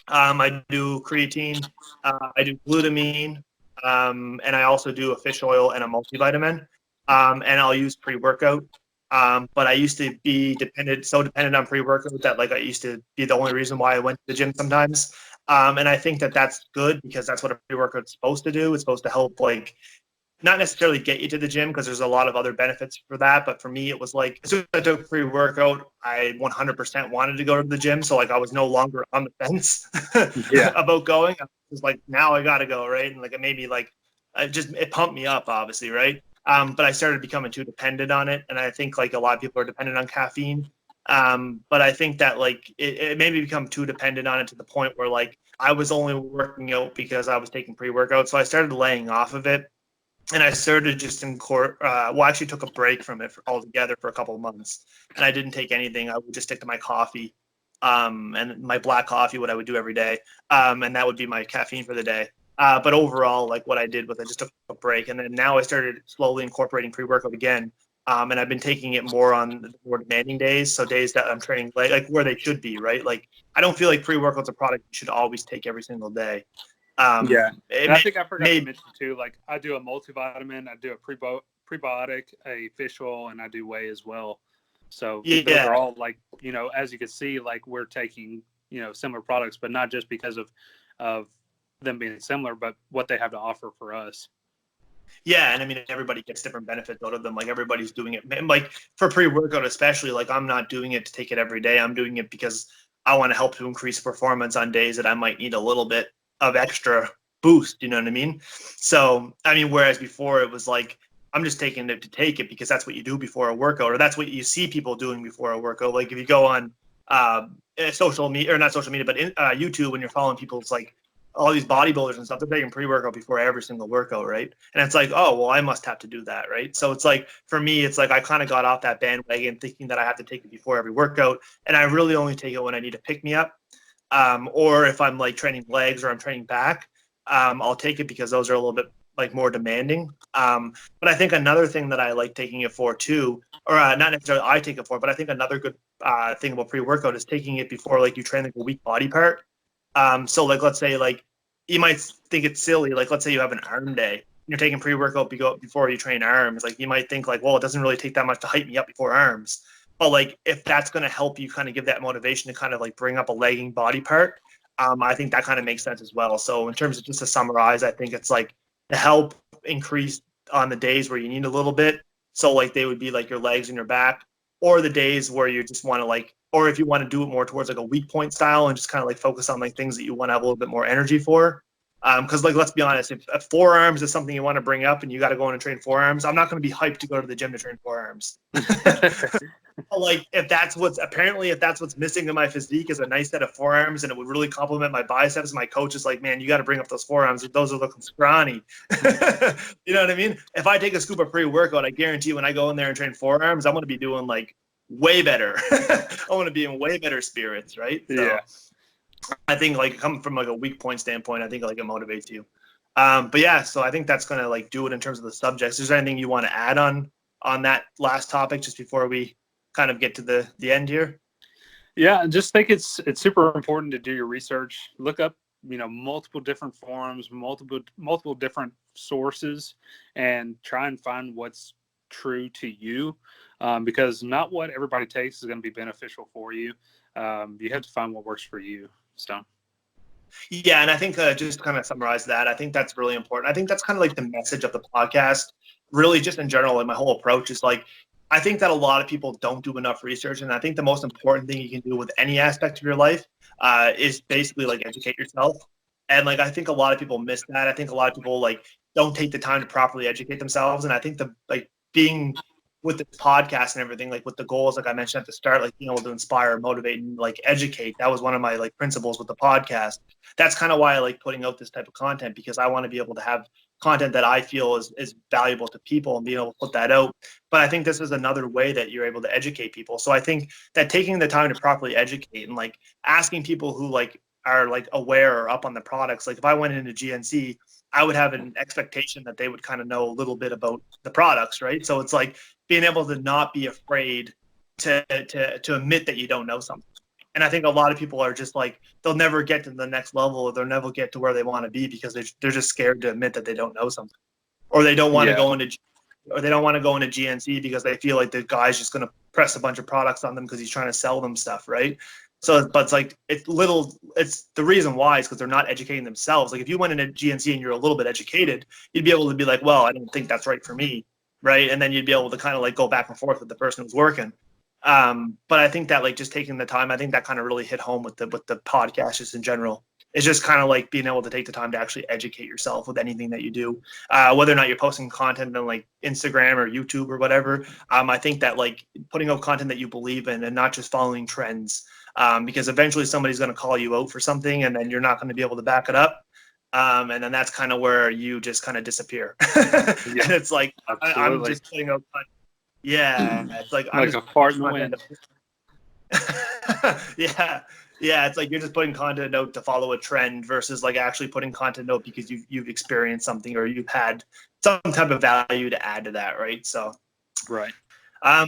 [SPEAKER 1] I do creatine, I do glutamine, and I also do a fish oil and a multivitamin, and I'll use pre-workout. But I used to be dependent on pre-workout that like I used to be the only reason why I went to the gym sometimes. And I think that that's good because that's what a pre-workout's supposed to do. It's supposed to help like not necessarily get you to the gym because there's a lot of other benefits for that. But for me, it was like as soon as I took pre-workout, I 100% wanted to go to the gym. So like I was no longer on the fence about going. I was like, now I got to go, right? And like it made me like it pumped me up, obviously, right? But I started becoming too dependent on it, and I think like a lot of people are dependent on caffeine. But I think that like it made me become too dependent on it to the point where like I was only working out because I was taking pre-workout. So I started laying off of it. And I started just I actually took a break from it altogether for a couple of months, and I didn't take anything. I would just stick to my coffee, and my black coffee, what I would do every day. And that would be my caffeine for the day. But overall, like what I did was I just took a break, and then now I started slowly incorporating pre-workout again. And I've been taking it more on the more demanding days. So days that I'm training like where they should be, right? Like I don't feel like pre-workout's a product you should always take every single day.
[SPEAKER 2] And I think I forgot to mention too, like I do a multivitamin, I do a prebiotic, a fish oil, and I do whey as well. So those are all like, you know, as you can see, like we're taking, you know, similar products, but not just because of them being similar, but what they have to offer for us.
[SPEAKER 1] Yeah, and I mean everybody gets different benefits out of them. Like everybody's doing it. And like for pre-workout especially, like I'm not doing it to take it every day. I'm doing it because I want to help to increase performance on days that I might need a little bit of extra boost, you know what I mean? So, I mean, whereas before it was like, I'm just taking it to take it because that's what you do before a workout, or that's what you see people doing before a workout. Like if you go on social media, or not social media, but YouTube, when you're following people's like all these bodybuilders and stuff, they're taking pre-workout before every single workout, right? And it's like, oh, well, I must have to do that, right? So it's like, for me, it's like I kind of got off that bandwagon thinking that I have to take it before every workout, and I really only take it when I need to pick me up. Or if I'm like training legs or I'm training back, I'll take it because those are a little bit like more demanding. But I think another thing that I like taking it for too, or not necessarily I take it for, but I think another good thing about pre-workout is taking it before like you train like a weak body part. So like, let's say like you might think it's silly. Like let's say you have an arm day, you're taking pre-workout before you train arms. Like you might think like, well, it doesn't really take that much to hype me up before arms. But like if that's going to help you kind of give that motivation to kind of like bring up a lagging body part, I think that kind of makes sense as well. So in terms of just to summarize, I think it's like to help increase on the days where you need a little bit. So like they would be like your legs and your back, or the days where you just want to like, or if you want to do it more towards like a weak point style and just kind of like focus on like things that you want to have a little bit more energy for. Because like, let's be honest, if forearms is something you want to bring up and you got to go in and train forearms, I'm not going to be hyped to go to the gym to train forearms. Like if that's what's missing in my physique is a nice set of forearms, and it would really complement my biceps. My coach is like, man, you got to bring up those forearms. Those are looking scrawny. You know what I mean? If I take a scoop of pre-workout, I guarantee when I go in there and train forearms, I'm going to be doing like way better. I want to be in way better spirits, right? So
[SPEAKER 2] yeah.
[SPEAKER 1] I think like coming from like a weak point standpoint, I think like it motivates you. But yeah, so I think that's going to like do it in terms of the subjects. Is there anything you want to add on that last topic just before we kind of get to the end here?
[SPEAKER 2] Yeah, I just think it's super important to do your research. Look up, you know, multiple different forums, multiple different sources, and try and find what's true to you, because not what everybody takes is going to be beneficial for you. You have to find what works for you. So.
[SPEAKER 1] Yeah, and I think just to kind of summarize that, I think that's really important. I think that's kind of like the message of the podcast, really just in general, like my whole approach is like, I think that a lot of people don't do enough research, and I think the most important thing you can do with any aspect of your life is basically like educate yourself. And like I think a lot of people miss that. I think a lot of people like don't take the time to properly educate themselves. And I think the like being with this podcast and everything, like with the goals, like I mentioned at the start, like being able to inspire, motivate, and like educate. That was one of my like principles with the podcast. That's kind of why I like putting out this type of content, because I want to be able to have content that I feel is valuable to people and being able to put that out. But I think this is another way that you're able to educate people. So I think that taking the time to properly educate and like asking people who like are like aware or up on the products, like if I went into GNC, I would have an expectation that they would kind of know a little bit about the products, right? So it's like being able to not be afraid to admit that you don't know something. And I think a lot of people are just like, they'll never get to the next level, or they'll never get to where they want to be because they're just scared to admit that they don't know something, or they don't want to go into, or they don't want to go into GNC because they feel like the guy's just going to press a bunch of products on them because he's trying to sell them stuff, right? So, but it's like it's the reason why is because they're not educating themselves. Like if you went into GNC and you're a little bit educated, you'd be able to be like, well, I don't think that's right for me, right? And then you'd be able to kind of like go back and forth with the person who's working. But I think that like just taking the time, I think that kind of really hit home with the podcast just in general. It's just kind of like being able to take the time to actually educate yourself with anything that you do, whether or not you're posting content on like Instagram or YouTube or whatever. I think that like putting out content that you believe in and not just following trends, because eventually somebody's going to call you out for something and then you're not going to be able to back it up. And then that's kind of where you just kind of disappear. And it's like, I'm just putting out content. Yeah, it's like I'm
[SPEAKER 2] a fart in the wind.
[SPEAKER 1] Yeah, it's like you're just putting content out to follow a trend versus like actually putting content out because you've experienced something or you've had some type of value to add to that, right? So
[SPEAKER 2] Right.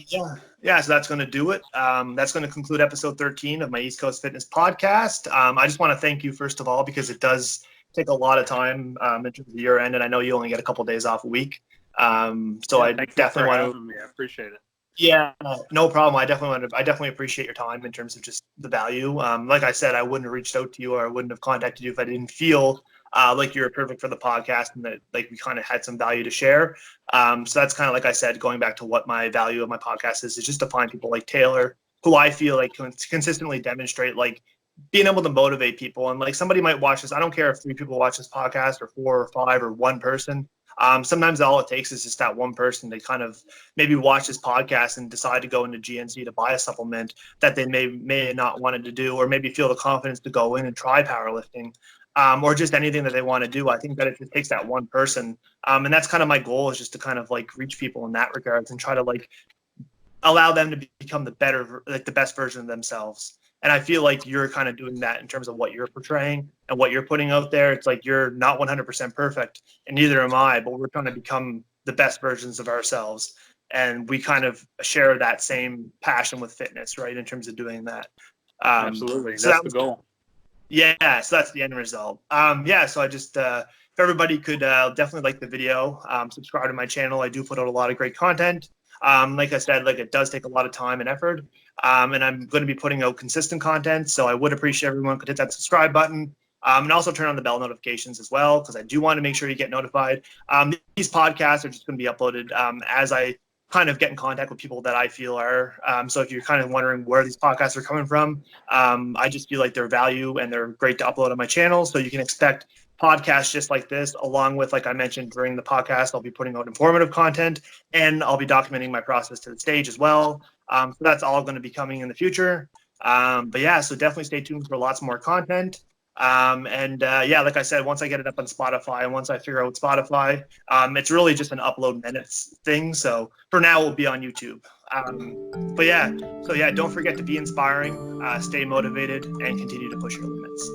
[SPEAKER 1] So that's going to do it. That's going to conclude episode 13 of my East Coast Fitness podcast. I just want to thank you first of all, because it does take a lot of time in terms of year end, and I know you only get a couple of days off a week. So I definitely want to.
[SPEAKER 2] I appreciate it.
[SPEAKER 1] Yeah, no problem. I definitely appreciate your time in terms of just the value. Like I said, I wouldn't have reached out to you or I wouldn't have contacted you if I didn't feel like you were perfect for the podcast and that like we kind of had some value to share. So that's kind of like I said, going back to what my value of my podcast is just to find people like Taylor, who I feel like consistently demonstrate like being able to motivate people. And like somebody might watch this. I don't care if 3 people watch this podcast or 4 or 5 or 1 person. Sometimes all it takes is just that one person to kind of maybe watch this podcast and decide to go into GNC to buy a supplement that they may not wanted to do, or maybe feel the confidence to go in and try powerlifting, or just anything that they want to do. I think that it just takes that one person. And that's kind of my goal, is just to kind of like reach people in that regards and try to like allow them to become the best version of themselves. And I feel like you're kind of doing that in terms of what you're portraying and what you're putting out there. It's like you're not 100% perfect, and neither am I, but we're trying to become the best versions of ourselves. And we kind of share that same passion with fitness, right, in terms of doing that.
[SPEAKER 2] Absolutely. So that's the goal.
[SPEAKER 1] Yeah, so that's the end result. So I just, if everybody could definitely like the video, subscribe to my channel. I do put out a lot of great content. Like I said, like it does take a lot of time and effort. And I'm going to be putting out consistent content. So I would appreciate everyone could hit that subscribe button, and also turn on the bell notifications as well, because I do want to make sure you get notified. These podcasts are just going to be uploaded as I kind of get in contact with people that I feel are. So if you're kind of wondering where these podcasts are coming from, I just feel like they're value and they're great to upload on my channel. So you can expect podcasts just like this, along with, like I mentioned during the podcast, I'll be putting out informative content, and I'll be documenting my process to the stage as well. So that's all going to be coming in the future. So definitely stay tuned for lots more content. Like I said, once I get it up on Spotify and once I figure out Spotify, it's really just an upload minutes thing. So for now, we'll be on YouTube. Don't forget to be inspiring, stay motivated, and continue to push your limits.